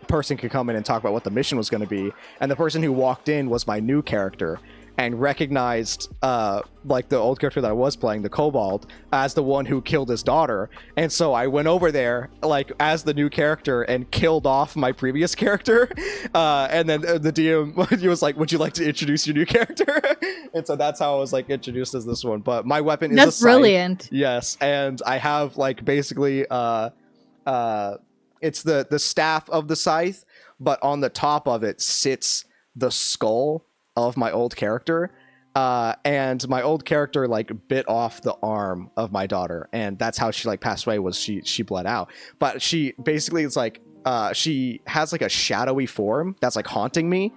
person could come in and talk about what the mission was going to be, and the person who walked in was my new character. And recognized like the old character that I was playing, the kobold, as the one who killed his daughter. And so I went over there like as the new character and killed off my previous character. And then the DM he was like, would you like to introduce your new character? And so that's how I was like introduced as this one. But my weapon is a scythe. Brilliant. Yes, and I have like basically it's the staff of the scythe, but on the top of it sits the skull of my old character, and my old character like bit off the arm of my daughter, and that's how she like passed away, was she bled out. But she basically, it's like she has like a shadowy form that's like haunting me,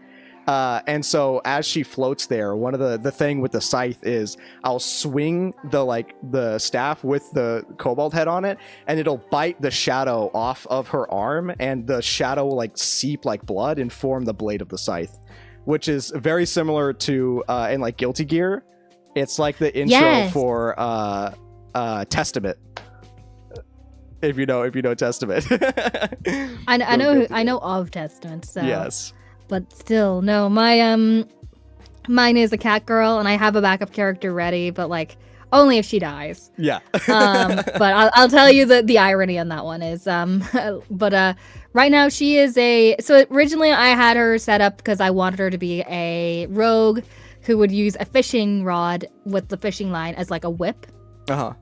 and so as she floats there, one of the thing with the scythe is I'll swing the staff with the kobold head on it, and it'll bite the shadow off of her arm, and the shadow will like seep like blood and form the blade of the scythe, which is very similar to in like Guilty Gear. It's like the intro for Testament. If you know Testament. I know of Testament, so yes. But still, no, mine is a cat girl, and I have a backup character ready, but like only if she dies. Yeah. But I'll tell you that the irony on that one is Right now, she is a... So originally, I had her set up because I wanted her to be a rogue who would use a fishing rod with the fishing line as like a whip. Uh-huh.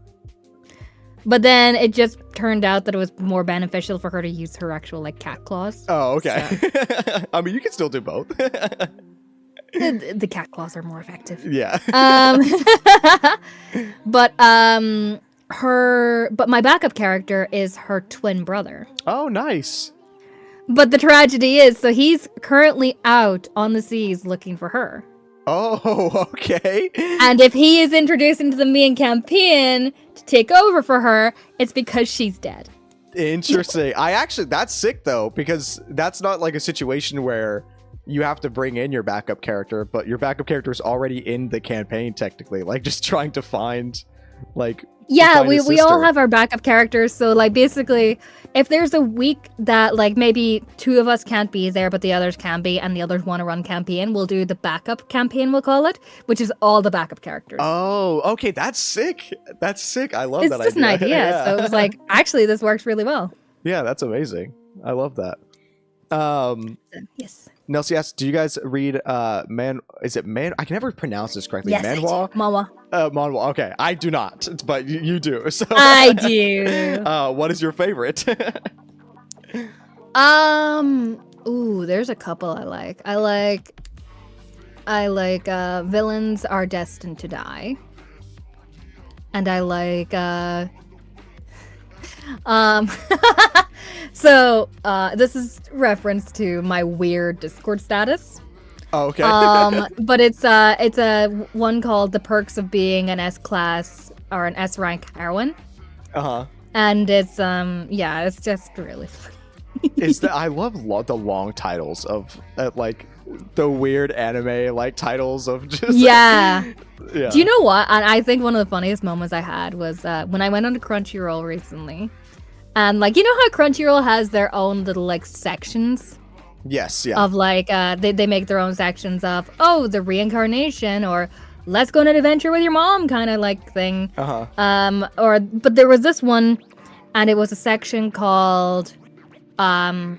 But then it just turned out that it was more beneficial for her to use her actual like cat claws. Oh, okay. So. I mean, you can still do both. The cat claws are more effective. Yeah. But my backup character is her twin brother. Oh, nice. But the tragedy is, so he's currently out on the seas looking for her. Oh, okay. And if he is introduced into the main campaign to take over for her, it's because she's dead. Interesting. That's sick though, because that's not like a situation where you have to bring in your backup character, but your backup character is already in the campaign technically, like just trying to find like... Yeah, we all have our backup characters, so like basically if there's a week that like maybe two of us can't be there but the others can be and the others want to run campaign, we'll do the backup campaign, we'll call it, which is all the backup characters. Oh, okay, that's sick. That's sick. I love that idea. It's just an idea, Yeah. so it was like, actually this works really well. Yeah, that's amazing. I love that. Yes. Nelsie asks, do you guys read is it man? I can never pronounce this correctly. Yes, Manhwa? Manhwa. Manhwa. Okay, I do not, but you do. So I do. What is your favorite? Ooh, there's a couple I like. I like Villains Are Destined to Die. And I like so this is reference to my weird Discord status. Oh, okay. But it's a one called The Perks of Being an S-Class or an S-Rank Heroine. Uh-huh. And it's yeah, it's just really funny. I love the long titles of like the weird anime like titles of just yeah. Yeah. Do you know what? And I think one of the funniest moments I had was when I went on to Crunchyroll recently. And like, you know how Crunchyroll has their own little like sections? Yes, yeah. Of like they make their own sections of the reincarnation or let's go on an adventure with your mom kind of like thing. Uh-huh. But there was this one and it was a section called anime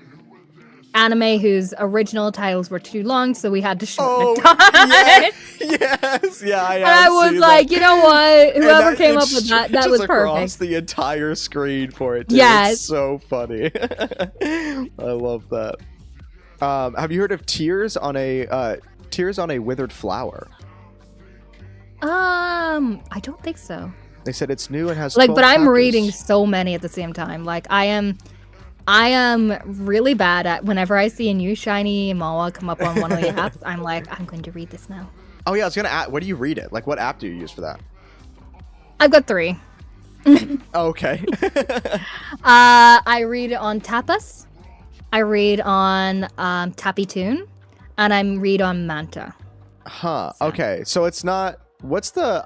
whose original titles were too long, so we had to shorten it down. Yes, yeah, I was like, you know what? Whoever came up with that was across perfect. The entire screen for it. Too. Yes. It's so funny. I love that. Have you heard of Tears on a Withered Flower? I don't think so. They said it's new and has like, 12 but I'm chapters. reading so many at the same time. Like, I am really bad at whenever I see a new shiny manhwa come up on one of the apps. I'm like, I'm going to read this now. Oh yeah, I was gonna ask, what do you read it? Like, what app do you use for that? I've got 3. Okay. I read it on Tapas. I read on Tapitoon, and I read on Manta. Huh. Okay. So it's not. What's the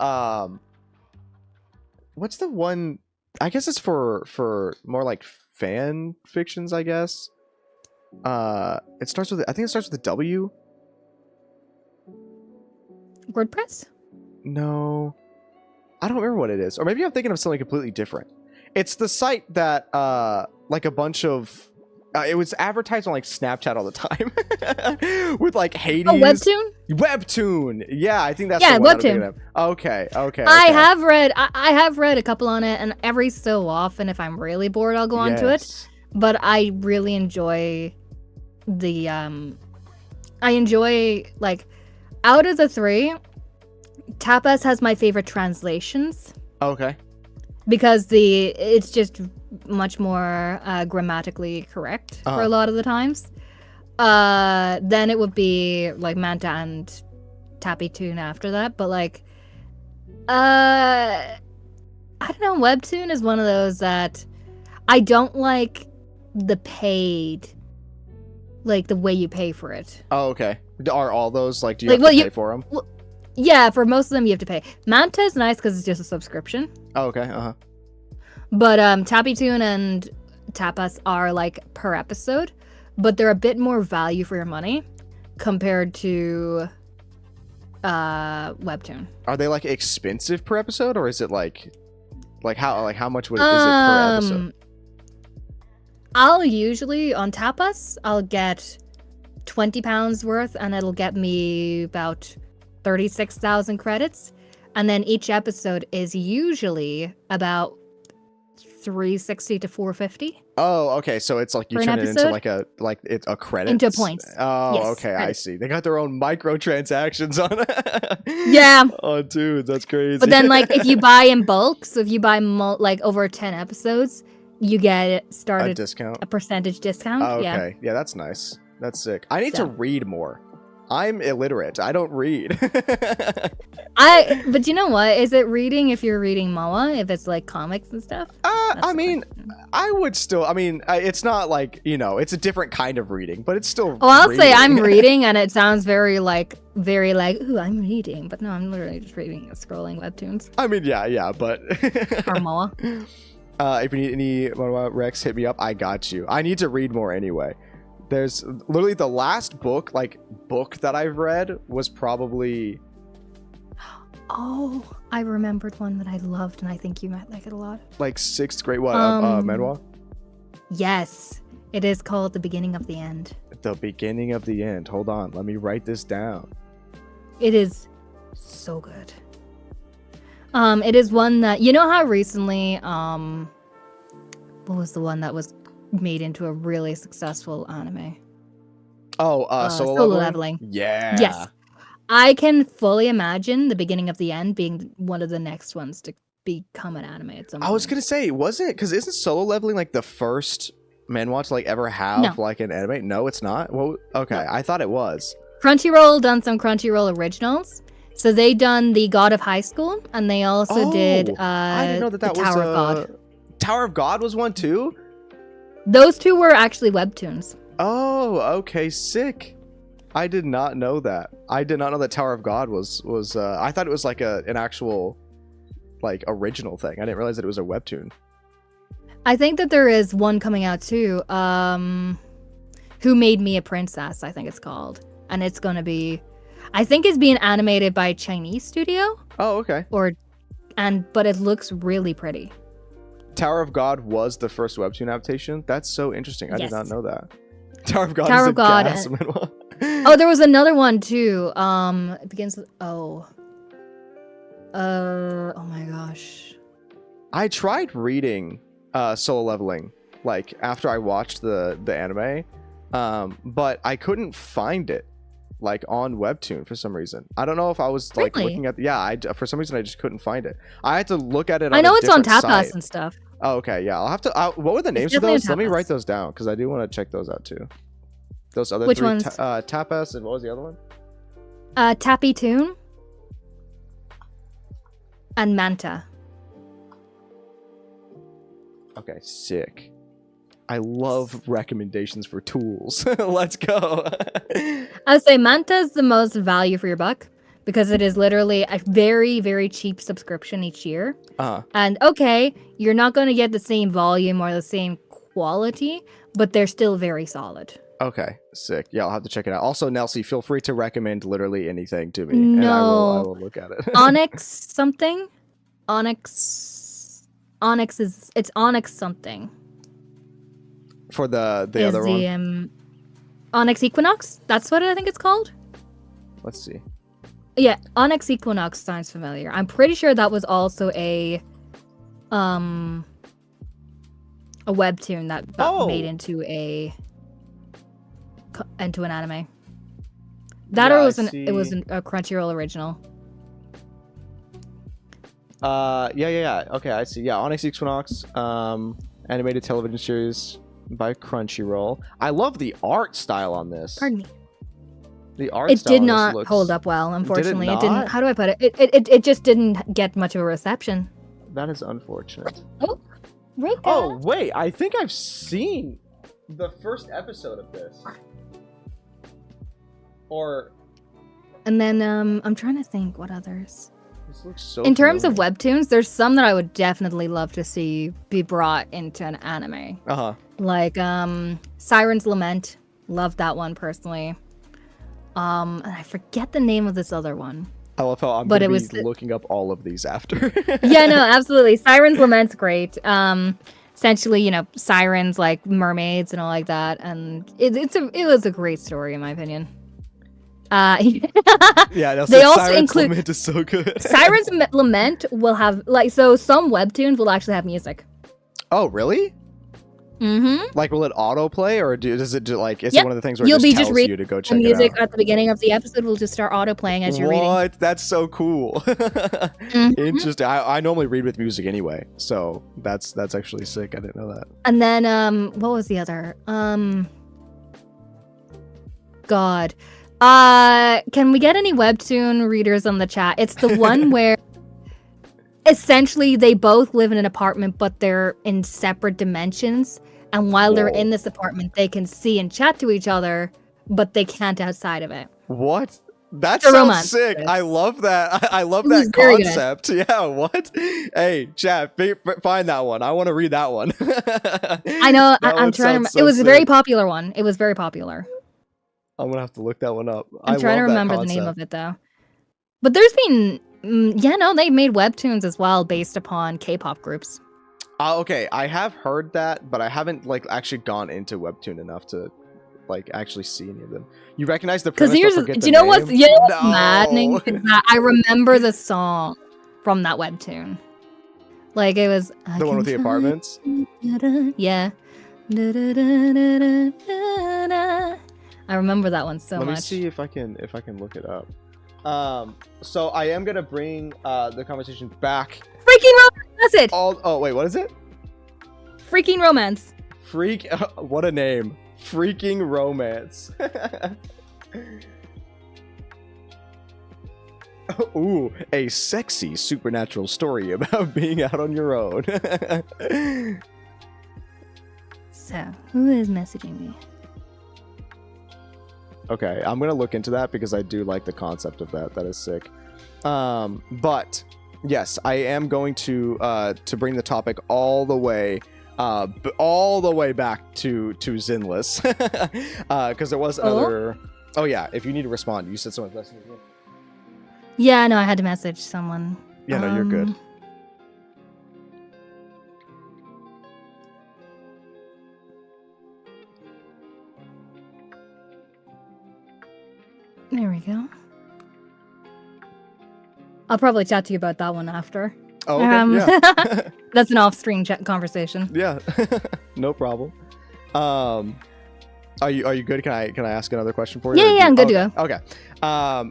one? I guess it's for more like fan fictions. I guess. It starts with. I think it starts with a W. WordPress? No, I don't remember what it is, or maybe I'm thinking of something completely different. It's the site that like a bunch of. It was advertised on like Snapchat all the time with like Hades. Oh, Webtoon? Webtoon. Yeah, I think that's yeah, the one Webtoon. I'm thinking of. Okay. I have read a couple on it, and every so often, if I'm really bored, I'll go onto it. But I really enjoy the I enjoy like out of the 3, Tapas has my favorite translations. Okay. Because it's just much more grammatically correct for a lot of the times. Then it would be like Manta and Tapitoon after that. But like, I don't know. Webtoon is one of those that I don't like the paid, like the way you pay for it. Oh, okay. Are all those like? Do you like, have to pay for them? Well, yeah, for most of them you have to pay. Manta is nice because it's just a subscription. Oh, okay. Uh-huh. But Tapitoon and Tapas are like per episode, but they're a bit more value for your money compared to Webtoon. Are they like expensive per episode, or is it like how much is it per episode? I'll usually, on Tapas, I'll get £20 worth, and it'll get me about 36,000 credits. And then each episode is usually about 360 to 450. Oh, okay. So it's like you turn it into it's a credit. Into points. Oh, yes, okay. credit. I see. They got their own microtransactions on it. Yeah. Oh, dude, that's crazy. But then, like, if you buy in bulk, so if you buy like over 10 episodes, you get a discount, a percentage discount. Oh, okay. Yeah, that's nice. That's sick. I need to read more. I'm illiterate. I don't read. But you know what? Is it reading if you're reading MOA? If it's like comics and stuff? I mean, I would still. I mean, it's not like, you know, it's a different kind of reading, but it's still. Oh, I'll say I'm reading, and it sounds very like, ooh, I'm reading, but no, I'm literally just reading, scrolling webtoons. I mean, yeah, but. Or MOA. If you need any MOA Rex, hit me up. I got you. I need to read more anyway. There's literally the last book that I've read was probably. Oh, I remembered one that I loved, and I think you might like it a lot. Like 6th grade, manhwa? Yes, it is called The Beginning of the End. The Beginning of the End. Hold on, let me write this down. It is so good. It is one that, you know how recently, what was the one that was made into a really successful anime? Oh, Solo Leveling? Yeah. Yes. I can fully imagine The Beginning of the End being one of the next ones to become an anime at some point. I was gonna say, was it? Because isn't Solo Leveling like the first manhwa to like ever have like an anime? No, it's not. Well, okay, no. I thought it was. Crunchyroll done some Crunchyroll originals. So they done the God of High School, and they also did I didn't know that was Tower of God. Tower of God was one too? Those two were actually webtoons. Oh, okay, sick. I did not know that. I did not know that Tower of God was I thought it was like an actual like original thing. I didn't realize that it was a webtoon. I think that there is one coming out too. Who Made Me a Princess, I think it's called. And it's gonna be, I think it's being animated by a Chinese studio. Oh, okay. But it looks really pretty. Tower of God was the first webtoon adaptation. That's so interesting. I did not know that. Tower of God Tower is of God. gas. Oh, there was another one too. It begins with oh my gosh. I tried reading Solo Leveling like after I watched the anime, but I couldn't find it like on webtoon for some reason. I don't know if I was like looking at for some reason I just couldn't find it. I had to look at it on I know it's on Tapas site. And stuff. Oh, okay, yeah. I'll have to what were the names of those? Let me write those down because I do want to check those out too. Those other Which ones? Tapas, and what was the other one? Tappy Toon and Manta. Okay, sick. I love recommendations for tools. Let's go. I would say Manta is the most value for your buck because it is literally a very, very cheap subscription each year. And okay, you're not going to get the same volume or the same quality, but they're still very solid. Okay, sick. Yeah, I'll have to check it out. Also, Nelsie, feel free to recommend literally anything to me, and I will look at it. Onyx something? Onyx is Onyx something. For the other one? Onyx Equinox? That's what I think it's called? Let's see. Yeah, Onyx Equinox sounds familiar. I'm pretty sure that was also a webtoon that got made into an anime. That or it was a Crunchyroll original. Yeah. Okay, I see. Yeah, Onyx Equinox, animated television series by Crunchyroll. I love the art style on this. Pardon me. The art it style did not hold up well, unfortunately. Did it not? Didn't. How do I put it? It just didn't get much of a reception. That is unfortunate. Oh, Rika. Oh wait, I think I've seen the first episode of this. And then I'm trying to think what others. This looks so in terms of webtoons, there's some that I would definitely love to see be brought into an anime. Like Siren's Lament. Love that one personally. And I forget the name of this other one. I love how I'm gonna be looking up all of these after. Yeah, no, absolutely. Siren's Lament's great. essentially, you know, sirens like mermaids and all like that, and it was a great story in my opinion. Yeah, they also Siren's include Lament is so good. Siren's Lament will have like some webtoons will actually have music. Oh, really? Mm-hmm. Like, will it autoplay, or does it like? Is Yep. it one of the things where You'll it be just just tells reading you to go the check it music out? at the beginning of the episode will just start auto playing as you're reading. What? That's so cool. Interesting. I normally read with music anyway, so that's actually sick. I didn't know that. And then what was the other? God. Can we get any webtoon readers on the chat? It's the one where essentially they both live in an apartment, but they're in separate dimensions. And while they're in this apartment, they can see and chat to each other, but they can't outside of it. What? That It's a sounds romance. sick. I love that. I love It was that very good. concept. Yeah, what? Hey, chat, find that one. I want to read that one. I know. That I'm one trying to sounds remember. so It was a sick. very popular one. It was very popular. I'm going to have to look that one up. I'm trying to love that remember the name concept. of it, though. But there's been... they've made webtoons as well based upon K-pop groups. Okay, I have heard that, but I haven't like actually gone into webtoon enough to like actually see any of them. You recognize the premise, Because but forget do the you know what's name? maddening? No. Is that I remember the song from that webtoon. Like it was The one with the apartments? Yeah. I remember that one so much. Let me see if I can look it up. So I am gonna bring the conversation back. Freaking romance. That's it. Oh wait, what is it? Freaking romance. What a name. Freaking romance. Ooh, a sexy supernatural story about being out on your own. So, who is messaging me? Okay, I'm gonna look into that because I do like the concept of that. That is sick. But yes, I am going to bring the topic all the way back to Zenless, because there was other. Oh yeah, if you need to respond, you said someone's messaging you. Yeah, no, I had to message someone. Yeah, no, you're good. There we go. I'll probably chat to you about that one after. Oh, okay. Yeah. That's an off-screen conversation. Yeah, no problem. Are you good? Can I ask another question for you? Yeah, I'm good to go. Okay.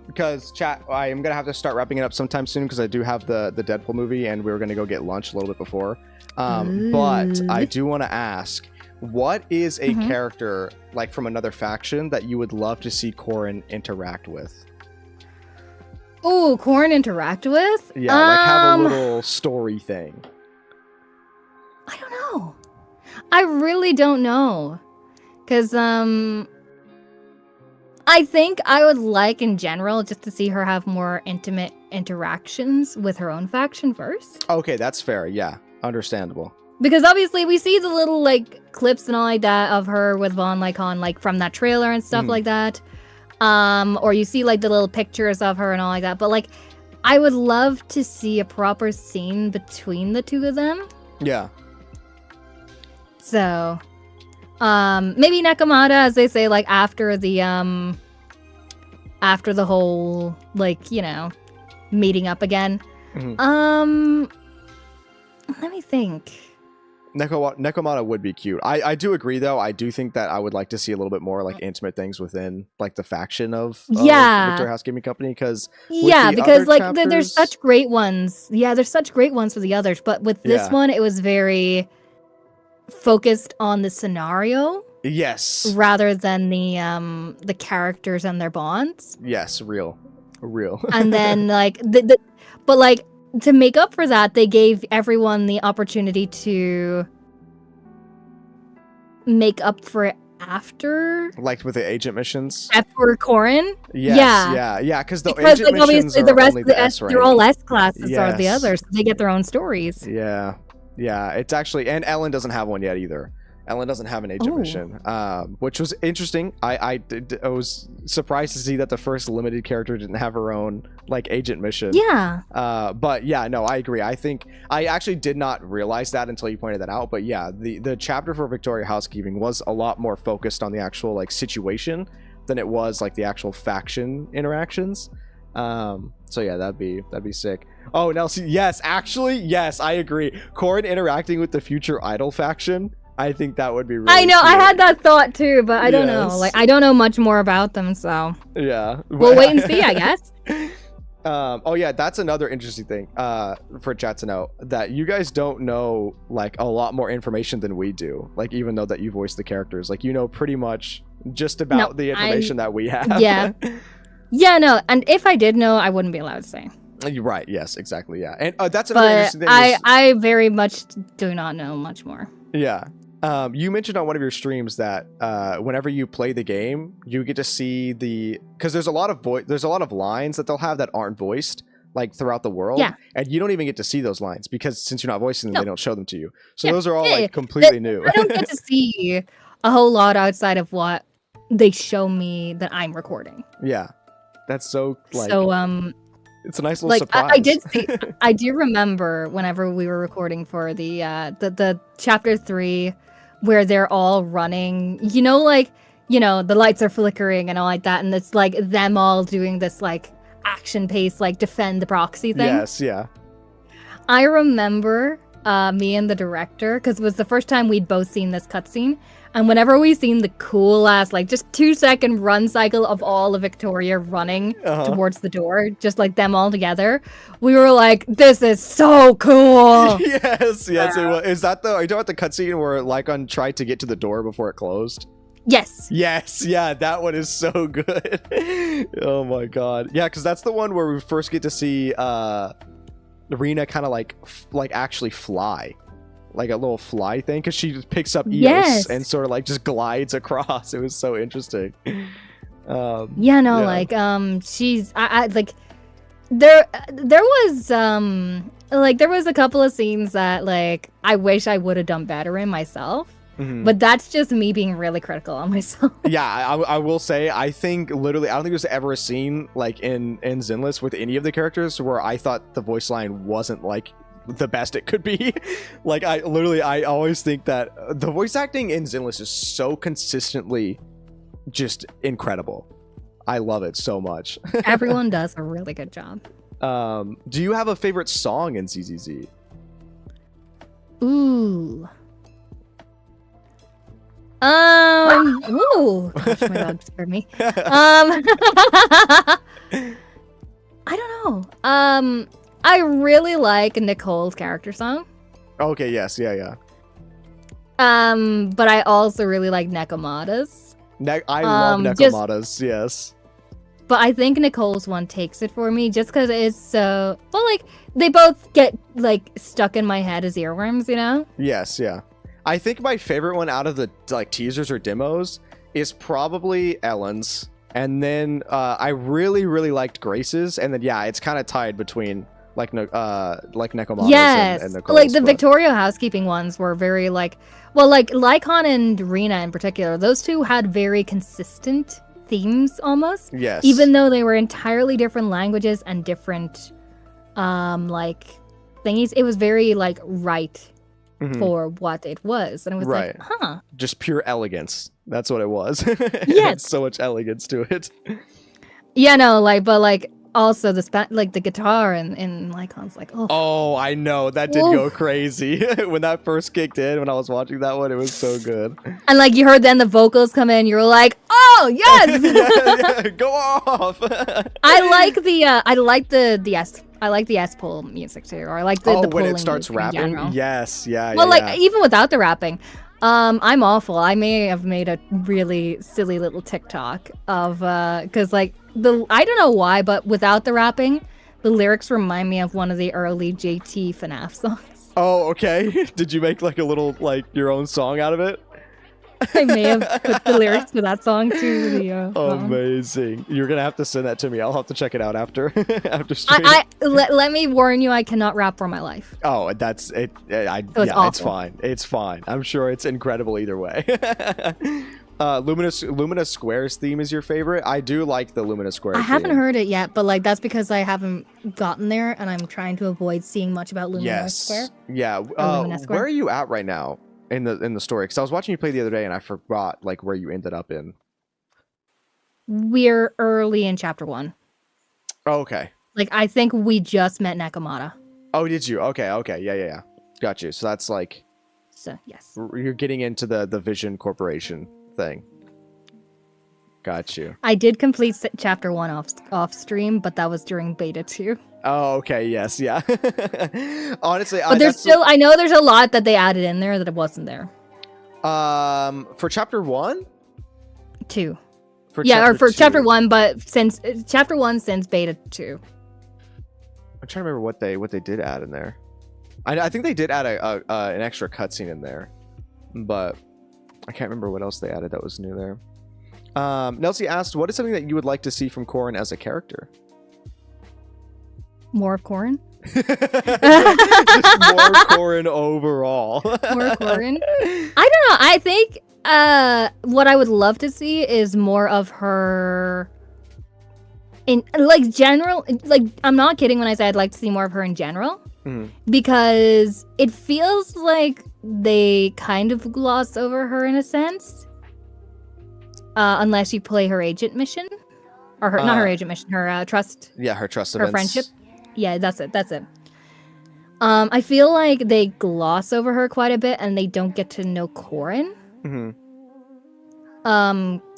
Because chat, I am gonna have to start wrapping it up sometime soon because I do have the Deadpool movie and we were gonna go get lunch a little bit before. But I do want to ask, what is a character like from another faction that you would love to see Corin interact with? Oh, Corin interact with? Yeah, like have a little story thing. I don't know. I really don't know. Because, I think I would like, in general, just to see her have more intimate interactions with her own faction first. Okay, that's fair. Yeah, understandable. Because, obviously, we see the little, like, clips and all like that of her with Von Lycon, like, from that trailer and stuff like that. Or you see, like, the little pictures of her and all like that. But, like, I would love to see a proper scene between the two of them. Yeah. So, maybe Nakamata, as they say, like after the whole, like, you know, meeting up again. Let me think. Nekomata would be cute. I do agree, though. I do think that I would like to see a little bit more like intimate things within like the faction of Victor House Gaming Company, because because like there's chapters... such great ones. Yeah, there's such great ones for the others, but with this one, it was very focused on the scenario. Yes. Rather than the characters and their bonds. Yes, real. And then like but like to make up for that, they gave everyone the opportunity to make up for it after, like with the agent missions. Except for Corin. Yes, yeah. Because the because, agent like, missions obviously are the rest only of the the S rank. they're all S classes are the Yes. others. So they get their own stories. Yeah. It's actually, and Ellen doesn't have one yet either. Ellen doesn't have an agent mission, which was interesting. I was surprised to see that the first limited character didn't have her own like agent mission. Yeah. But yeah, no, I agree. I think I actually did not realize that until you pointed that out. But yeah, the chapter for Victoria Housekeeping was a lot more focused on the actual like situation than it was like the actual faction interactions. So yeah, that'd be sick. Oh, Nelsie, yes, actually, yes, I agree. Corin interacting with the future idol faction, I think that would be really I know, cute. I had that thought too, but I don't know. Like, I don't know much more about them, so yeah, we'll wait and see, I guess. Oh yeah, that's another interesting thing for chat to know, that you guys don't know like a lot more information than we do. Like, even though that you voice the characters, like, you know pretty much just about the information that we have. Yeah. Yeah, no, and if I did know, I wouldn't be allowed to say. Right, yes, exactly, yeah. And that's another interesting thing. I very much do not know much more. Yeah. You mentioned on one of your streams that whenever you play the game, you get to see because there's a lot of lines that they'll have that aren't voiced like throughout the world. Yeah. And you don't even get to see those lines because since you're not voicing them, they don't show them to you. So Yeah. those are all like completely new. I don't get to see a whole lot outside of what they show me that I'm recording. Yeah. That's so like it's a nice little like surprise. I did see. I do remember whenever we were recording for the chapter 3, where they're all running. You know, like, you know, the lights are flickering and all like that, and it's like them all doing this like action pace, like defend the proxy thing. Yes, yeah. I remember me and the director, because it was the first time we'd both seen this cutscene. And whenever we seen the cool ass, like, just 2-second run cycle of all of Victoria running towards the door, just like them all together, we were like, this is so cool. Yes. Is that are you talking about the cutscene where Lycon tried to get to the door before it closed? Yes. Yes, yeah, that one is so good. Oh my god. Yeah, because that's the one where we first get to see Rena kind of like actually fly. Like a little fly thing, because she just picks up Eos and sort of like just glides across. It was so interesting. Like she's I like there was there was a couple of scenes that like I wish I would have done better in myself. But that's just me being really critical on myself. Yeah, I will say, I think literally, I don't think there's ever a scene like in Zenless with any of the characters where I thought the voice line wasn't like the best it could be. Like, I always think that the voice acting in Zenless is so consistently just incredible. I love it so much. Everyone does a really good job. Do you have a favorite song in ZZZ? Ooh. Ooh. Gosh, my dog scared me. I don't know. I really like Nicole's character song. Okay, yes, yeah. But I also really like Nekomata's. I love Nekomata's, yes. But I think Nicole's one takes it for me just because it's so... Well, like, they both get, like, stuck in my head as earworms, you know? Yes, yeah. I think my favorite one out of the, like, teasers or demos is probably Ellen's. And then I really, really liked Grace's. And then, yeah, it's kind of tied between... like Nekomata's and Nicole's. Like the Victoria Housekeeping ones were very like, well, like Lycon and Rena in particular, those two had very consistent themes almost. Yes. Even though they were entirely different languages and different like thingies, it was very like for what it was. And it was like, huh. Just pure elegance. That's what it was. Yes. So much elegance to it. Yeah, no, like, but like also the guitar and Lycon's like, oh, I know, that did go crazy. When that first kicked in, when I was watching that one, it was so good. And like you heard then the vocals come in, you were like, oh yes. yeah, go off. I like the S pull music too, or I like the when it starts rapping. Yes, yeah. Well, like even without the rapping. I'm awful. I may have made a really silly little TikTok of because like I don't know why, but without the rapping, the lyrics remind me of one of the early JT FNAF songs. Oh, okay. Did you make like a little like your own song out of it? I may have put the lyrics to that song to the. Amazing! You're gonna have to send that to me. I'll have to check it out after after stream. Let me warn you, I cannot rap for my life. Oh, that's it. It's fine. It's fine. I'm sure it's incredible either way. Luminous Squares theme is your favorite? I do like the Luminous Squares. I haven't heard it yet, but like that's because I haven't gotten there, and I'm trying to avoid seeing much about Luminous Square. Yeah. Where are you at right now in the story? Because I was watching you play the other day, and I forgot like where you ended up in. We're early in chapter 1. Oh, okay. Like I think we just met Nekomata. Oh, did you? Okay. Yeah. Got you. So that's like. So yes. You're getting into the Vision Corporation thing. Got you. I did complete chapter 1 off stream, but that was during beta 2. Oh, okay. Yes. Yeah. Honestly, but I know there's a lot that they added in there that it wasn't there. For chapter 1? 2. For chapter 1, but since chapter 1 since beta 2. I'm trying to remember what they did add in there. I think they did add an extra cutscene in there, but I can't remember what else they added that was new there. Nelsie asked, what is something that you would like to see from Corin as a character? More of Corin? Just more Corin overall. More Corin? I don't know. I think what I would love to see is more of her in like general. Like I'm not kidding when I say I'd like to see more of her in general. Because it feels like they kind of gloss over her in a sense. Unless you play her agent mission. Or not her agent mission, her trust. Yeah, her trust events. Her friendship. Yeah, that's it. I feel like they gloss over her quite a bit and they don't get to know Corin.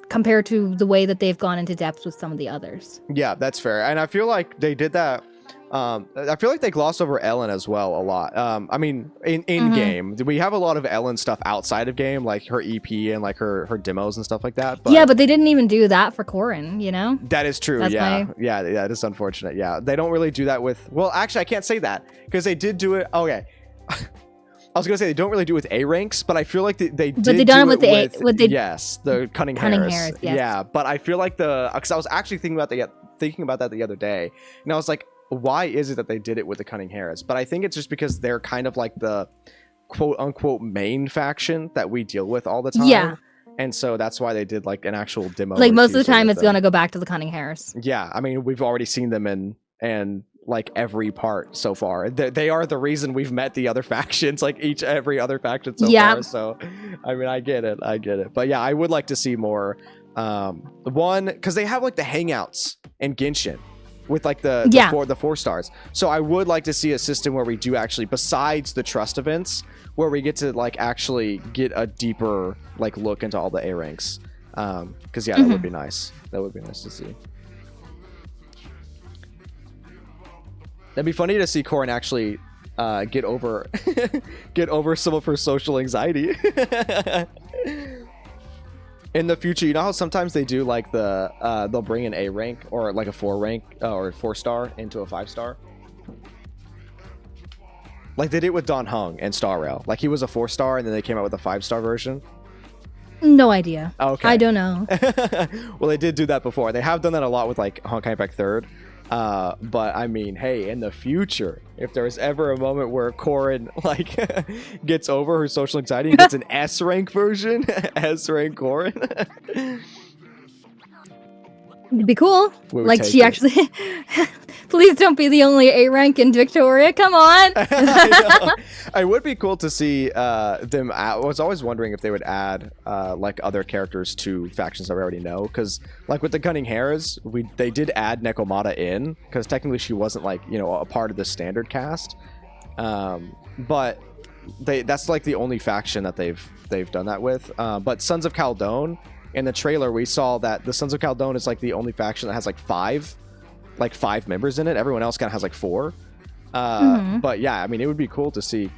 Compared to the way that they've gone into depth with some of the others. Yeah, that's fair. And I feel like they did that. I feel like they gloss over Ellen as well a lot. I mean, in game, we have a lot of Ellen stuff outside of game, like her EP and like her demos and stuff like that. But yeah, but they didn't even do that for Corin, you know? That is true. Yeah, it is unfortunate. Yeah, they don't really do that with. Well, actually, I can't say that because they did do it. Okay. I was gonna say they don't really do it with A ranks, but I feel like they did. But they done it with yes, the Cunning Harris. Yes. Yeah, but I feel like because I was actually thinking about that the other day, and I was like, why is it that they did it with the Cunning Harris? But I think it's just because they're kind of like the quote unquote main faction that we deal with all the time. Yeah. And so that's why they did like an actual demo. Like most of the time it's gonna go back to the Cunning Harris. Yeah, I mean we've already seen them in like every part so far. They are the reason we've met the other factions, like every other faction so far. So I mean I get it. But yeah, I would like to see more one because they have like the hangouts in Genshin with like the 4 stars. So I would like to see a system where we do actually, besides the trust events, where we get to like actually get a deeper like look into all the A ranks. Because that would be nice. That would be nice to see. That'd be funny to see Corin actually get over some of her social anxiety. In the future, you know how sometimes they do like they'll bring an A rank or like a 4 rank or 4 star into a 5 star. Like they did with Don Hung and Star Rail. Like he was a 4 star and then they came out with a 5 star version. No idea. Okay. I don't know. Well, they did do that before. They have done that a lot with like Honkai Impact 3rd. But I mean, hey, in the future, if there's ever a moment where Corin like gets over her social anxiety and gets an S rank version, S rank Corin, it'd be cool. Like she actually, please don't be the only A rank in Victoria. Come on. It would be cool to see them. I was always wondering if they would add like other characters to factions that we already know, because like with the Cunning Harris, they did add Nekomata in because technically she wasn't like a part of the standard cast, but that's like the only faction that they've done that with. But Sons of Caldone, in the trailer we saw that the Sons of Caldone is like the only faction that has like five members in it. Everyone else kind of has like 4. But yeah, I mean it would be cool to see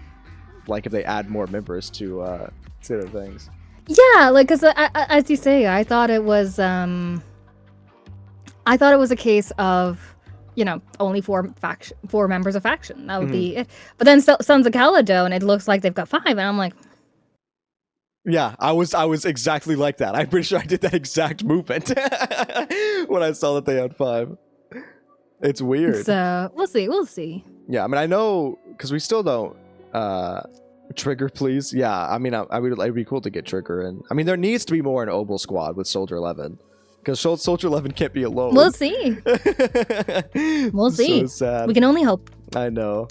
like if they add more members to the things. Yeah, like because as you say, I thought it was a case of only 4 members of faction. That would be it. But then Sons of Caledon, it looks like they've got 5, and I'm like, Yeah, I was exactly like that. I'm pretty sure I did that exact movement when I saw that they had 5. It's weird. So we'll see. Yeah, I mean, I know because we still don't trigger, please. Yeah, I mean, it'd be cool to get trigger in. I mean, there needs to be more in Obel Squad with Soldier 11 because Soldier 11 can't be alone. We'll see. We'll see. So sad. We can only hope. I know.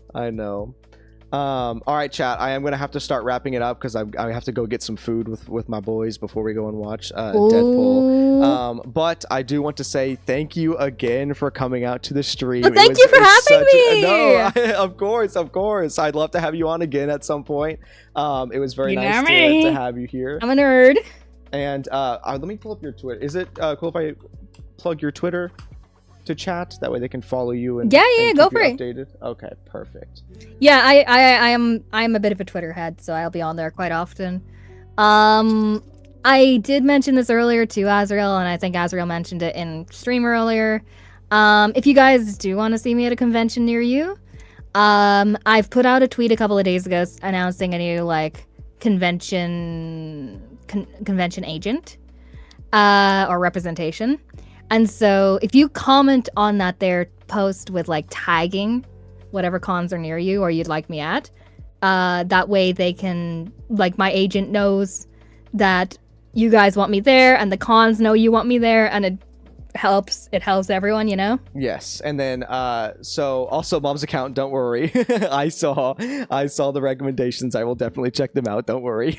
All right, chat. I am gonna have to start wrapping it up because I have to go get some food with my boys before we go and watch Deadpool. But I do want to say thank you again for coming out to the stream. Well, thank you for having me. Of course. I'd love to have you on again at some point. It was very nice to have you here. I'm a nerd. And let me pull up your Twitter. Is it cool if I plug your Twitter to chat? That way they can follow you and and go for it. Updated. Okay, perfect. Yeah, I am a bit of a Twitter head, so I'll be on there quite often. I did mention this earlier to Azrael, and I think Azrael mentioned it in stream earlier. If you guys do want to see me at a convention near you, I've put out a tweet a couple of days ago announcing a new convention agent or representation. And so if you comment on that there post with tagging whatever cons are near you or you'd like me at, that way they can, my agent knows that you guys want me there and the cons know you want me there, and it helps everyone, Yes. And then so also Mom's account, don't worry. I saw the recommendations. I will definitely check them out, don't worry.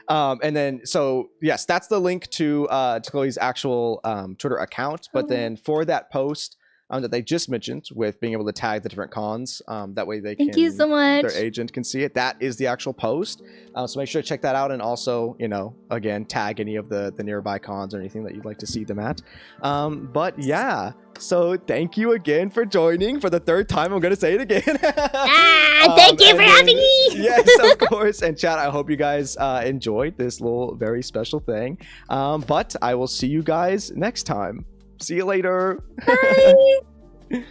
And then so yes, that's the link to Chloe's actual Twitter account. But then for that post that they just mentioned with being able to tag the different cons, that way Thank you so much. Their agent can see it. That is the actual post. So make sure to check that out, and also, again, tag any of the nearby cons or anything that you'd like to see them at. But yeah, so thank you again for joining for the 3rd time. I'm gonna say it again. Thank you for having me. Yes, of course. And chat, I hope you guys enjoyed this little very special thing. But I will see you guys next time. See you later. Bye.